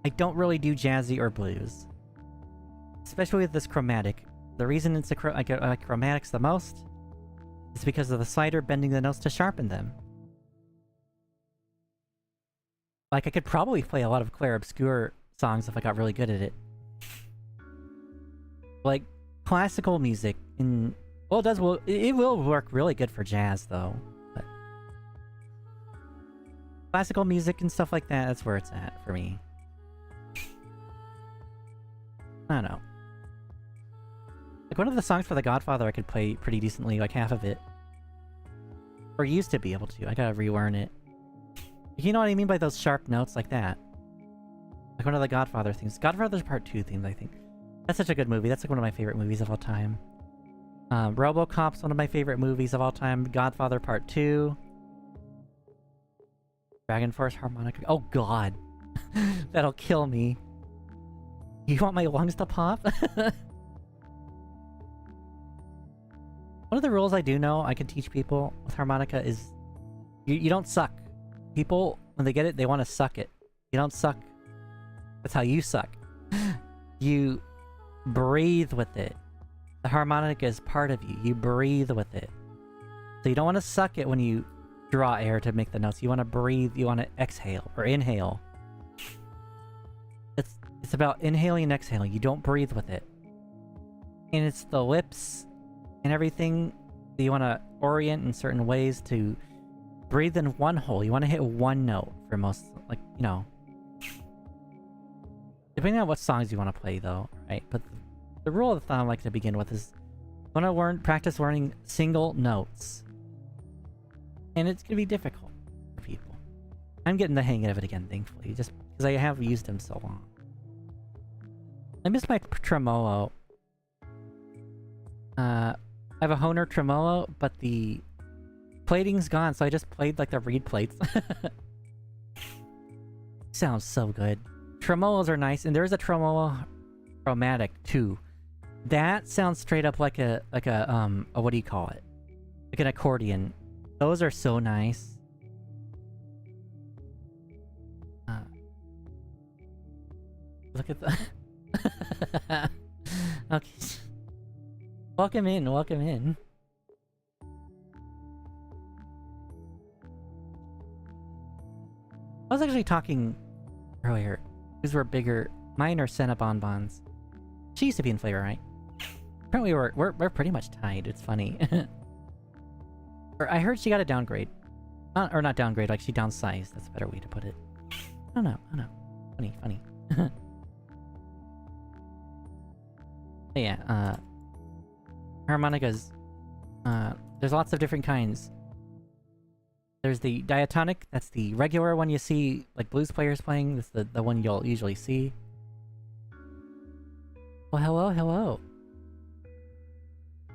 I don't really do jazzy or blues. Especially with this chromatic. The reason it's I like chromatics the most is because of the slider bending the notes to sharpen them. Like, I could probably play a lot of Clair Obscur songs if I got really good at it. Like, classical music in... Well, it will work really good for jazz, though. But classical music and stuff like that, that's where it's at for me. I don't know. Like, one of the songs for The Godfather I could play pretty decently, like half of it. Or used to be able to. I gotta relearn it. You know what I mean by those sharp notes like that? Like one of the Godfather things. Godfather's Part 2 themes, I think. That's such a good movie. That's like one of my favorite movies of all time. RoboCop's one of my favorite movies of all time. Godfather Part 2. Dragon Force Harmonica. Oh god. That'll kill me. You want my lungs to pop? One of the rules I do know I can teach people with harmonica is you don't suck. People, when they get it, they want to suck it. You don't suck. That's how you suck. You breathe with it. The harmonica is part of you. You breathe with it. So you don't want to suck it when you draw air to make the notes. You want to breathe. You want to exhale or inhale. It's about inhaling and exhaling. You don't breathe with it. And it's the lips and everything that you want to orient in certain ways to breathe in one hole. You want to hit one note for most, like, you know. Depending on what songs you want to play, though, right? But the rule of thumb I like to begin with is you want to practice learning single notes. And it's going to be difficult for people. I'm getting the hang of it again, thankfully, just because I have used them so long. I miss my tremolo. I have a Hohner tremolo, but the plating's gone, so I just played like the reed plates. Sounds so good. Tremolos are nice, and there's a tremolo chromatic too. That sounds straight up like a what do you call it? Like an accordion. Those are so nice. Look at the... Okay. Welcome in, welcome in. I was actually talking earlier. These were bigger. Mine are Senna bonbons. She used to be in FlaVR, right? Apparently we're pretty much tied. It's funny. Or I heard she got a downgrade. Or not downgrade, like she downsized. That's a better way to put it. I don't know. Funny. Yeah, harmonicas. There's lots of different kinds. There's the diatonic, that's the regular one you see, like blues players playing. That's the one you'll usually see. Well, hello.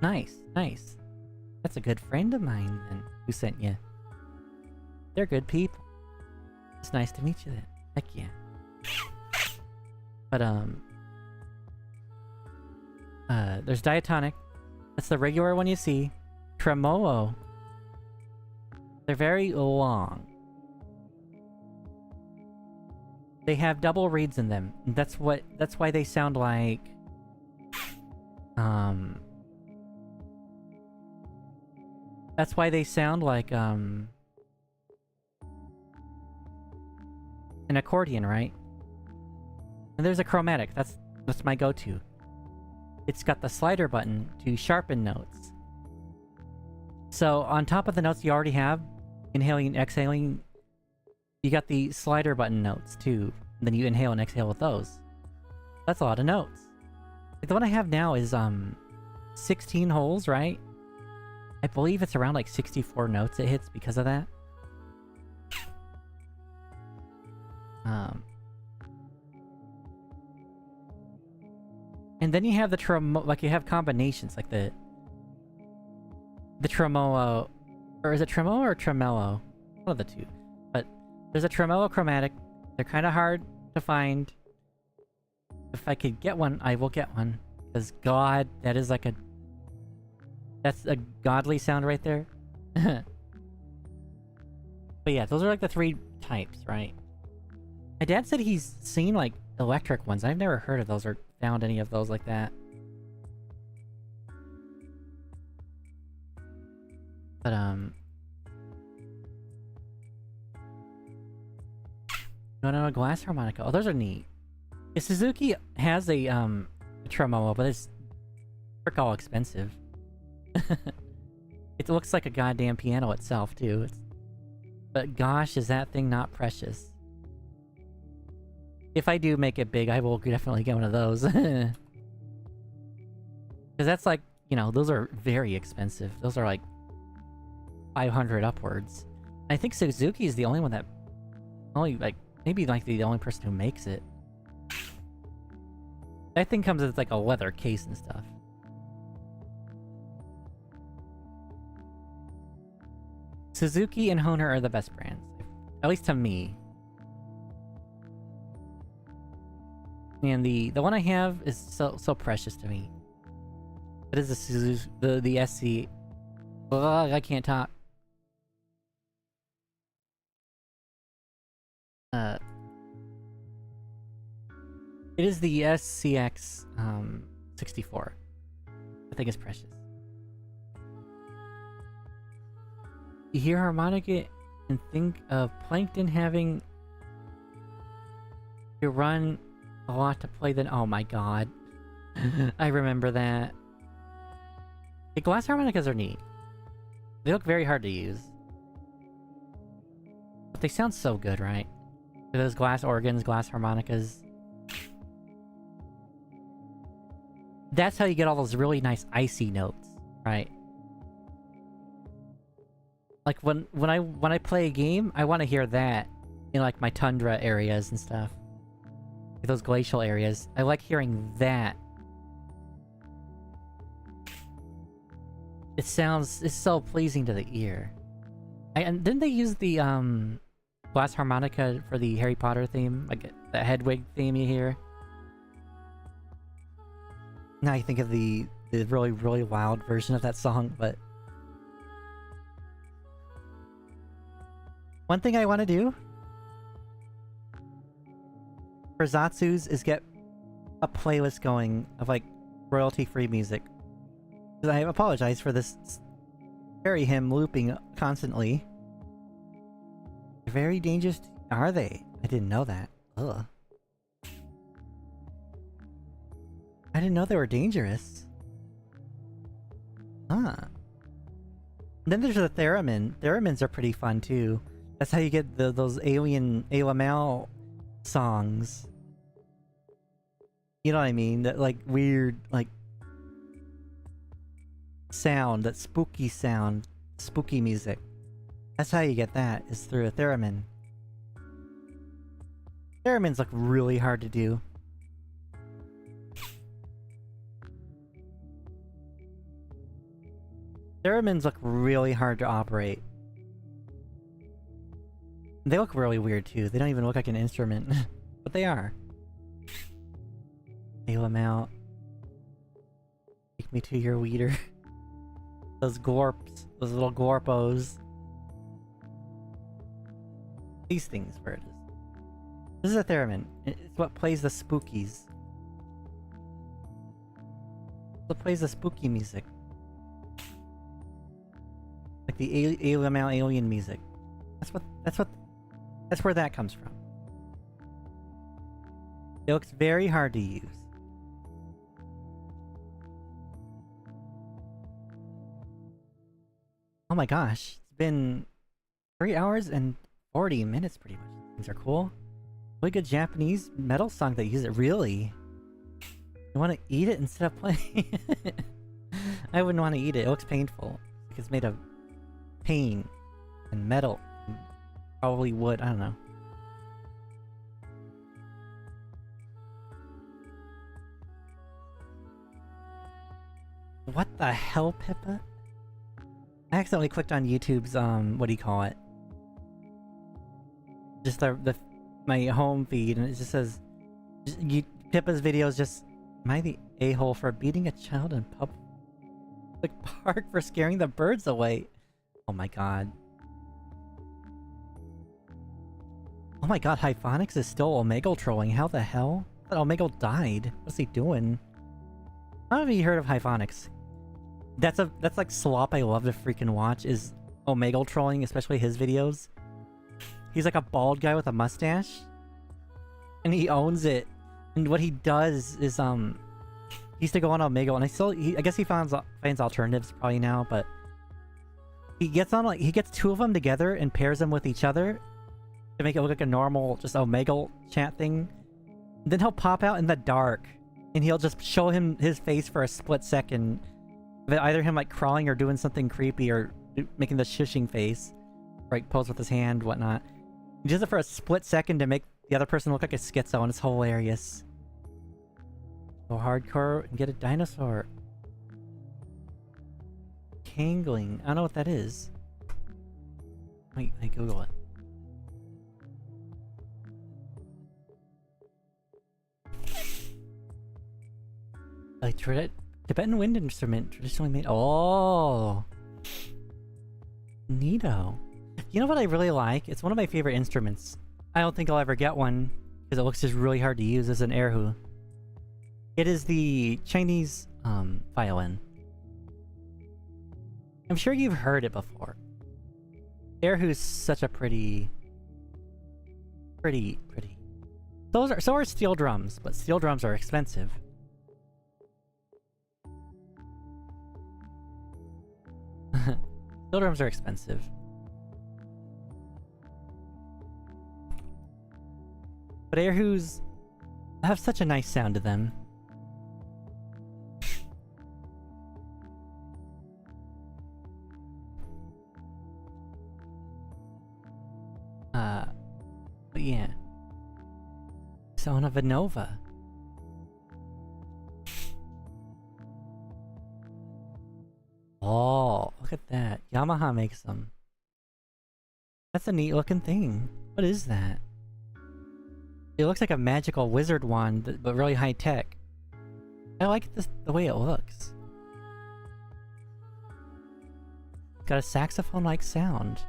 Nice. That's a good friend of mine, then, who sent you. They're good people. It's nice to meet you, then. Heck yeah. But, there's diatonic. That's the regular one you see. Tremolo. They're very long. They have double reeds in them. That's why they sound like... That's why they sound like, an accordion, right? And there's a chromatic. That's my go-to. It's got the slider button to sharpen notes. So, on top of the notes you already have, inhaling and exhaling, you got the slider button notes, too. And then you inhale and exhale with those. That's a lot of notes. Like, the one I have now is, 16 holes, right? I believe it's around like 64 notes it hits because of that. And then you have the like you have combinations like the tremolo, or is it tremolo or tremolo? One of the two. But there's a tremolo chromatic. They're kind of hard to find. If I could get one, I will get one. Because God, that is like a... That's a godly sound right there. But yeah, those are like the three types, right? My dad said he's seen like electric ones. I've never heard of those or found any of those like that. But no, no, glass harmonica. Oh, those are neat. Yeah, Suzuki has a tremolo, but it's frick all expensive. It looks like a goddamn piano itself too. But gosh, is that thing not precious? If I do make it big, I will definitely get one of those. Because that's like, you know, those are very expensive. Those are like 500 upwards. I think Suzuki is the only one that... Only, like, maybe like the only person who makes it. That thing comes with like a leather case and stuff. Suzuki and Honer are the best brands. At least to me. And the one I have is so precious to me. It is the Suzuki, the SC. Ugh, I can't talk. It is the SCX 64. I think it's precious. You hear harmonica and think of Plankton having to run a lot to play then. Oh my god. I remember that. The glass harmonicas are neat. They look very hard to use. But they sound so good, right? Those glass organs, glass harmonicas. That's how you get all those really nice icy notes, right? Like when I play a game, I want to hear that in like my tundra areas and stuff. Like those glacial areas. I like hearing that. It's so pleasing to the ear. And didn't they use the glass harmonica for the Harry Potter theme? Like the Hedwig theme you hear? Now I think of the really, really loud version of that song, but... One thing I want to do for Zatsu's is get a playlist going of like royalty-free music. I apologize for this very hymn looping constantly. Very dangerous, are they? I didn't know that. Ugh. I didn't know they were dangerous. Huh. Then there's the theremin. Theremins are pretty fun too. That's how you get those alien AML songs. You know what I mean? That like weird like sound, that spooky sound, spooky music. That's how you get that, is through a theremin. Theremins look really hard to do. Theremins look really hard to operate. They look really weird too. They don't even look like an instrument. But they are. Nail them out. Take me to your weeder. Those gorps. Those little gorpos. These things, where it is. This is a theremin. It's what plays the spookies. It's what plays the spooky music. Like the alien music. That's where that comes from. It looks very hard to use. Oh my gosh, it's been 3 hours and 40 minutes pretty much. Things are cool. Really good Japanese metal song that use it, really. You want to eat it instead of playing? I wouldn't want to eat it, it looks painful. Like it's made of pain and metal. And probably wood, I don't know. What the hell, Pippa? I accidentally clicked on YouTube's, what do you call it? Just my home feed, and it just says... Pippa's videos just... Am I the a-hole for beating a child in public park for scaring the birds away? Oh my god. Oh my god, Hyphonics is still Omegle trolling. How the hell? I thought Omegle died. What's he doing? How have you heard of Hyphonics? That's like slop I love to freaking watch, is Omegle trolling, especially his videos. He's like a bald guy with a mustache. And he owns it. And what he does is, he used to go on Omegle, and I guess he finds alternatives probably now, but he gets two of them together and pairs them with each other to make it look like a normal, just Omegle chat thing. And then he'll pop out in the dark, and he'll just show his face for a split second. Either him like crawling or doing something creepy or making the shushing face, or like pose with his hand, whatnot. He does it for a split second to make the other person look like a schizo, and it's hilarious. Go hardcore and get a dinosaur. Kangling. I don't know what that is. Wait, I Google it. Like Tibetan wind instrument traditionally made. Oh, neato. You know what I really like? It's one of my favorite instruments. I don't think I'll ever get one because it looks just really hard to use as an erhu. It is the Chinese violin. I'm sure you've heard it before. Erhu's such a pretty. So are steel drums, but steel drums are expensive. Steel drums are expensive. But erhus have such a nice sound to them. But yeah. Son of a Nova. Oh, look at that. Yamaha makes them. That's a neat looking thing. What is that? It looks like a magical wizard wand, but really high tech. I like the way it looks. Got a saxophone-like sound.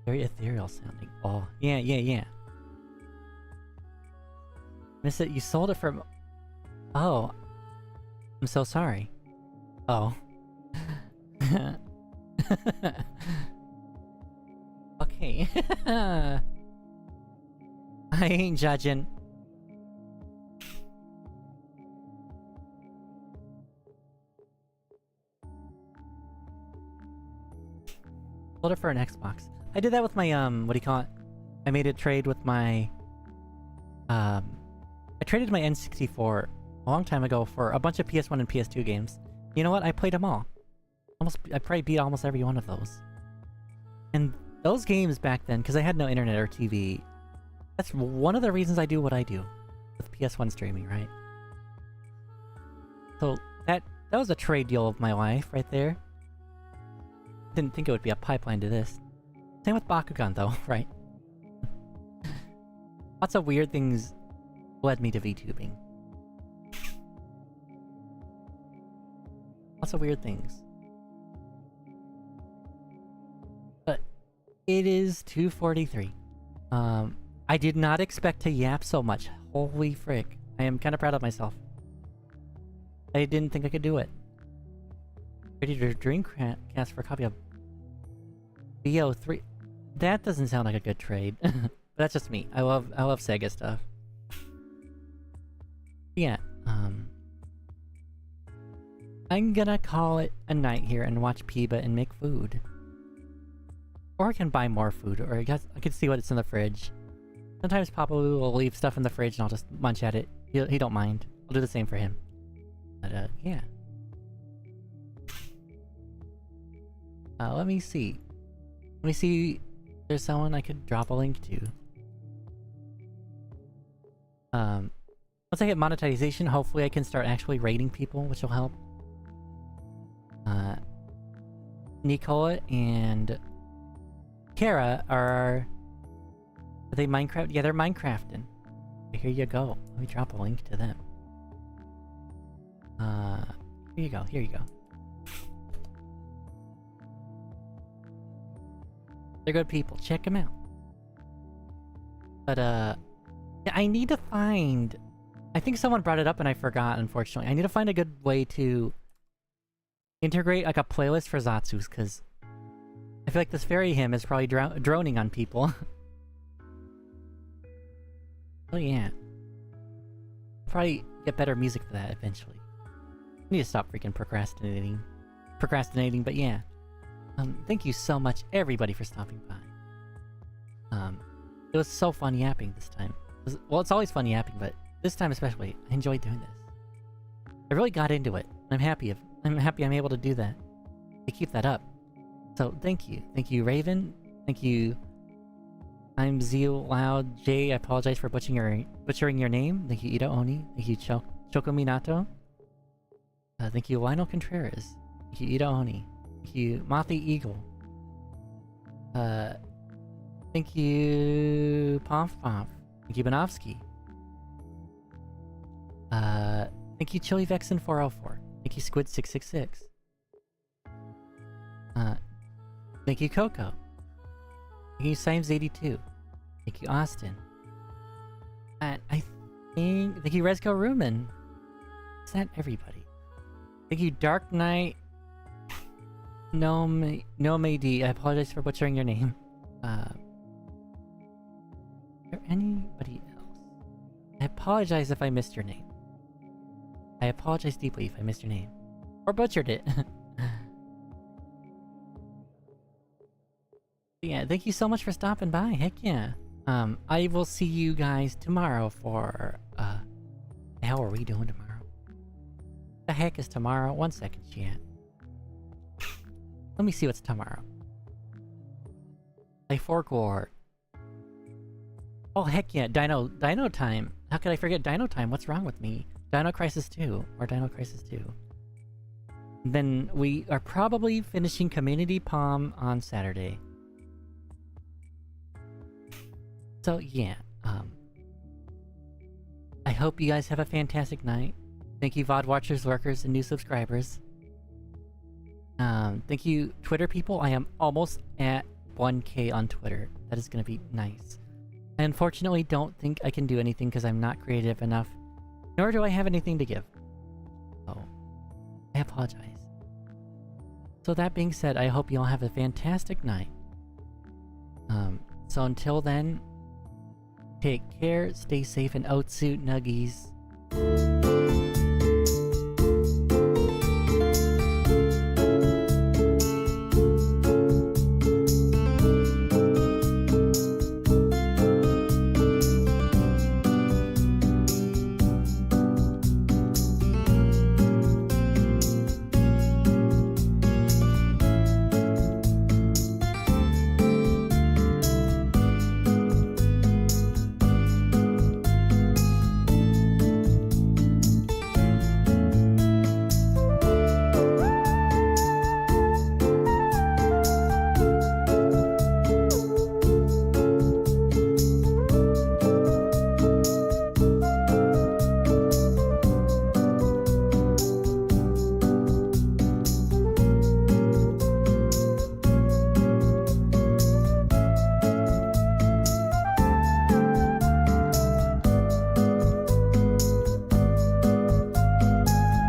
Very ethereal sounding. Oh, yeah. Miss it, you sold it for... Oh. I'm so sorry. Oh. Okay. I ain't judging. Sold it for an Xbox. I did that with my, what do you call it? I made a trade with my, I traded my N64 a long time ago for a bunch of PS1 and PS2 games. You know what? I played them all. I probably beat almost every one of those. And those games back then, because I had no internet or TV, that's one of the reasons I do what I do with PS1 streaming, right? So that was a trade deal of my life right there. Didn't think it would be a pipeline to this. Same with Bakugan though, right? Lots of weird things led me to VTubing. Lots of weird things. But it is 2:43. I did not expect to yap so much. Holy frick. I am kind of proud of myself. I didn't think I could do it. Ready to Dreamcast for a copy of BO3. That doesn't sound like a good trade. But that's just me. I love Sega stuff. Yeah, I'm gonna call it a night here and watch Piba and make food. Or I can buy more food, or I can see what's in the fridge. Sometimes Papa Lou will leave stuff in the fridge and I'll just munch at it. He don't mind. I'll do the same for him. But, yeah. Let me see. Let me see if there's someone I could drop a link to. Once I get monetization, hopefully I can start actually rating people, which will help. Nicola and Kara are they Minecraft? Yeah, they're Minecrafting. Here you go. Let me drop a link to them. Here you go. Here you go. They're good people. Check them out. But yeah, I need to find. I think someone brought it up and I forgot. Unfortunately, I need to find a good way to integrate like a playlist for Zatsu's, because I feel like this fairy hymn is probably droning on people. Oh yeah. Probably get better music for that eventually. I need to stop freaking procrastinating. But yeah. Thank you so much everybody for stopping by. It was so fun yapping this time. Well, it's always fun yapping, but this time especially, I enjoyed doing this. I really got into it. I'm happy I'm able to do that. To keep that up. So thank you. Thank you, Raven. Thank you. I'm Zeal Loud J. I apologize for butchering your name. Thank you, Ida Oni. Thank you, Choco Minato. Thank you, Lionel Contreras. Thank you, Ida Oni. Thank you, Mothi Eagle. Thank you, Pomf. Thank you, Banovsky. Thank you, Chili Vexen 404. Thank you, Squid 666. Thank you, Coco. Thank you, Simes82. Thank you, Austin. And I think... Thank you, Rezko Rumen. Is that everybody? Thank you, Dark Knight... No D. I apologize for butchering your name. Is there anybody else? I apologize if I missed your name. I apologize deeply if I missed your name. Or butchered it. Yeah, thank you so much for stopping by. Heck yeah. I will see you guys tomorrow for, how are we doing tomorrow? The heck is tomorrow? 1 second, chat. Let me see what's tomorrow. Play Fork War. Oh, heck yeah. Dino time. How could I forget Dino time? What's wrong with me? Dino Crisis 2. Or Dino Crisis 2. Then we are probably finishing Community Palm on Saturday. So yeah, I hope you guys have a fantastic night. Thank you, VOD watchers, lurkers, and new subscribers. Thank you, Twitter people. I am almost at 1K on Twitter. That is gonna be nice. I unfortunately don't think I can do anything because I'm not creative enough, nor do I have anything to give. So, I apologize. So that being said, I hope you all have a fantastic night. So until then, take care, stay safe, and outsuit nuggies.